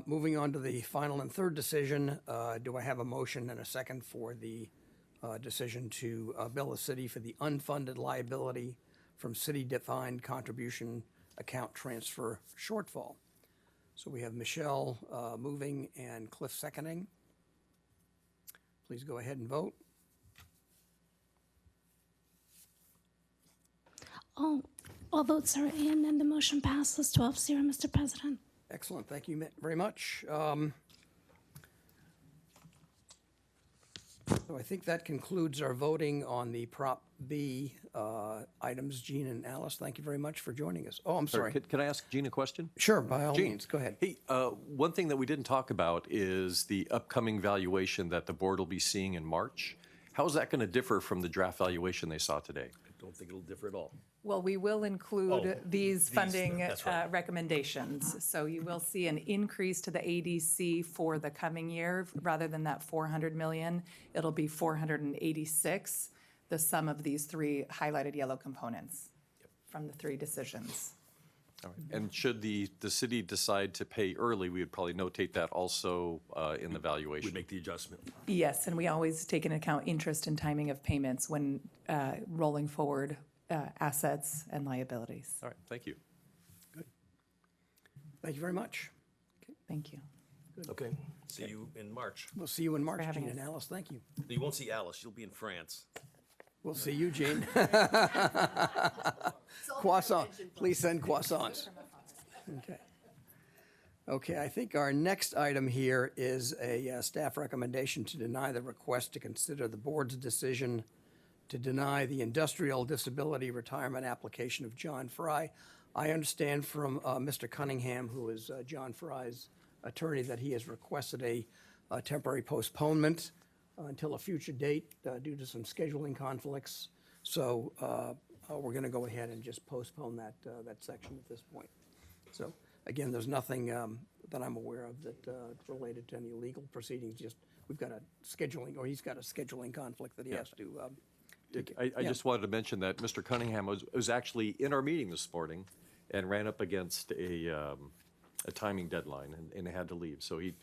moving on to the final and third decision, do I have a motion and a second for the decision to bill the city for the unfunded liability from city-defined contribution account transfer shortfall? So we have Michelle moving and Cliff seconding. Please go ahead and vote. All votes are in, and the motion passes 12-0, Mr. President. Excellent, thank you very much. So I think that concludes our voting on the Prop B items. Gene and Alice, thank you very much for joining us. Oh, I'm sorry. Can I ask Gene a question? Sure, by all Gene. means, go ahead. Hey, one thing that we didn't talk about is the upcoming valuation that the board will be seeing in March. How is that going to differ from the draft valuation they saw today? I don't think it'll differ at all. Well, we will include these funding that's right. recommendations. So you will see an increase to the ADC for the coming year. Rather than that 400 million, it'll be 486, the sum of these three highlighted yellow components from the three decisions. All right. And should the city decide to pay early, we would probably notate that also in the valuation. We'd make the adjustment. Yes, and we always take into account interest and timing of payments when rolling forward assets and liabilities. All right, thank you. Thank you very much. Thank you. Okay, see you in March. We'll see you in March, having Gene and us. Alice, thank you. You won't see Alice, you'll be in France. We'll see you, Gene. Croissant, please send croissants. Okay. Okay, I think our next item here is a staff recommendation to deny the request to consider the board's decision to deny the industrial disability retirement application of John Fry. I understand from Mr. Cunningham, who is John Fry's attorney, that he has requested a temporary postponement until a future date due to some scheduling conflicts. So we're going to go ahead and just postpone that section at this point. So again, there's nothing that I'm aware of that related to any legal proceedings. Just we've got a scheduling, or he's got a scheduling conflict that he has to. I just wanted to mention that Mr. Cunningham was actually in our meeting this morning and ran up against a timing deadline and had to leave. So he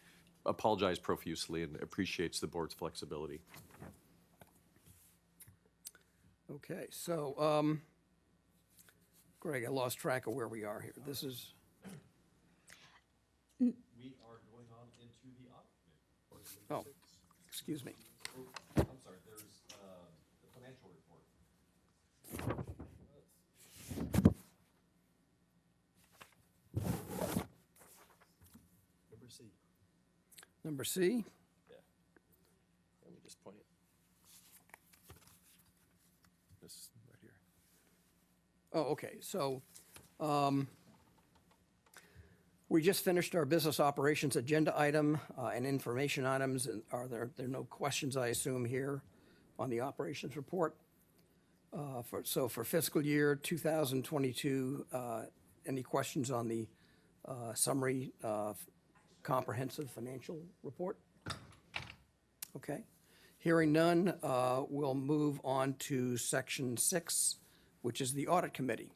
apologized profusely and appreciates the board's flexibility. Okay, so Greg, I lost track of where we are here. This is. We are going on into the audit committee. Oh, excuse me. I'm sorry, there's the financial report. Number C. Number C. Yeah. Let me just point it. This right here. Oh, okay. So we just finished our business operations agenda item and information items. And there are no questions, I assume, here on the operations report? So for fiscal year 2022, any questions on the summary comprehensive financial report? Okay. Hearing none, we'll move on to section 6, which is the audit committee.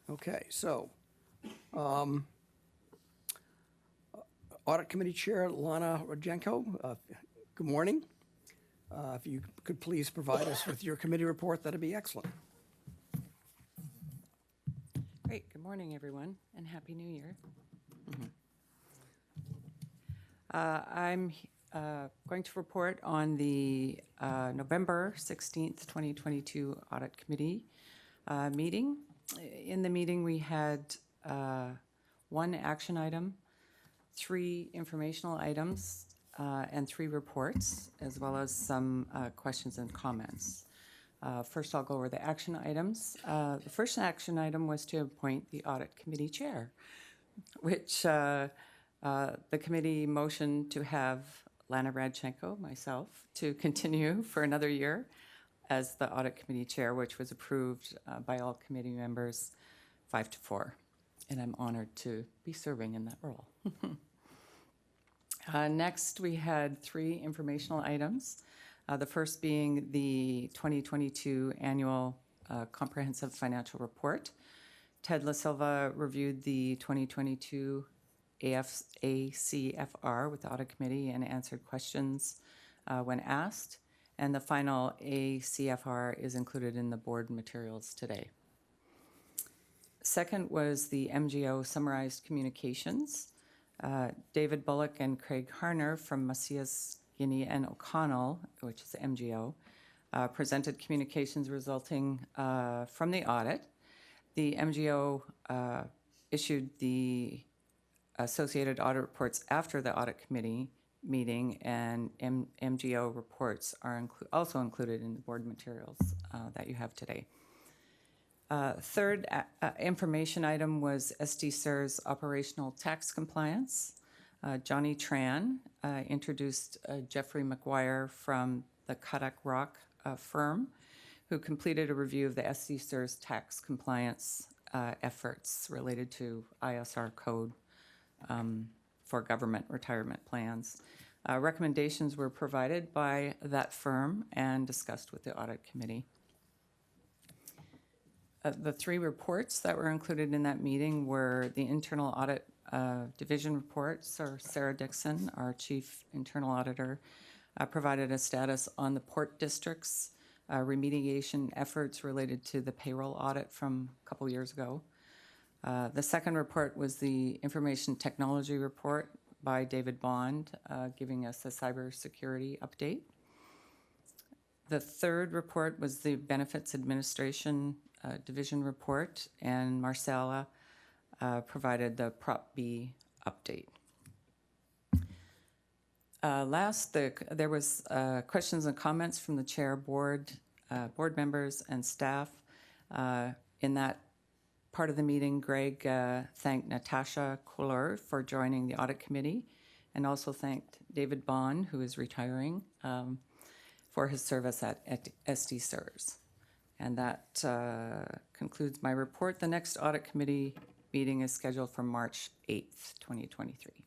Okay, so audit committee chair Lana Rodjenko, good morning. If you could please provide us with your committee report, that'd be excellent. Great. Good morning, everyone, and Happy New Year. I'm going to report on the November 16th, 2022 Audit Committee meeting. In the meeting, we had one action item, 3 informational items, and 3 reports, as well as some questions and comments. First, I'll go over the action items. The first action item was to appoint the Audit Committee Chair, which the committee motioned to have Lana Radchenko, myself, to continue for another year as the Audit Committee Chair, which was approved by all committee members 5-4. And I'm honored to be serving in that role. Next, we had 3 informational items. The first being the 2022 Annual Comprehensive Financial Report. Ted La Silva reviewed the 2022 ACFR with the Audit Committee and answered questions when asked. And the final ACFR is included in the board materials today. Second was the MGO summarized communications. David Bullock and Craig Harner from Macias, Guinea and O'Connell, which is the MGO, presented communications resulting from the audit. The MGO issued the associated audit reports after the audit committee meeting, and MGO reports are also included in the board materials that you have today. Third information item was SDCERS operational tax compliance. Johnny Tran introduced Jeffrey McGuire from the Cuttack Rock firm, who completed a review of the SDCERS tax compliance efforts related to ISR code for government retirement plans. Recommendations were provided by that firm and discussed with the audit committee. The 3 reports that were included in that meeting were the internal audit division report. So Sarah Dixon, our chief internal auditor, provided a status on the port district's remediation efforts related to the payroll audit from a couple years ago. The second report was the information technology report by David Bond, giving us a cybersecurity update. The third report was the benefits administration division report, and Marcella provided the Prop B update. Last, there was questions and comments from the chair, board members, and staff. In that part of the meeting, Greg thanked Natasha Koller for joining the audit committee, and also thanked David Bond, who is retiring, for his service at SDCERS. And that concludes my report. The next audit committee meeting is scheduled for March 8th, 2023.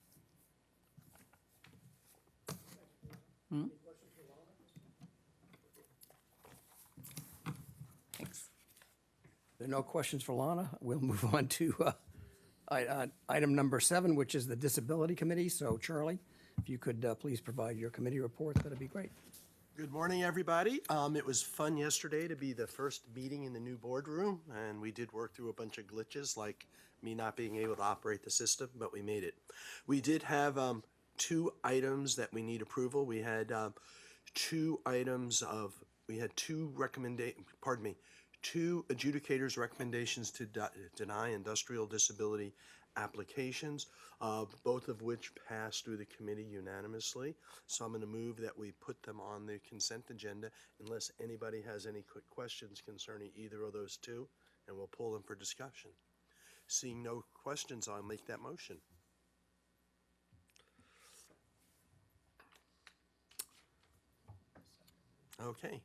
Thanks. There are no questions for Lana. We'll move on to item number 7, which is the Disability Committee. So Charlie, if you could please provide your committee report, that'd be great. Good morning, everybody. It was fun yesterday to be the first meeting in the new boardroom, and we did work through a bunch of glitches, like me not being able to operate the system, but we made it. We did have 2 items that we need approval. We had 2 adjudicators' recommendations to deny industrial disability applications, both of which passed through the committee unanimously. So I'm going to move that we put them on the consent agenda unless anybody has any quick questions concerning either of those 2, and we'll pull them for discussion. Seeing no questions, I'll make that motion. Okay.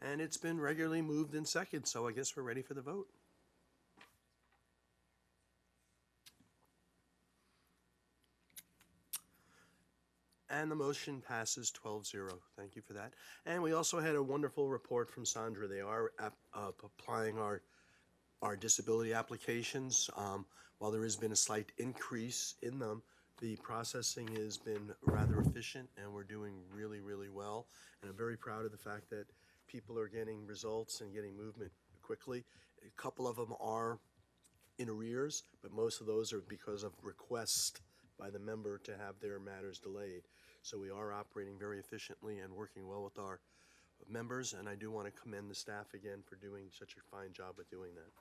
And it's been regularly moved in second, so I guess we're ready for the vote. And the motion passes 12-0. Thank you for that. And we also had a wonderful report from Sandra. They are applying our disability applications. While there has been a slight increase in them, the processing has been rather efficient, and we're doing really, really well. And I'm very proud of the fact that people are getting results and getting movement quickly. A couple of them are in arrears, but most of those are because of request by the member to have their matters delayed. So we are operating very efficiently and working well with our members, and I do want to commend the staff again for doing such a fine job at doing that.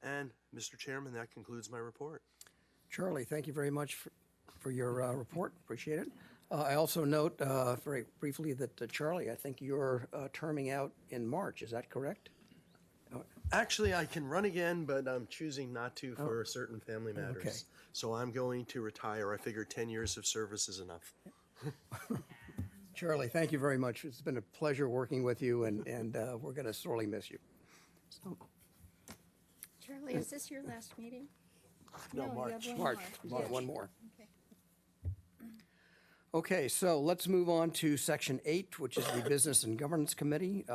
And Mr. Chairman, that concludes my report. Charlie, thank you very much for your report. Appreciate it. I also note very briefly that Charlie, I think you're terming out in March. Is that correct? Actually, I can run again, but I'm choosing not to for certain family matters. Okay. So I'm going to retire. I figure 10 years of service is enough. Charlie, thank you very much. It's been a pleasure working with you, and we're going to sorely miss you. So, Charlie, is this your last meeting? No, you March. have March, more. one more. Okay. Okay, so let's move on to Section 8, which is the Business and Governance Committee.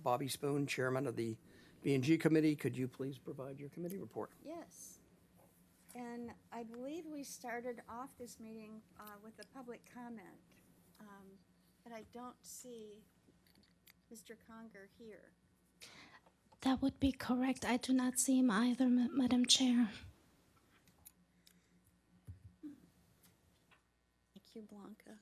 Bobby Spoon, Chairman of the B&G Committee, could you please provide your committee report? Yes. And I believe we started off this meeting with a public comment, but I don't see Mr. Conger here. That would be correct. I do not see him either, Madam Chair. Thank you, Blanca.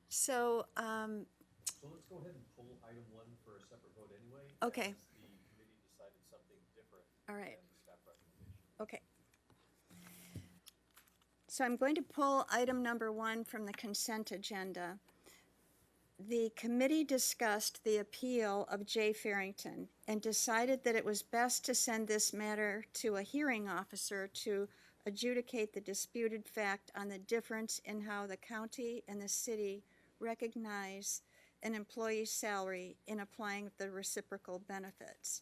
So, So let's go ahead and pull item 1 for a separate vote anyway. Okay. as The committee decided something different. all right. than the staff recommendation. Okay. So I'm going to pull item number 1 from the consent agenda. The committee discussed the appeal of Jay Farrington and decided that it was best to send this matter to a hearing officer to adjudicate the disputed fact on the difference in how the county and the city recognize an employee's salary in applying the reciprocal benefits.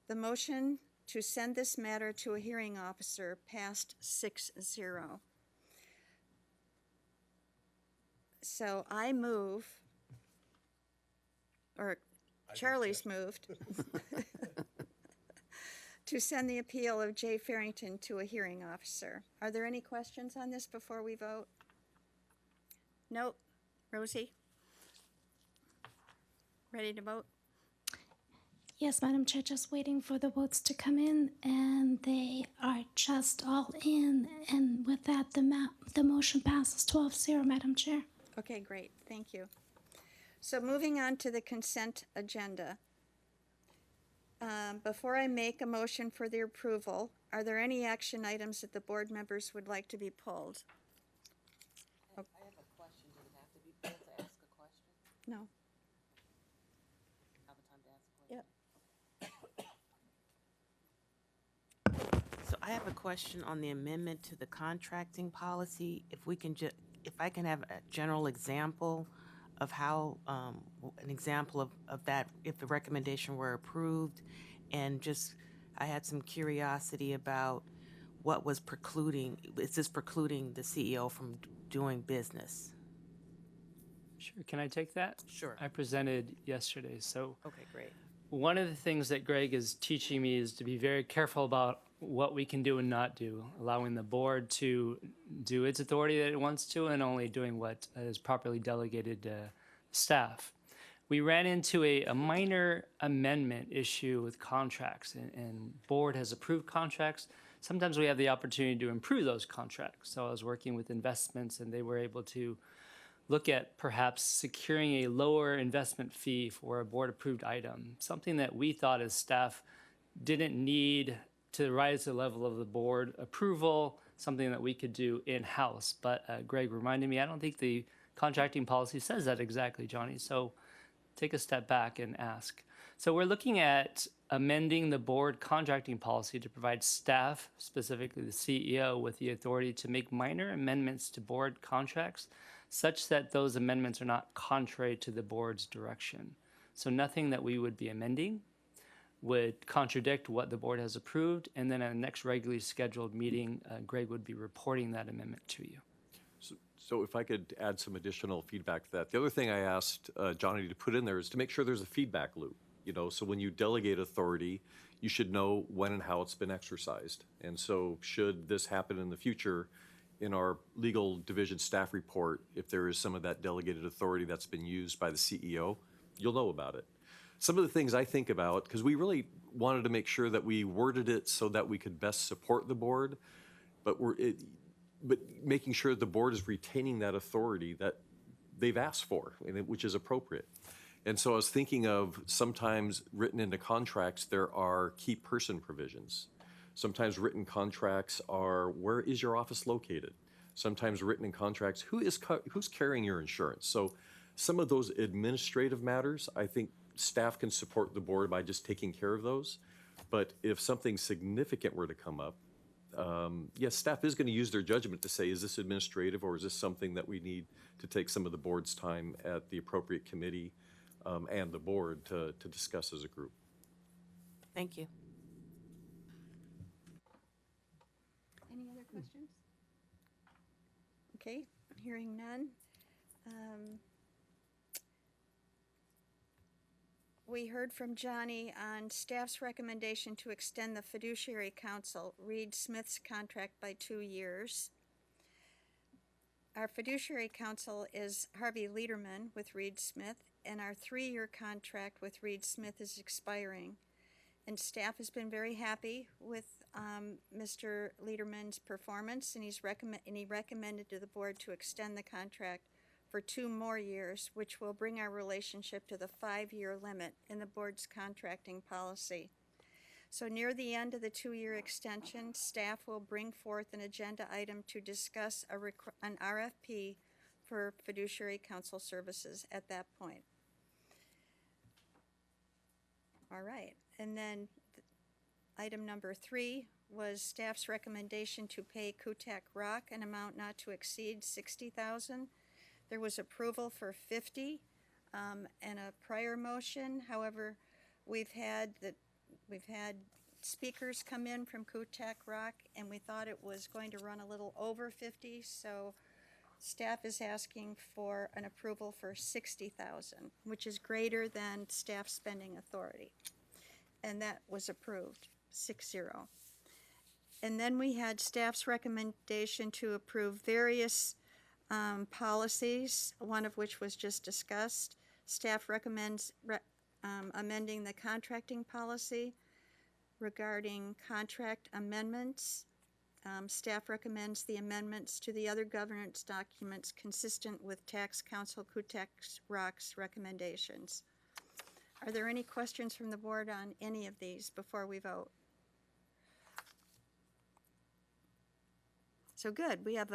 The motion to send this matter to a hearing officer passed 6-0. So I move, or Charlie's moved, to send the appeal of Jay Farrington to a hearing officer. Are there any questions on this before we vote? Nope. Rosie? Ready to vote? Yes, Madam Chair, just waiting for the votes to come in, and they are just all in. And with that, the motion passes 12-0, Madam Chair. Okay, great. Thank you. So moving on to the consent agenda. Before I make a motion for the approval, are there any action items that the board members would like to be pulled? I have a question. Does it have to be pulled to ask a question? No. Have a time to ask a question? Yep. So I have a question on the amendment to the contracting policy. If we can if I can have a general example of how, an example of that, if the recommendation were approved, and just, I had some curiosity about what was precluding, is this precluding the CEO from doing business? Sure, can I take that? Sure. I presented yesterday, so. Okay, great. One of the things that Greg is teaching me is to be very careful about what we can do and not do, allowing the board to do its authority that it wants to and only doing what is properly delegated to staff. We ran into a minor amendment issue with contracts, and board has approved contracts. Sometimes we have the opportunity to improve those contracts. So I was working with investments, and they were able to look at perhaps securing a lower investment fee for a board-approved item, something that we thought as staff didn't need to rise to the level of the board approval, something that we could do in-house. But Greg reminded me, I don't think the contracting policy says that exactly, Johnny, so take a step back and ask. So we're looking at amending the board contracting policy to provide staff, specifically the CEO, with the authority to make minor amendments to board contracts such that those amendments are not contrary to the board's direction. So nothing that we would be amending would contradict what the board has approved, and then at the next regularly scheduled meeting, Greg would be reporting that amendment to you. So if I could add some additional feedback to that. The other thing I asked Johnny to put in there is to make sure there's a feedback loop. So when you delegate authority, you should know when and how it's been exercised. And so should this happen in the future, in our legal division staff report, if there is some of that delegated authority that's been used by the CEO, you'll know about it. Some of the things I think about, because we really wanted to make sure that we worded it so that we could best support the board, but making sure the board is retaining that authority that they've asked for, which is appropriate. And so I was thinking of sometimes written into contracts, there are key person provisions. Sometimes written contracts are, where is your office located? Sometimes written in contracts, who's carrying your insurance? So some of those administrative matters, I think staff can support the board by just taking care of those. But if something significant were to come up, yes, staff is going to use their judgment to say, is this administrative or is this something that we need to take some of the board's time at the appropriate committee and the board to discuss as a group? Thank you. Any other questions? Okay, hearing none. We heard from Johnny on staff's recommendation to extend the fiduciary council, Reed Smith's contract by 2 years. Our fiduciary council is Harvey Lederman with Reed Smith, and our 3-year contract with Reed Smith is expiring. And staff has been very happy with Mr. Lederman's performance, and he recommended to the board to extend the contract for 2 more years, which will bring our relationship to the 5-year limit in the board's contracting policy. So near the end of the 2-year extension, staff will bring forth an agenda item to discuss an RFP for fiduciary council services at that point. All right, and then item number 3 was staff's recommendation to pay Kutak Rock an amount not to exceed $60,000. There was approval for 50 and a prior motion. However, we've had speakers come in from Kutak Rock, and we thought it was going to run a little over 50, so staff is asking for an approval for 60,000, which is greater than staff spending authority. And that was approved, 6-0. And then we had staff's recommendation to approve various policies, one of which was just discussed. Staff recommends amending the contracting policy regarding contract amendments. Staff recommends the amendments to the other governance documents consistent with Tax Council Kutak Rock's recommendations. Are there any questions from the board on any of these before we vote? So good. We have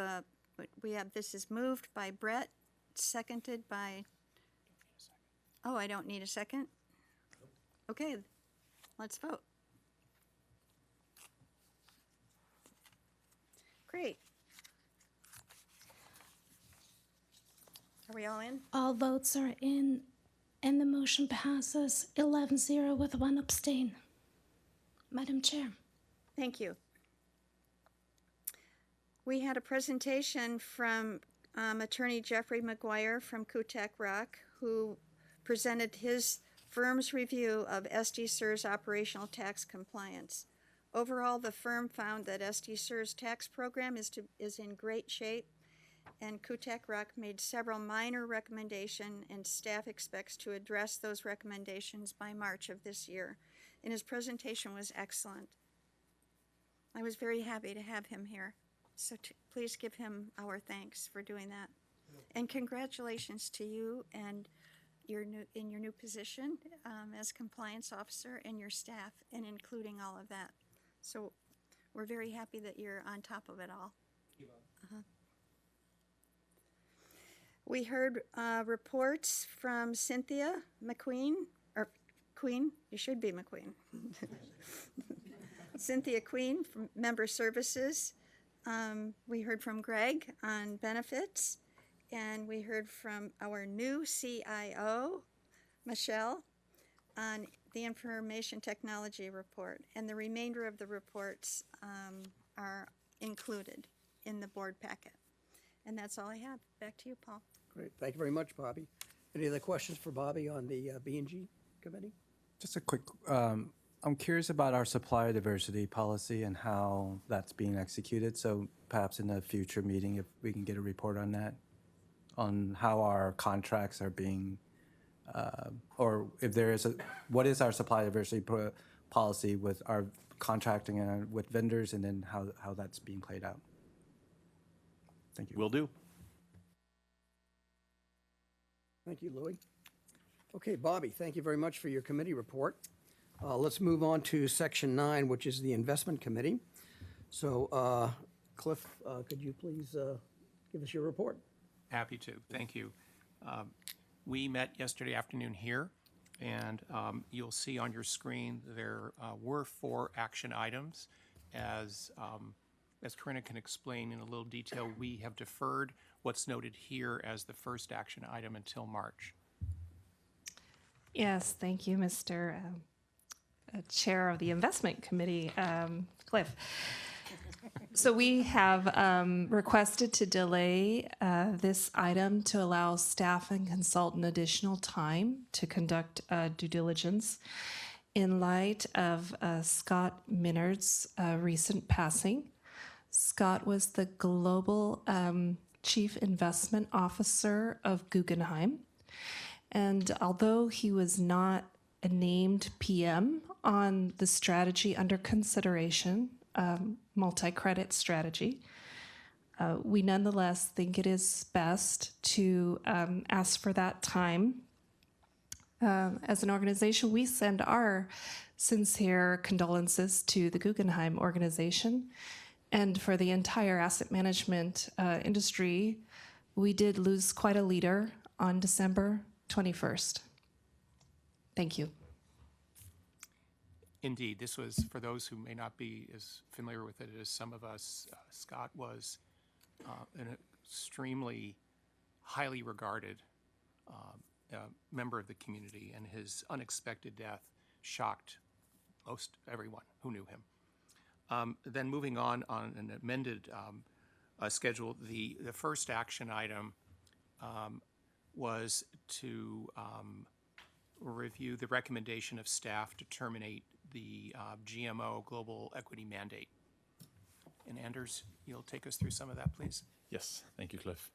this is moved by Brett, seconded by. Oh, I don't need a second? Okay, let's vote. Great. Are we all in? All votes are in, and the motion passes 11-0 with 1 abstain. Madam Chair. Thank you. We had a presentation from Attorney Jeffrey McGuire from Kutak Rock, who presented his firm's review of SDCERS operational tax compliance. Overall, the firm found that SDCERS tax program is in great shape, and Kutak Rock made several minor recommendations, and staff expects to address those recommendations by March of this year. And his presentation was excellent. I was very happy to have him here. So please give him our thanks for doing that. And congratulations to you and in your new position as compliance officer and your staff, and including all of that. So we're very happy that you're on top of it all. We heard reports from Cynthia McQueen, or Queen, you should be McQueen. Cynthia Queen from Member Services. We heard from Greg on benefits, and we heard from our new CIO, Michelle, on the information technology report. And the remainder of the reports are included in the board packet. And that's all I have. Back to you, Paul. Great. Thank you very much, Bobby. Any other questions for Bobby on the B&G committee? Just a quick, I'm curious about our supplier diversity policy and how that's being executed. So perhaps in a future meeting, if we can get a report on that, on how our contracts are being, or if there is what is our supplier diversity policy with our contracting with vendors, and then how that's being played out. Thank you. Will do. Thank you, Louis. Okay, Bobby, thank you very much for your committee report. Let's move on to section 9, which is the investment committee. So, Cliff, could you please give us your report? Happy to. Thank you. We met yesterday afternoon here, and you'll see on your screen there were 4 action items. As Corinna can explain in a little detail, we have deferred what's noted here as the first action item until March. Yes, thank you, Mr. Chair of the Investment Committee, Cliff. So we have requested to delay this item to allow staff and consultant additional time to conduct due diligence in light of Scott Minard's recent passing. Scott was the global chief investment officer of Guggenheim. And although he was not a named PM on the strategy under consideration, multi-credit strategy, we nonetheless think it is best to ask for that time. As an organization, we send our sincere condolences to the Guggenheim organization. And for the entire asset management industry, we did lose quite a leader on December 21st. Thank you. Indeed, this was, for those who may not be as familiar with it as some of us, Scott was an extremely highly regarded member of the community, and his unexpected death shocked most everyone who knew him. Then moving on an amended schedule, the first action item was to review the recommendation of staff to terminate the GMO Global Equity Mandate. And Anders, you'll take us through some of that, please. Yes, thank you, Cliff.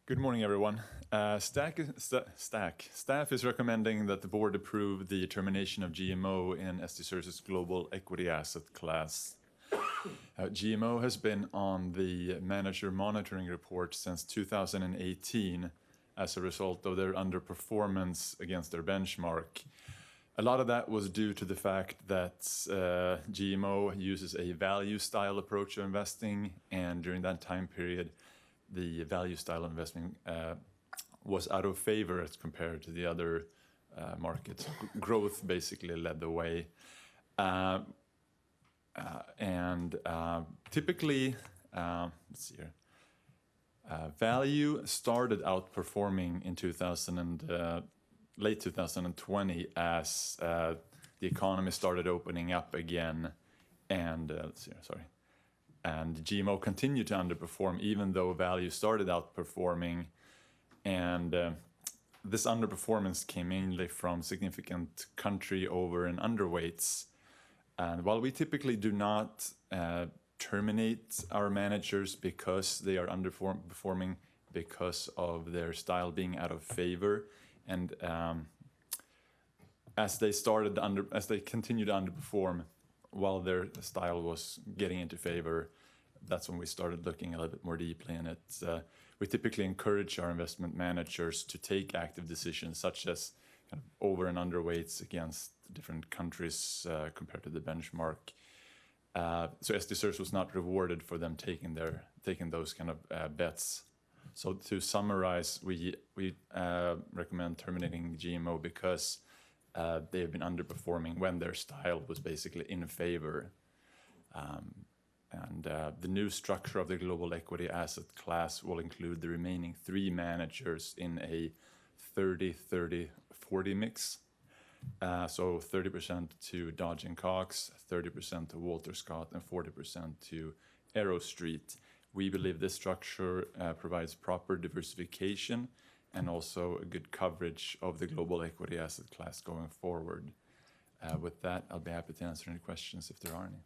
Good morning, everyone. Staff is recommending that the board approve the termination of GMO in SDCERS' global equity asset class. GMO has been on the manager monitoring report since 2018 as a result of their underperformance against their benchmark. A lot of that was due to the fact that GMO uses a value style approach of investing, and during that time period, the value style investing was out of favor as compared to the other markets. Growth basically led the way. Typically, let's see here, value started outperforming in late 2020 as the economy started opening up again, and and GMO continued to underperform even though value started outperforming, and this underperformance came mainly from significant country over and underweights. And while we typically do not terminate our managers because they are underperforming because of their style being out of favor, and as they continued to underperform while their style was getting into favor, that's when we started looking a little bit more deeply in it. We typically encourage our investment managers to take active decisions, such as kind of over and underweights against different countries compared to the benchmark. So SDCERS was not rewarded for them taking those kind of bets. So to summarize, we recommend terminating GMO because they have been underperforming when their style was basically in favor. The new structure of the global equity asset class will include the remaining 3 managers in a 30-30-40 mix. So 30% to Dodge & Cox, 30% to Walter Scott, and 40% to Arrow Street. We believe this structure provides proper diversification and also a good coverage of the global equity asset class going forward. With that, I'll be happy to answer any questions if there are any.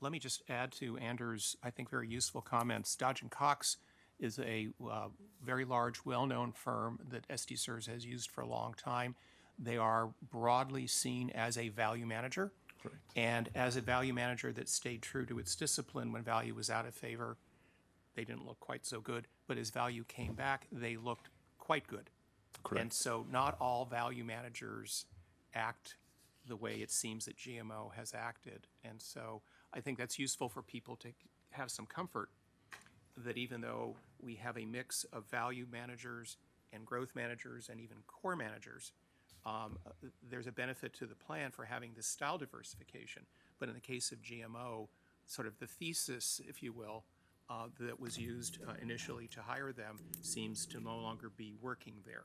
Let me just add to Anders', I think, very useful comments. Dodge & Cox is a very large, well-known firm that SDCERS has used for a long time. They are broadly seen as a value manager. Correct. And as a value manager that stayed true to its discipline when value was out of favor, they didn't look quite so good. But as value came back, they looked quite good. Correct. And so not all value managers act the way it seems that GMO has acted. And so I think that's useful for people to have some comfort that even though we have a mix of value managers and growth managers and even core managers, there's a benefit to the plan for having this style diversification. But in the case of GMO, sort of the thesis, if you will, that was used initially to hire them seems to no longer be working there.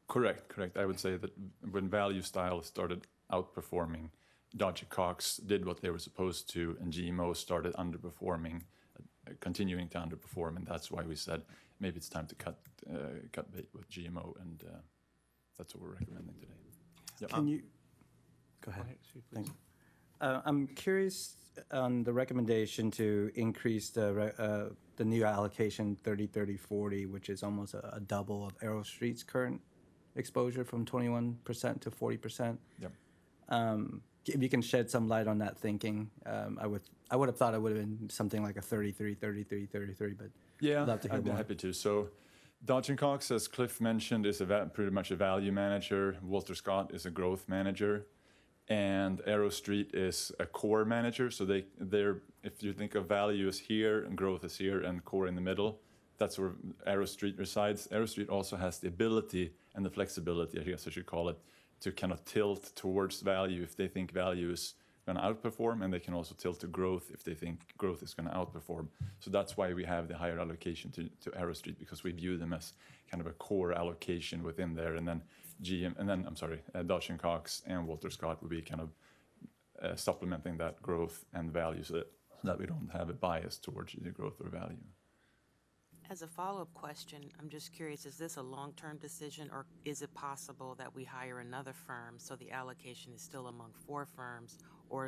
Correct. I would say that when value style started outperforming, Dodge & Cox did what they were supposed to, and GMO started underperforming, continuing to underperform, and that's why we said maybe it's time to cut bait with GMO, and that's what we're recommending today. Yep. Can you go ahead? Thank you. I'm curious on the recommendation to increase the new allocation 30-30-40, which is almost a double of Arrow Street's current exposure from 21% to 40%. Yep. If you can shed some light on that thinking, I would have thought it would have been something like a 33, 33, 33, but Yeah, I'd love to hear I'd be more. happy to. So Dodge & Cox, as Cliff mentioned, is pretty much a value manager. Walter Scott is a growth manager. And Arrow Street is a core manager. So they're if you think of value is here and growth is here and core in the middle, that's where Arrow Street resides. Arrow Street also has the ability and the flexibility, I guess I should call it, to kind of tilt towards value if they think value is going to outperform, and they can also tilt to growth if they think growth is going to outperform. So that's why we have the higher allocation to Arrow Street, because we view them as kind of a core allocation within there. And then Dodge & Cox and Walter Scott would be kind of supplementing that growth and value so that we don't have a bias towards either growth or value. As a follow-up question, I'm just curious, is this a long-term decision, or is it possible that we hire another firm so the allocation is still among 4 firms, or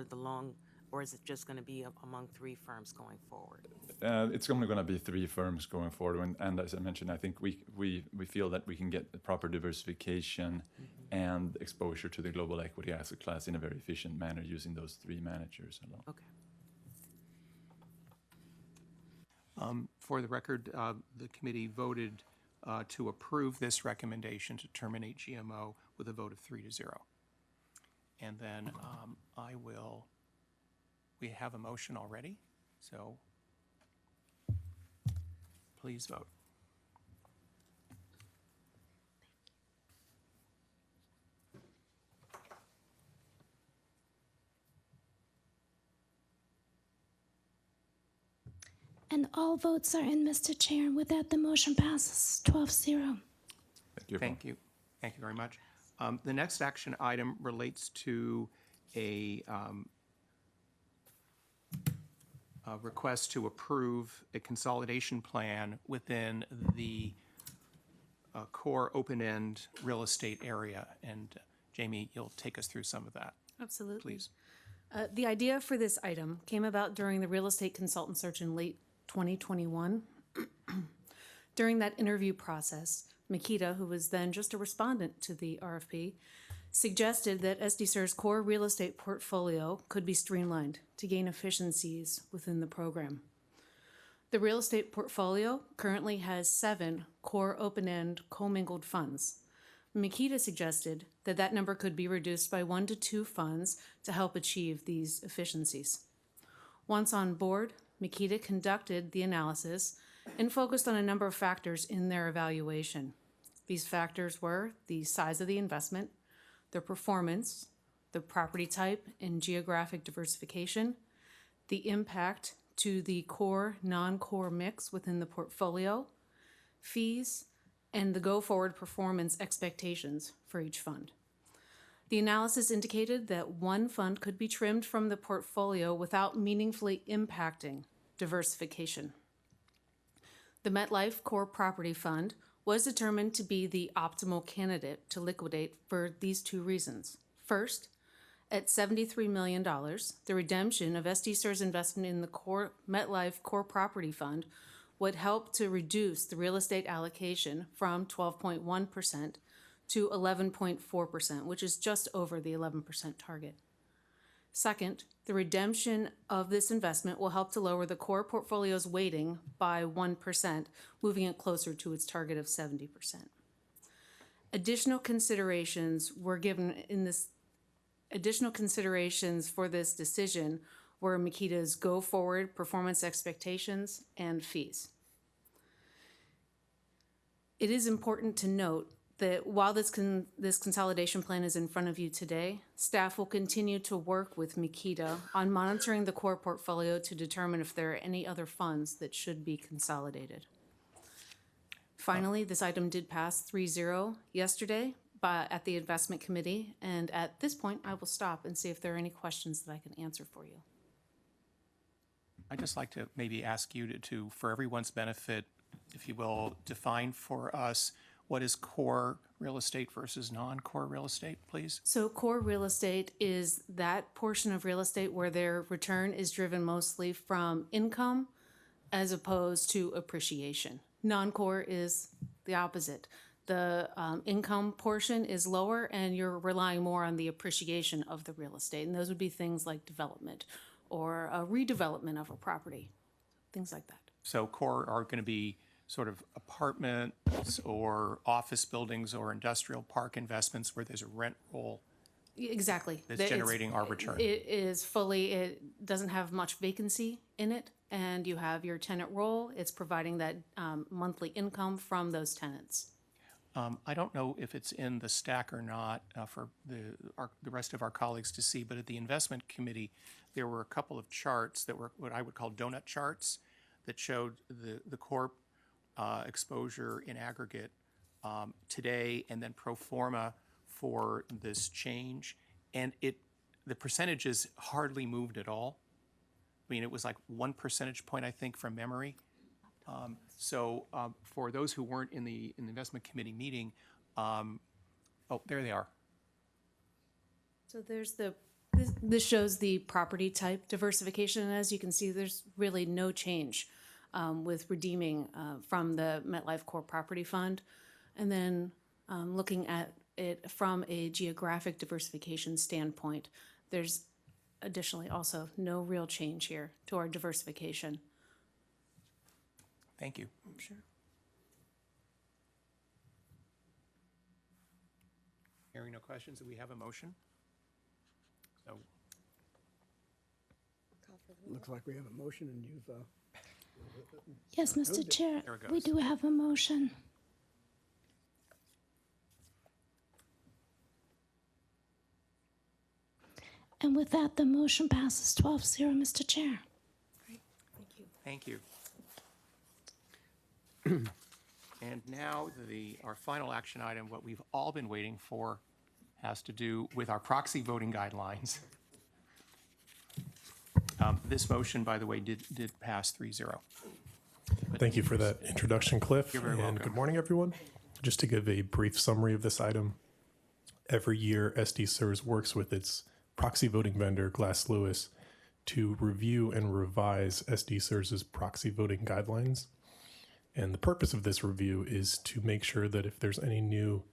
is it just going to be among 3 firms going forward? It's only going to be 3 firms going forward, and as I mentioned, I think we feel that we can get the proper diversification and exposure to the global equity asset class in a very efficient manner using those 3 managers alone. Okay. For the record, the committee voted to approve this recommendation to terminate GMO with a vote of 3-0. And then we have a motion already, so please vote. And all votes are in, Mr. Chair. And with that, the motion passes 12-0. Thank you. Thank you very much. The next action item relates to a request to approve a consolidation plan within the core open-end real estate area. And Jamie, you'll take us through some of that. Absolutely. Please. The idea for this item came about during the real estate consultant search in late 2021. During that interview process, Makita, who was then just a respondent to the RFP, suggested that SDCERS' core real estate portfolio could be streamlined to gain efficiencies within the program. The real estate portfolio currently has 7 core open-end commingled funds. Makita suggested that that number could be reduced by 1 to 2 funds to help achieve these efficiencies. Once on board, Makita conducted the analysis and focused on a number of factors in their evaluation. These factors were the size of the investment, the performance, the property type and geographic diversification, the impact to the core, non-core mix within the portfolio, fees, and the go-forward performance expectations for each fund. The analysis indicated that 1 fund could be trimmed from the portfolio without meaningfully impacting diversification. The MetLife Core Property Fund was determined to be the optimal candidate to liquidate for these 2 reasons. First, at $73 million, the redemption of SDCERS investment in the MetLife Core Property Fund would help to reduce the real estate allocation from 12.1% to 11.4%, which is just over the 11% target. Second, the redemption of this investment will help to lower the core portfolio's weighting by 1%, moving it closer to its target of 70%. Additional considerations were given in this. Additional considerations for this decision were Makita's go-forward performance expectations and fees. It is important to note that while this consolidation plan is in front of you today, staff will continue to work with Makita on monitoring the core portfolio to determine if there are any other funds that should be consolidated. Finally, this item did pass 3-0 yesterday at the investment committee, and at this point, I will stop and see if there are any questions that I can answer for you. I'd just like to maybe ask you to, for everyone's benefit, if you will, define for us what is core real estate versus non-core real estate, please? So core real estate is that portion of real estate where their return is driven mostly from income as opposed to appreciation. Non-core is the opposite. The income portion is lower and you're relying more on the appreciation of the real estate. And those would be things like development or a redevelopment of a property, things like that. So core are going to be sort of apartments or office buildings or industrial park investments where there's a rent roll. Exactly. That's generating our return. It doesn't have much vacancy in it, and you have your tenant roll. It's providing that monthly income from those tenants. I don't know if it's in the stack or not for the rest of our colleagues to see, but at the investment committee, there were a couple of charts that were what I would call donut charts that showed the core exposure in aggregate today and then pro forma for this change. And the percentages hardly moved at all. I mean, it was like 1 percentage point, I think, from memory. So for those who weren't in the investment committee meeting, oh, there they are. So there's this shows the property type diversification, and as you can see, there's really no change with redeeming from the MetLife Core Property Fund. And then looking at it from a geographic diversification standpoint, there's additionally also no real change here to our diversification. Thank you. Sure. Hearing no questions, do we have a motion? So Looks like we have a motion and you've... Yes, Mr. Chair, There it we goes. do have a motion. And with that, the motion passes 12-0, Mr. Chair. thank you. And now our final action item, what we've all been waiting for, has to do with our proxy voting guidelines. This motion, by the way, did pass 3-0. Thank you for that introduction, Cliff. You're very welcome. Good morning, everyone. Just to give a brief summary of this item, every year SDCERS works with its proxy voting vendor, Glass Lewis, to review and revise SDCERS's proxy voting guidelines. And the purpose of this review is to make sure that if there's any new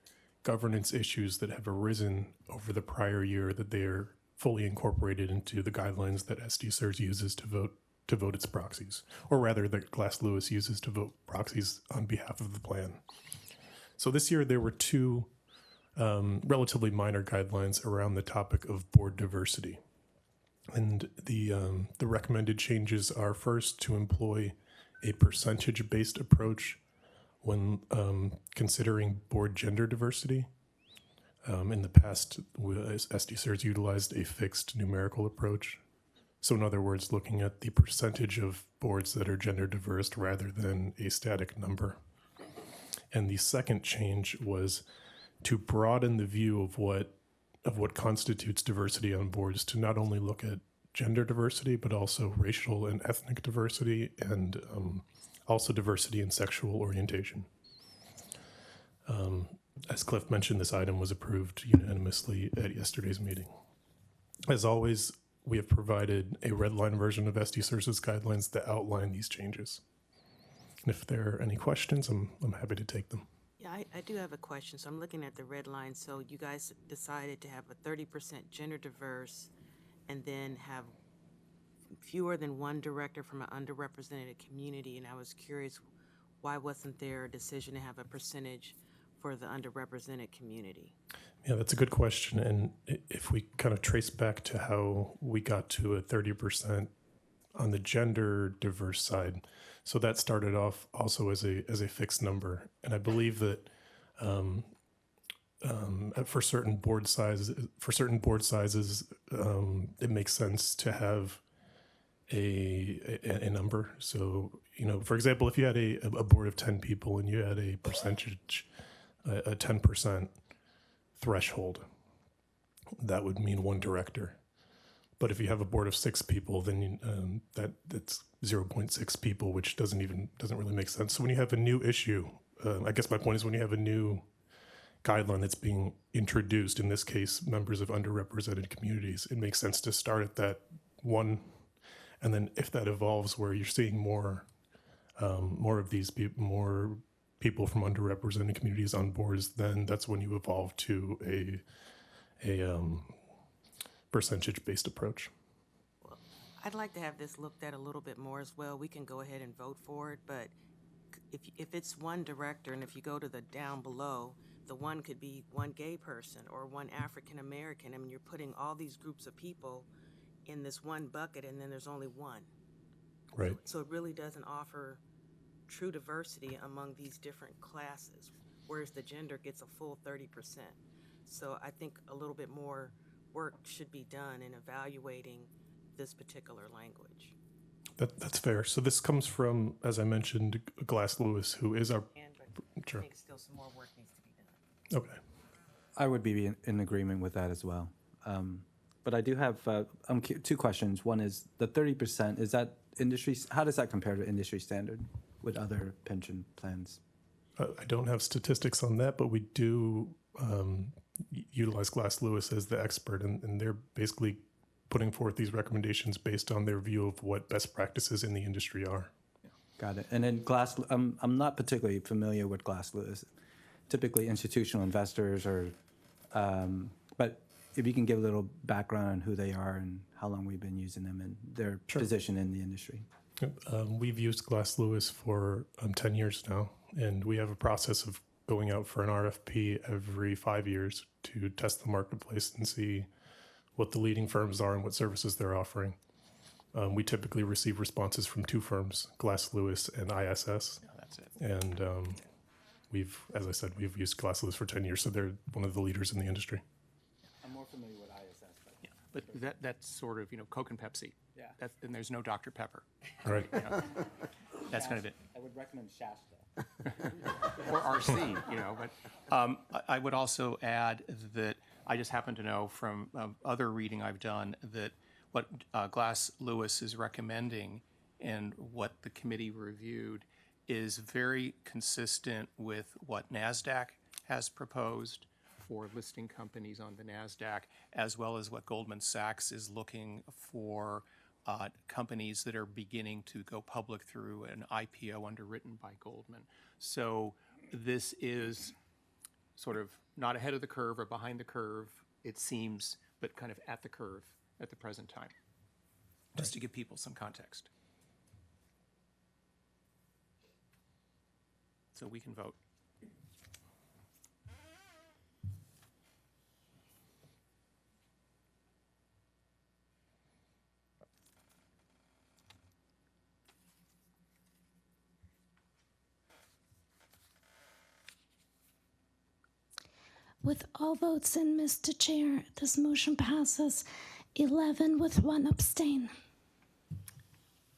governance issues that have arisen over the prior year, that they are fully incorporated into the guidelines that SDCERS uses to vote its proxies, or rather that Glass Lewis uses to vote proxies on behalf of the plan. So this year there were two relatively minor guidelines around the topic of board diversity. And the recommended changes are first to employ a percentage-based approach when considering board gender diversity. In the past, SDCERS utilized a fixed numerical approach. So in other words, looking at the percentage of boards that are gender diverse rather than a static number. And the second change was to broaden the view of what constitutes diversity on boards to not only look at gender diversity, but also racial and ethnic diversity, and also diversity in sexual orientation. As Cliff mentioned, this item was approved unanimously at yesterday's meeting. As always, we have provided a red line version of SDCERS's guidelines that outline these changes. And if there are any questions, I'm happy to take them. Yeah, I do have a question. So I'm looking at the red line. So you guys decided to have a 30% gender diverse and then have fewer than one director from an underrepresented community. And I was curious, why wasn't there a decision to have a percentage for the underrepresented community? Yeah, that's a good question. And if we kind of trace back to how we got to a 30% on the gender diverse side, so that started off also as a fixed number. And I believe that for certain board sizes, it makes sense to have a number. So, for example, if you had a board of 10 people and you had a percentage, a 10% threshold, that would mean one director. But if you have a board of 6 people, then that's 0.6 people, which doesn't really make sense. So when you have a new issue, I guess my point is when you have a new guideline that's being introduced, in this case, members of underrepresented communities, it makes sense to start at that one, and then if that evolves where you're seeing more of these people, more people from underrepresented communities on boards, then that's when you evolve to a percentage-based approach. I'd like to have this looked at a little bit more as well. We can go ahead and vote for it, but if it's one director, and if you go to the down below, the one could be one gay person or one African American. I mean, you're putting all these groups of people in this one bucket, and then there's only one. Right. So it really doesn't offer true diversity among these different classes, whereas the gender gets a full 30%. So I think a little bit more work should be done in evaluating this particular language. That's fair. So this comes from, as I mentioned, Glass Lewis, who is our... I think still some more work needs to be done. Okay. I would be in agreement with that as well. But I do have 2 questions. One is the 30%, is that industry, how does that compare to industry standard with other pension plans? I don't have statistics on that, but we do utilize Glass Lewis as the expert, and they're basically putting forth these recommendations based on their view of what best practices in the industry are. Got it. And then I'm not particularly familiar with Glass Lewis. Typically institutional investors but if you can give a little background on who they are and how long we've been using them and their position in the industry. We've used Glass Lewis for 10 years now, and we have a process of going out for an RFP every 5 years to test the marketplace and see what the leading firms are and what services they're offering. We typically receive responses from 2 firms, Glass Lewis and ISS. Yeah, that's it. And as I said, we've used Glass Lewis for 10 years, so they're one of the leaders in the industry. I'm more familiar with ISS. But that's sort of, Coke and Pepsi. Yeah. And there's no Dr. Pepper. Right. That's kind of it. I would recommend Shasta. Or RC, but I would also add that I just happen to know from other reading I've done that what Glass Lewis is recommending and what the committee reviewed is very consistent with what NASDAQ has proposed for listing companies on the NASDAQ, as well as what Goldman Sachs is looking for companies that are beginning to go public through an IPO underwritten by Goldman. So this is sort of not ahead of the curve or behind the curve, it seems, but kind of at the curve at the present time, just to give people some context. So we can vote. With all votes in, Mr. Chair, this motion passes 11 with 1 abstain.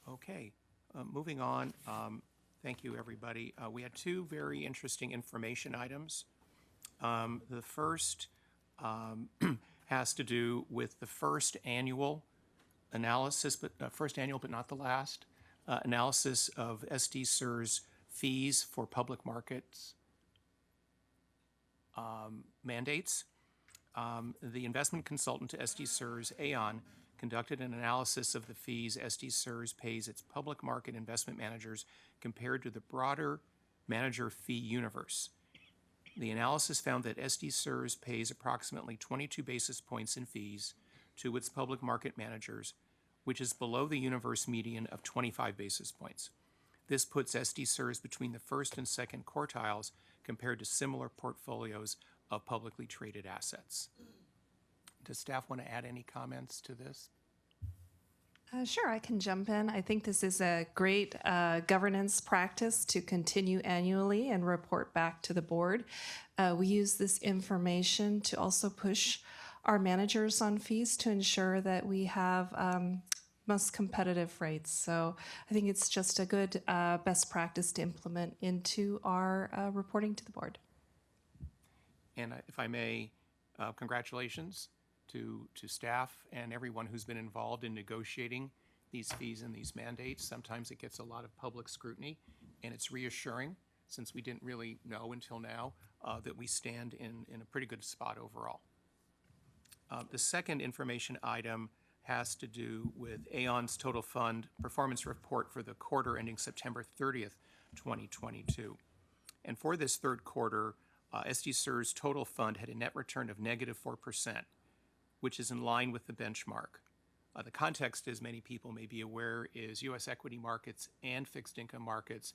Okay, moving on. Thank you, everybody. We had 2 very interesting information items. The first has to do with the first annual analysis, but not the last, analysis of SDCERS fees for public markets mandates. The investment consultant to SDCERS, Aon, conducted an analysis of the fees SDCERS pays its public market investment managers compared to the broader manager fee universe. The analysis found that SDCERS pays approximately 22 basis points in fees to its public market managers, which is below the universe median of 25 basis points. This puts SDCERS between the first and second quartiles compared to similar portfolios of publicly traded assets. Does staff want to add any comments to this? Sure, I can jump in. I think this is a great governance practice to continue annually and report back to the board. We use this information to also push our managers on fees to ensure that we have most competitive rates. So I think it's just a good best practice to implement into our reporting to the board. And if I may, congratulations to staff and everyone who's been involved in negotiating these fees and these mandates. Sometimes it gets a lot of public scrutiny, and it's reassuring, since we didn't really know until now, that we stand in a pretty good spot overall. The second information item has to do with Aon's total fund performance report for the quarter ending September 30th, 2022. And for this third quarter, SDCERS total fund had a net return of -4%, which is in line with the benchmark. The context, as many people may be aware, is U.S. equity markets and fixed income markets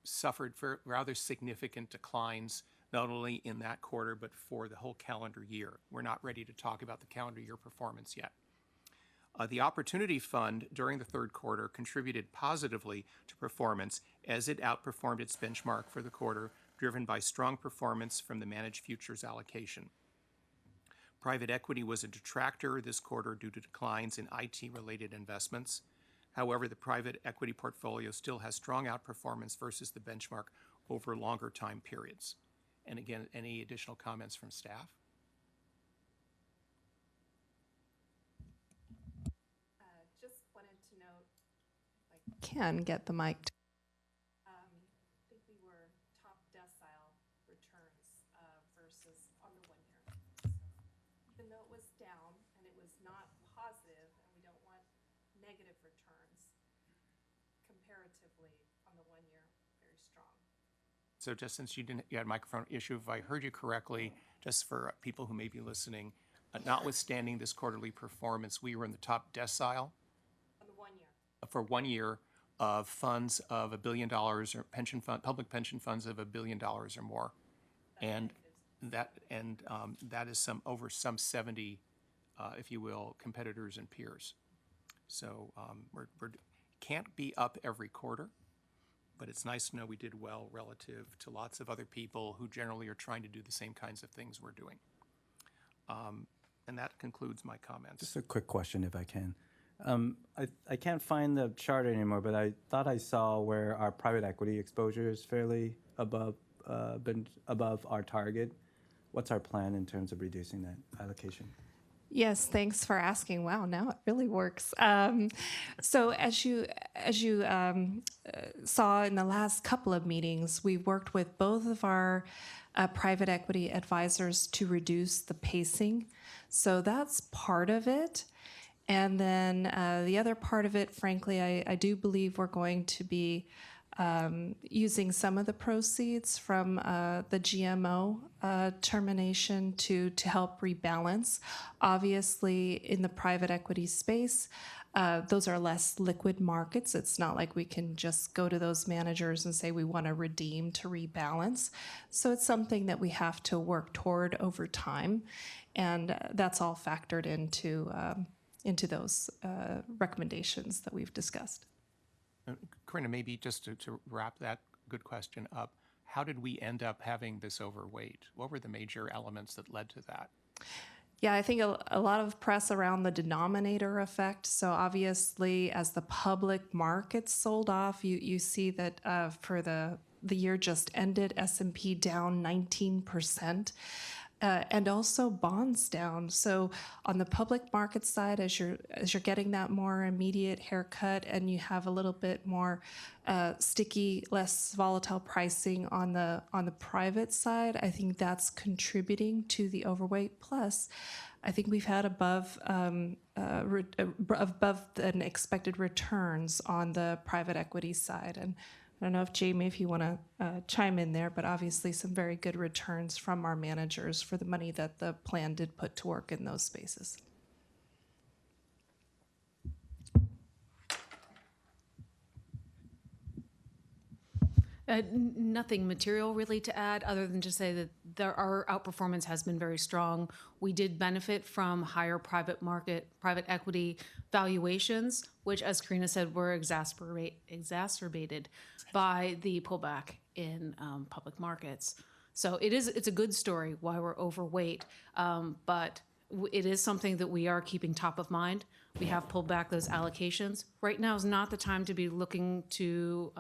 suffered rather significant declines, not only in that quarter, but for the whole calendar year. We're not ready to talk about the calendar year performance yet. The Opportunity Fund during the third quarter contributed positively to performance as it outperformed its benchmark for the quarter, driven by strong performance from the managed futures allocation. Private equity was a detractor this quarter due to declines in IT-related investments. However, the private equity portfolio still has strong outperformance versus the benchmark over longer time periods. And again, any additional comments from staff? Just wanted to note, if I can get the mic. I think we were top decile returns versus on the 1 year. So even though it was down and it was not positive, and we don't want negative returns, comparatively on the 1 year, very strong. So just since you had a microphone issue, if I heard you correctly, just for people who may be listening, notwithstanding this quarterly performance, we were in the top decile On the 1 year. for 1 year of funds of $1 billion or public pension funds of $1 billion or more, and that is over some 70, if you will, competitors and peers. So we can't be up every quarter, but it's nice to know we did well relative to lots of other people who generally are trying to do the same kinds of things we're doing. And that concludes my comments. Just a quick question, if I can. I can't find the chart anymore, but I thought I saw where our private equity exposure is fairly above our target. What's our plan in terms of reducing that allocation? Yes, thanks for asking. Wow, now it really works. So as you saw in the last couple of meetings, we worked with both of our private equity advisors to reduce the pacing. So that's part of it. And then the other part of it, frankly, I do believe we're going to be using some of the proceeds from the GMO termination to help rebalance. Obviously, in the private equity space, those are less liquid markets. It's not like we can just go to those managers and say we want to redeem to rebalance. So it's something that we have to work toward over time, and that's all factored into those recommendations that we've discussed. Corinna, maybe just to wrap that good question up, how did we end up having this overweight? What were the major elements that led to that? Yeah, I think a lot of press around the denominator effect. So obviously, as the public markets sold off, you see that for the year just ended, S&P down 19%. And also bonds down. So on the public market side, as you're getting that more immediate haircut, and you have a little bit more sticky, less volatile pricing on the private side, I think that's contributing to the overweight. Plus, I think we've had above than expected returns on the private equity side. And I don't know if Jamie, if you want to chime in there, but obviously some very good returns from our managers for the money that the plan did put to work in those spaces. Nothing material really to add, other than to say that our outperformance has been very strong. We did benefit from higher private equity valuations, which, as Karina said, were exacerbated by the pullback in public markets. So it's a good story why we're overweight, but it is something that we are keeping top of mind. We have pulled back those allocations. Right now is not the time to be looking to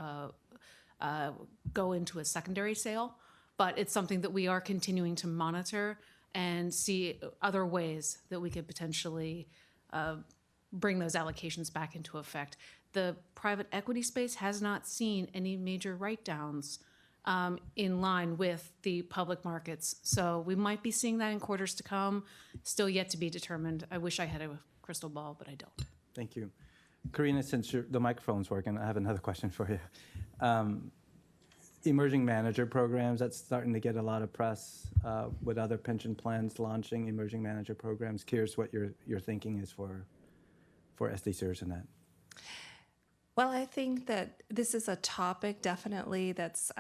go into a secondary sale, but it's something that we are continuing to monitor and see other ways that we could potentially bring those allocations back into effect. The private equity space has not seen any major write-downs in line with the public markets. So we might be seeing that in quarters to come, still yet to be determined. I wish I had a crystal ball, but I don't. Thank you. Karina, since the microphone's working, I have another question for you. Emerging manager programs, that's starting to get a lot of press with other pension plans launching emerging manager programs. Curious what your thinking is for SDCERS in that. Well, I think that this is a topic definitely that's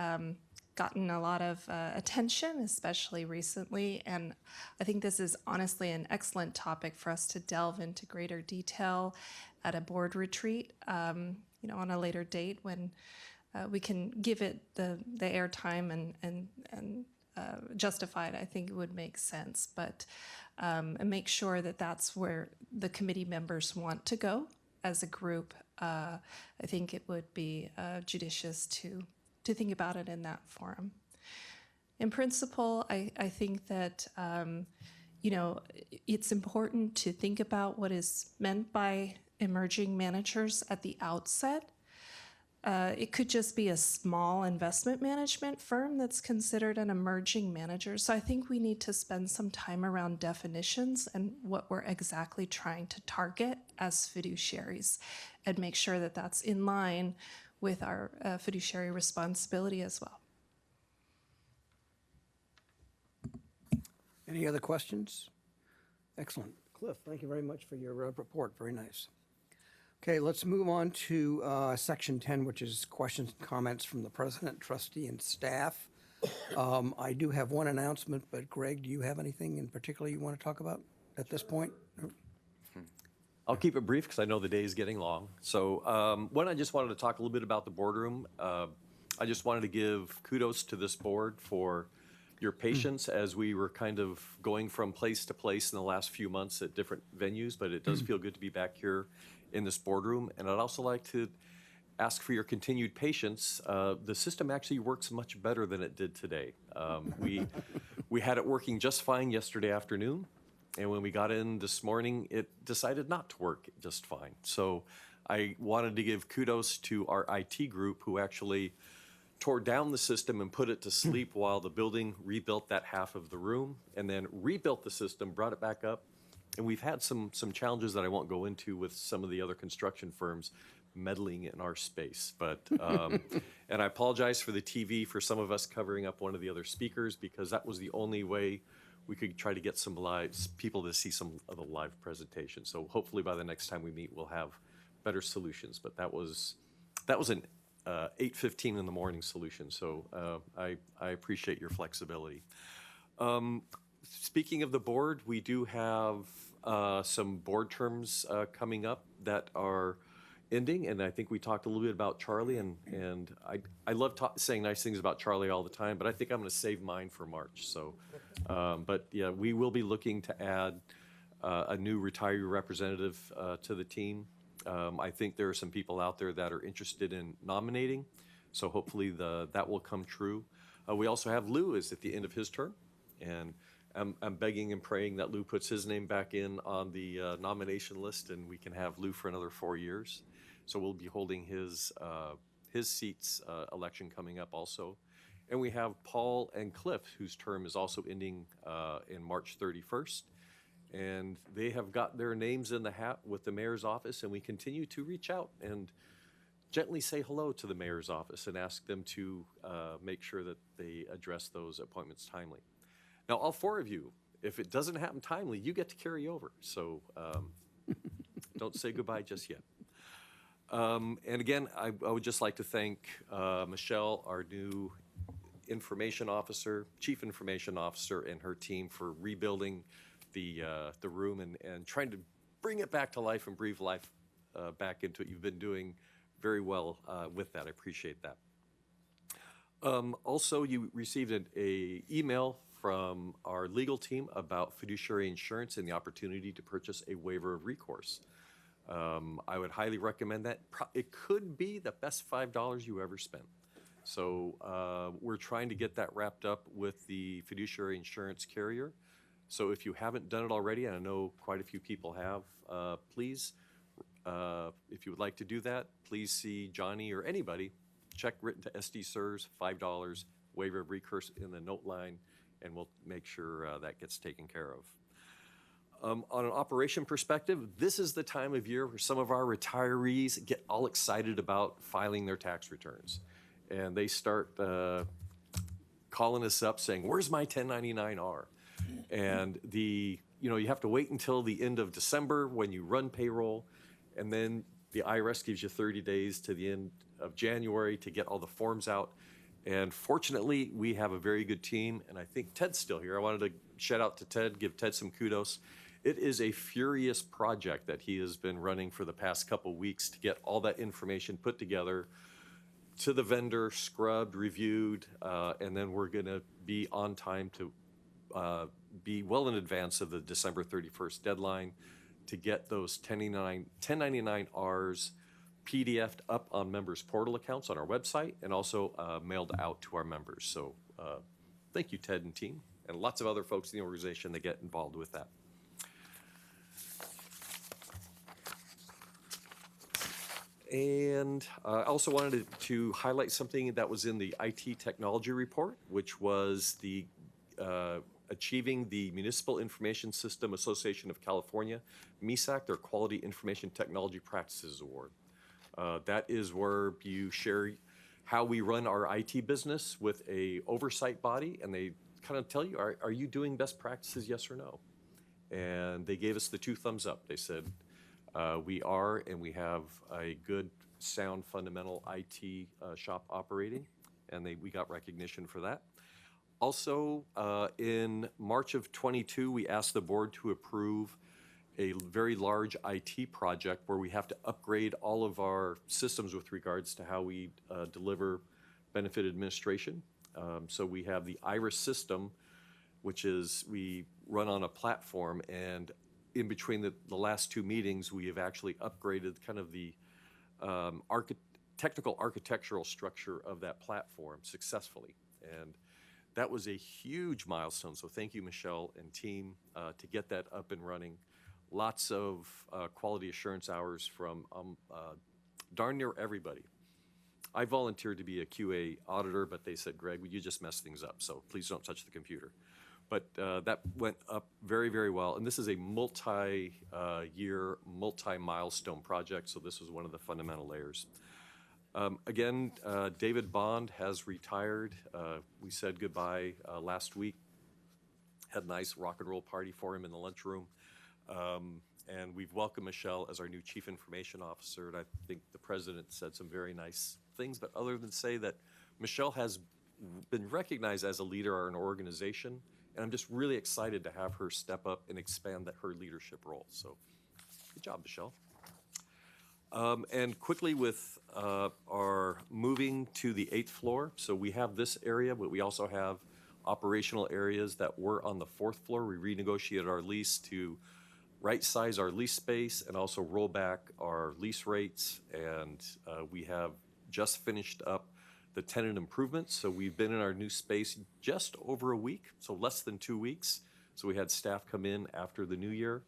gotten a lot of attention, especially recently. And I think this is honestly an excellent topic for us to delve into greater detail at a board retreat, on a later date when we can give it the airtime and justify it. I think it would make sense, but and make sure that that's where the committee members want to go as a group. I think it would be judicious to think about it in that forum. In principle, I think that it's important to think about what is meant by emerging managers at the outset. It could just be a small investment management firm that's considered an emerging manager. So I think we need to spend some time around definitions and what we're exactly trying to target as fiduciaries and make sure that that's in line with our fiduciary responsibility as well. Any other questions? Excellent. Cliff, thank you very much for your report. Very nice. Okay, let's move on to section 10, which is questions and comments from the president, trustee, and staff. I do have one announcement, but Greg, do you have anything in particular you want to talk about at this point? I'll keep it brief because I know the day is getting long. So one, I just wanted to talk a little bit about the boardroom. I just wanted to give kudos to this board for your patience as we were kind of going from place to place in the last few months at different venues, but it does feel good to be back here in this boardroom. And I'd also like to ask for your continued patience. The system actually works much better than it did today. We had it working just fine yesterday afternoon, and when we got in this morning, it decided not to work just fine. So I wanted to give kudos to our IT group who actually tore down the system and put it to sleep while the building rebuilt that half of the room, and then rebuilt the system, brought it back up. And we've had some challenges that I won't go into with some of the other construction firms meddling in our space. But and I apologize for the TV for some of us covering up one of the other speakers, because that was the only way we could try to get some people to see some of the live presentation. So hopefully by the next time we meet, we'll have better solutions. But that was an 8:15 in the morning solution. So I appreciate your flexibility. Speaking of the board, we do have some board terms coming up that are ending, and I think we talked a little bit about Charlie, and I love saying nice things about Charlie all the time, but I think I'm going to save mine for March. So, but yeah, we will be looking to add a new retiree representative to the team. I think there are some people out there that are interested in nominating, so hopefully that will come true. We also have Lou is at the end of his term, and I'm begging and praying that Lou puts his name back in on the nomination list, and we can have Lou for another 4 years. So we'll be holding his seat's election coming up also. And we have Paul and Cliff, whose term is also ending in March 31st. And they have got their names in the hat with the mayor's office, and we continue to reach out and gently say hello to the mayor's office and ask them to make sure that they address those appointments timely. Now, all 4 of you, if it doesn't happen timely, you get to carry over. So don't say goodbye just yet. And again, I would just like to thank Michelle, our new information officer, chief information officer, and her team for rebuilding the room and trying to bring it back to life and breathe life back into it. You've been doing very well with that. I appreciate that. Also, you received an email from our legal team about fiduciary insurance and the opportunity to purchase a waiver of recourse. I would highly recommend that. It could be the best $5 you ever spent. So we're trying to get that wrapped up with the fiduciary insurance carrier. So if you haven't done it already, and I know quite a few people have, please, if you would like to do that, please see Johnny or anybody. Check written to SDCERS, $5, waiver of recourse in the note line, and we'll make sure that gets taken care of. On an operation perspective, this is the time of year where some of our retirees get all excited about filing their tax returns. And they start calling us up saying, where's my 1099-R? And you have to wait until the end of December when you run payroll, and then the IRS gives you 30 days to the end of January to get all the forms out. And fortunately, we have a very good team, and I think Ted's still here. I wanted to shout out to Ted, give Ted some kudos. It is a furious project that he has been running for the past couple weeks to get all that information put together to the vendor, scrubbed, reviewed, and then we're going to be on time to be well in advance of the December 31st deadline to get those 1099-Rs PDF'd up on members' portal accounts on our website and also mailed out to our members. So thank you, Ted and team, and lots of other folks in the organization that get involved with that. And I also wanted to highlight something that was in the IT technology report, which was the achieving the Municipal Information System Association of California, MESAC, their Quality Information Technology Practices Award. That is where you share how we run our IT business with a oversight body, and they kind of tell you, are you doing best practices, yes or no? And they gave us the 2 thumbs up. They said, we are, and we have a good, sound, fundamental IT shop operating, and we got recognition for that. Also, in March of 22, we asked the board to approve a very large IT project where we have to upgrade all of our systems with regards to how we deliver benefit administration. So we have the IRIS system, which is we run on a platform, and in between the last 2 meetings, we have actually upgraded kind of the technical architectural structure of that platform successfully. And that was a huge milestone. So thank you, Michelle and team, to get that up and running. Lots of quality assurance hours from darn near everybody. I volunteered to be a QA auditor, but they said, Greg, you just messed things up, so please don't touch the computer. But that went up very, very well. And this is a multi-year, multi-milestone project, so this was one of the fundamental layers. Again, David Bond has retired. We said goodbye last week. Had a nice rock and roll party for him in the lunchroom. And we've welcomed Michelle as our new Chief Information Officer. And I think the president said some very nice things. But other than say that Michelle has been recognized as a leader in our organization. And I'm just really excited to have her step up and expand her leadership role. So good job, Michelle. And quickly with our moving to the 8th floor. So we have this area, but we also have operational areas that were on the 4th floor. We renegotiated our lease to right-size our lease space and also roll back our lease rates. And we have just finished up the tenant improvements. So we've been in our new space just over a week, so less than 2 weeks. So we had staff come in after the new year.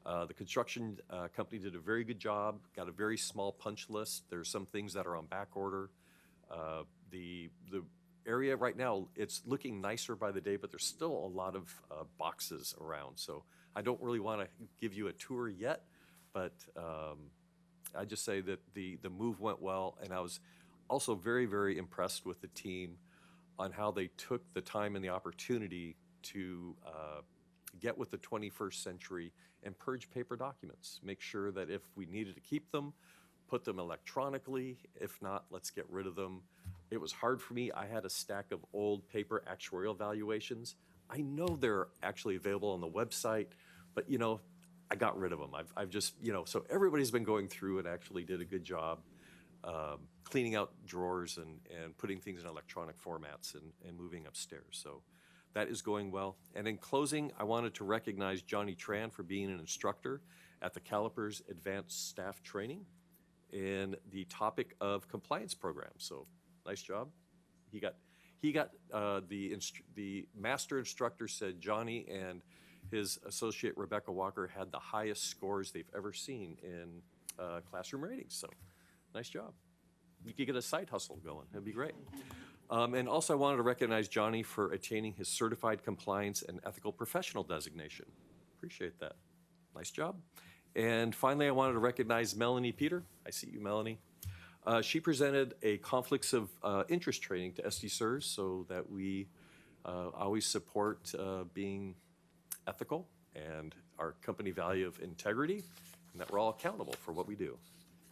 The construction company did a very good job, got a very small punch list. There's some things that are on back order. The area right now, it's looking nicer by the day, but there's still a lot of boxes around. So I don't really want to give you a tour yet, but I just say that the move went well, and I was also very, very impressed with the team on how they took the time and the opportunity to get with the 21st century and purge paper documents. Make sure that if we needed to keep them, put them electronically. If not, let's get rid of them. It was was hard for me. I had a stack of old paper actuarial valuations. I know they're actually available on the website, but I got rid of them. I've just, so everybody's been going through and actually did a good job cleaning out drawers and putting things in electronic formats and moving upstairs. So that is going well. And in closing, I wanted to recognize Johnny Tran for being an instructor at the Calipers Advanced Staff Training in the topic of compliance program. So nice job. He got the master instructor said Johnny and his associate Rebecca Walker had the highest scores they've ever seen in classroom ratings. So nice job. You could get a side hustle going. That'd be great. And also I wanted to recognize Johnny for attaining his Certified Compliance and Ethical Professional designation. Appreciate that. Nice job. And finally, I wanted to recognize Melanie Peter. I see you, Melanie. She presented a conflicts of interest training to SDCERS so that we always support being ethical and our company value of integrity, and that we're all accountable for what we do.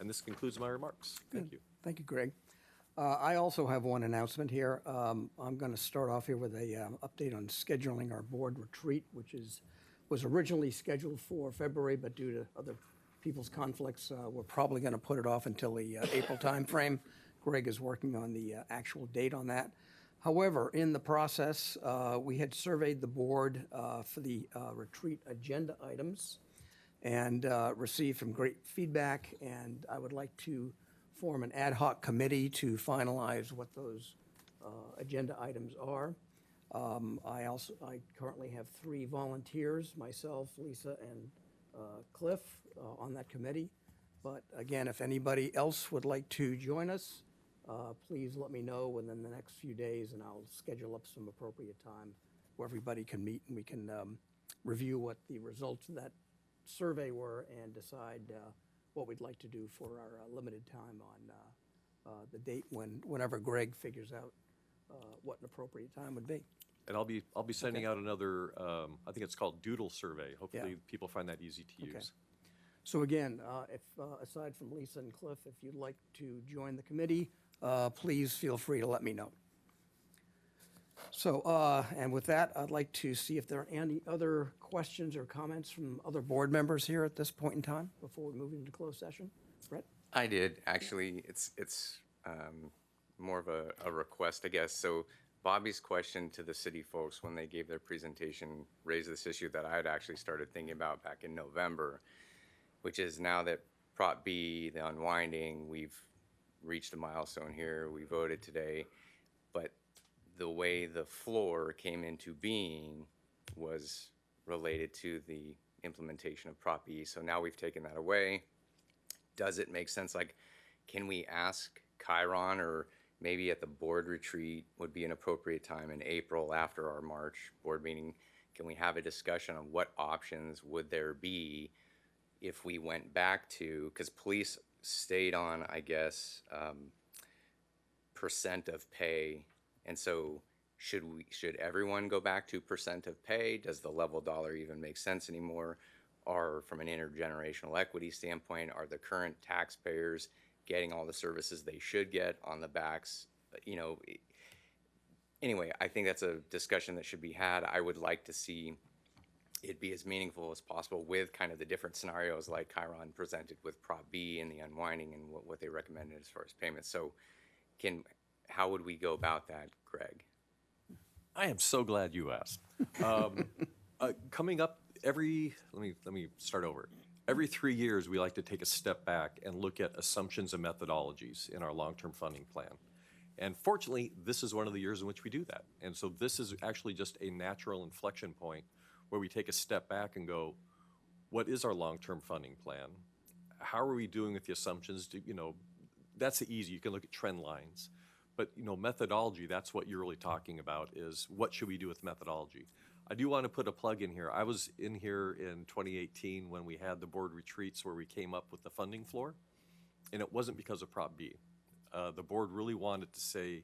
And this concludes my remarks. Thank you. Thank you, Greg. I also have one announcement here. I'm going to start off here with a update on scheduling our board retreat, which was originally scheduled for February, but due to other people's conflicts, we're probably going to put it off until the April timeframe. Greg is working on the actual date on that. However, in the process, we had surveyed the board for the retreat agenda items and received some great feedback, and I would like to form an ad hoc committee to finalize what those agenda items are. I currently have 3 volunteers, myself, Lisa, and Cliff on that committee. But again, if anybody else would like to join us, please let me know within the next few days, and I'll schedule up some appropriate time where everybody can meet and we can review what the results of that survey were and decide what we'd like to do for our limited time on the date whenever Greg figures out what an appropriate time would be. And I'll be sending out another, I think it's called Doodle Survey. Hopefully people find that easy to use. So again, if aside from Lisa and Cliff, if you'd like to join the committee, please feel free to let me know. So, and with that, I'd like to see if there are any other questions or comments from other board members here at this point in time before we move into closed session. Brett? I did, actually. It's more of a request, I guess. So Bobby's question to the city folks when they gave their presentation raised this issue that I had actually started thinking about back in November, which is now that Prop B, the unwinding, we've reached a milestone here, we voted today, but the way the floor came into being was related to the implementation of Prop E. So now we've taken that away. Does it make sense? Like, can we ask Chiron, or maybe at the board retreat would be an appropriate time in April after our March board meeting, can we have a discussion on what options would there be if we went back to, because police stayed on, I guess, percent of pay. And so should everyone go back to percent of pay? Does the level dollar even make sense anymore? Or from an intergenerational equity standpoint, are the current taxpayers getting all the services they should get on the backs? Anyway, I think that's a discussion that should be had. I would like to see it be as meaningful as possible with kind of the different scenarios like Chiron presented with Prop B and the unwinding and what they recommended as far as payments. So how would we go about that, Greg? I am so glad you asked. Coming up let me start over. Every 3 years, we like to take a step back and look at assumptions and methodologies in our long-term funding plan. And fortunately, this is one of the years in which we do that. And so this is actually just a natural inflection point where we take a step back and go, what is our long-term funding plan? How are we doing with the assumptions? That's easy. You can look at trend lines. But methodology, that's what you're really talking about, is what should we do with methodology? I do want to put a plug in here. I was in here in 2018 when we had the board retreats where we came up with the funding floor, and it wasn't because of Prop B. The board really wanted to say,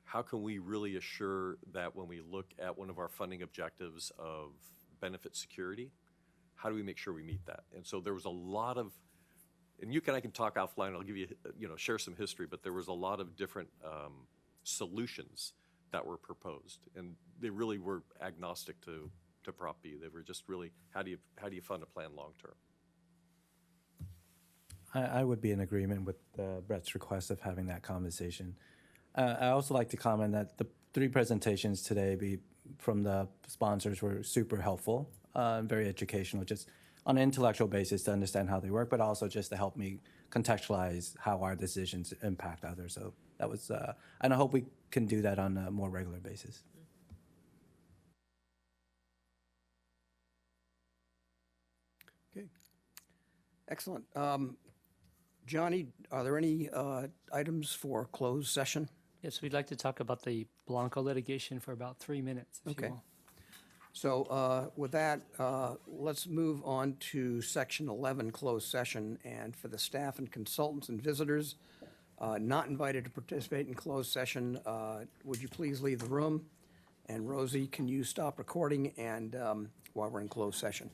how can we really assure that when we look at one of our funding objectives of benefit security, how do we make sure we meet that? And so there was a lot of, and I can talk offline, I'll give you, share some history, but there was a lot of different solutions that were proposed. And they really were agnostic to Prop B. They were just really, how do you fund a plan long-term? I would be in agreement with Brett's request of having that conversation. I also like to comment that the 3 presentations today from the sponsors were super helpful, very educational, just on an intellectual basis to understand how they work, but also just to help me contextualize how our decisions impact others. So that was, and I hope we can do that on a more regular basis. Okay. Excellent. Johnny, are there any items for closed session? Yes, we'd like to talk about the Blanco litigation for about 3 minutes, if you Okay. will. So with that, let's move on to Section 11, closed session. And for the staff and consultants and visitors not invited to participate in closed session, would you please leave the room? And Rosie, can you stop recording and while we're in closed session?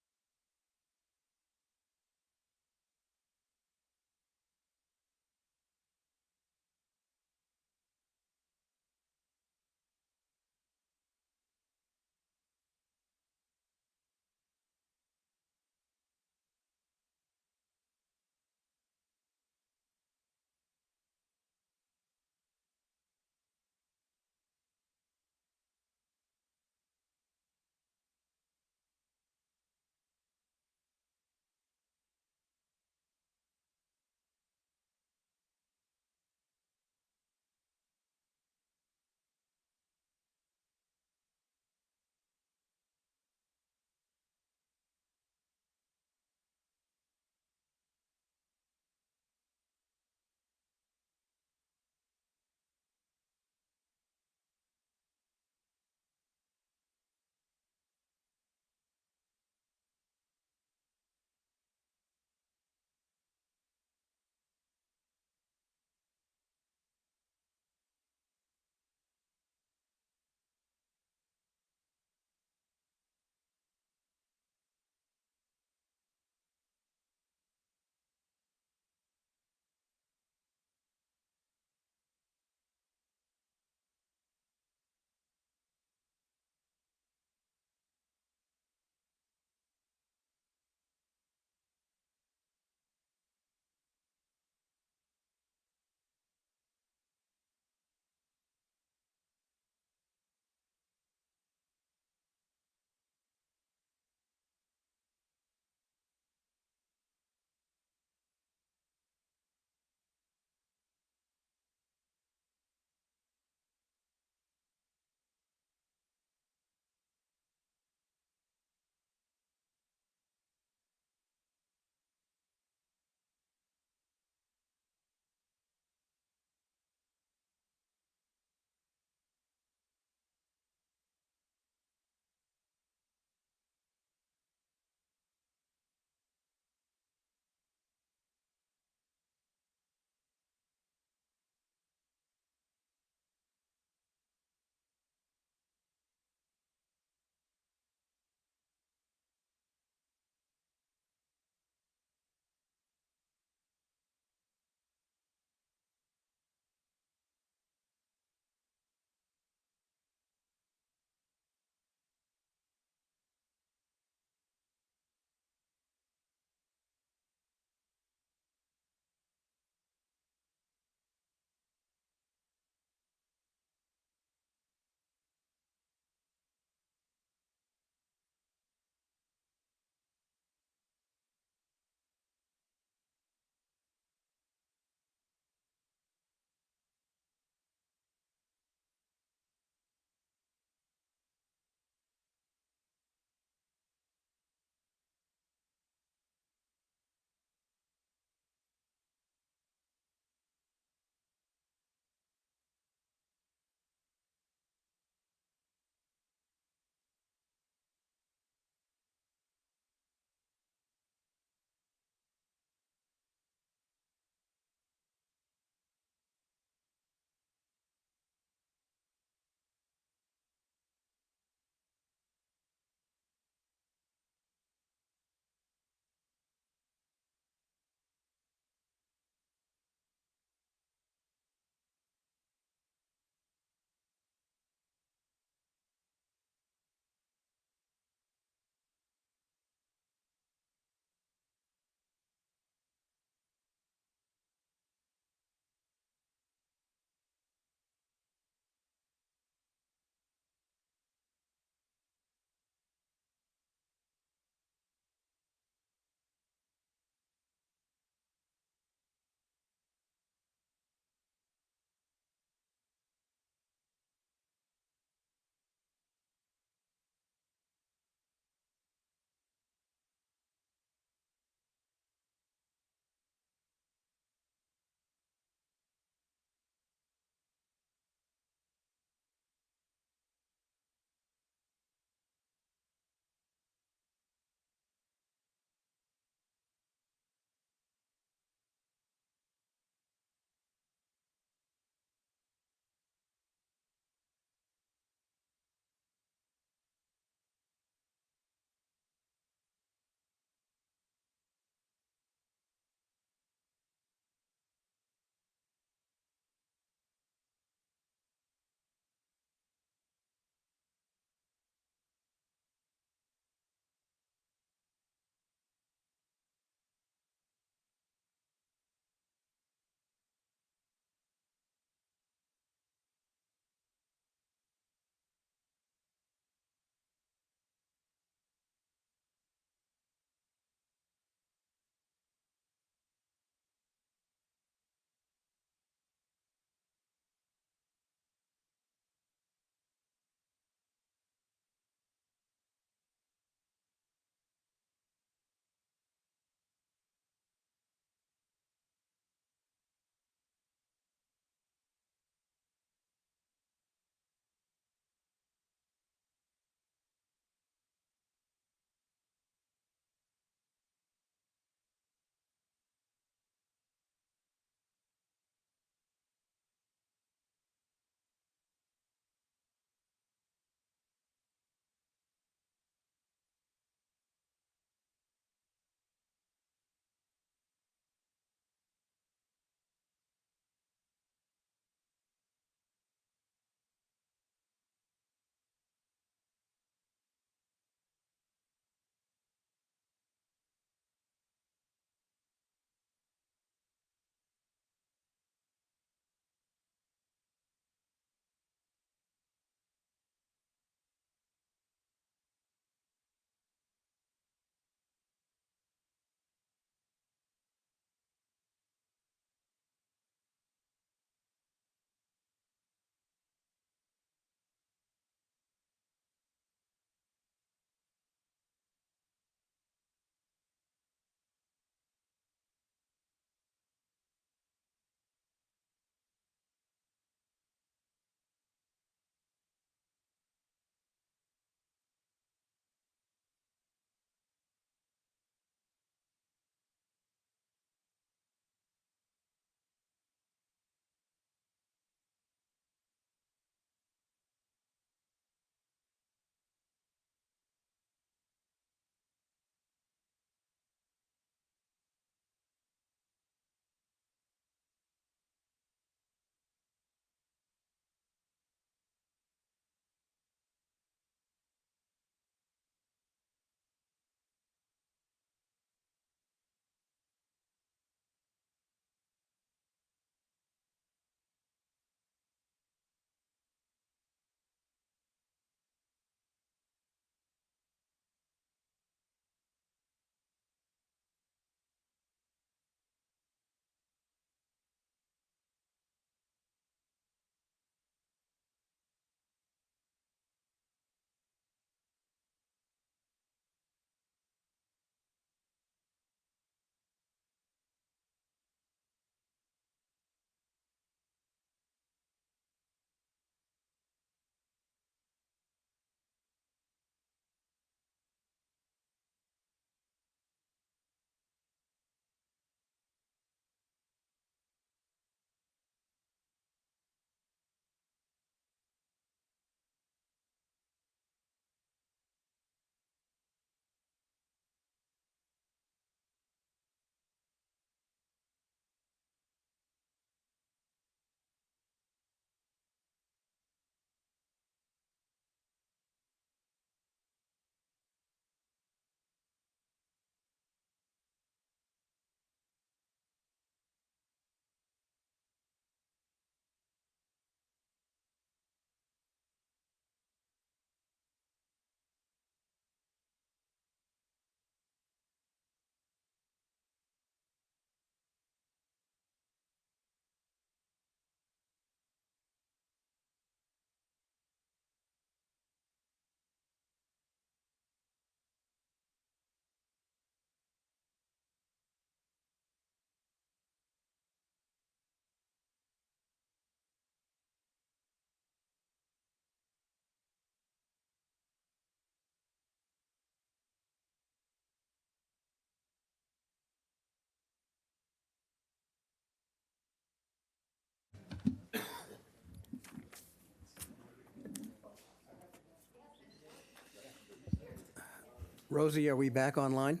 Rosie, are we back online?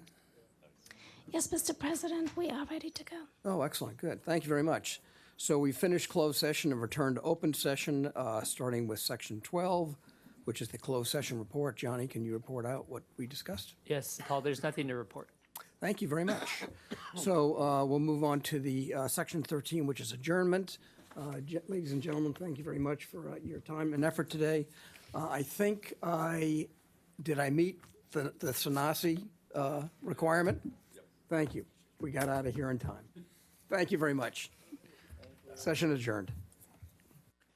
Yes, Mr. President, we are ready to go. Oh, excellent, good. Thank you very much. So we finished closed session and returned to open session, starting with section 12, which is the closed session report. Johnny, can you report out what we discussed? Yes, Paul, there's nothing to report. Thank you very much. So we'll move on to the section 13, which is adjournment. Ladies and gentlemen, thank you very much for your time and effort today. I think did I meet the Sanasi requirement? Yep. Thank you. We got out of here in time. Thank you very much. Session adjourned.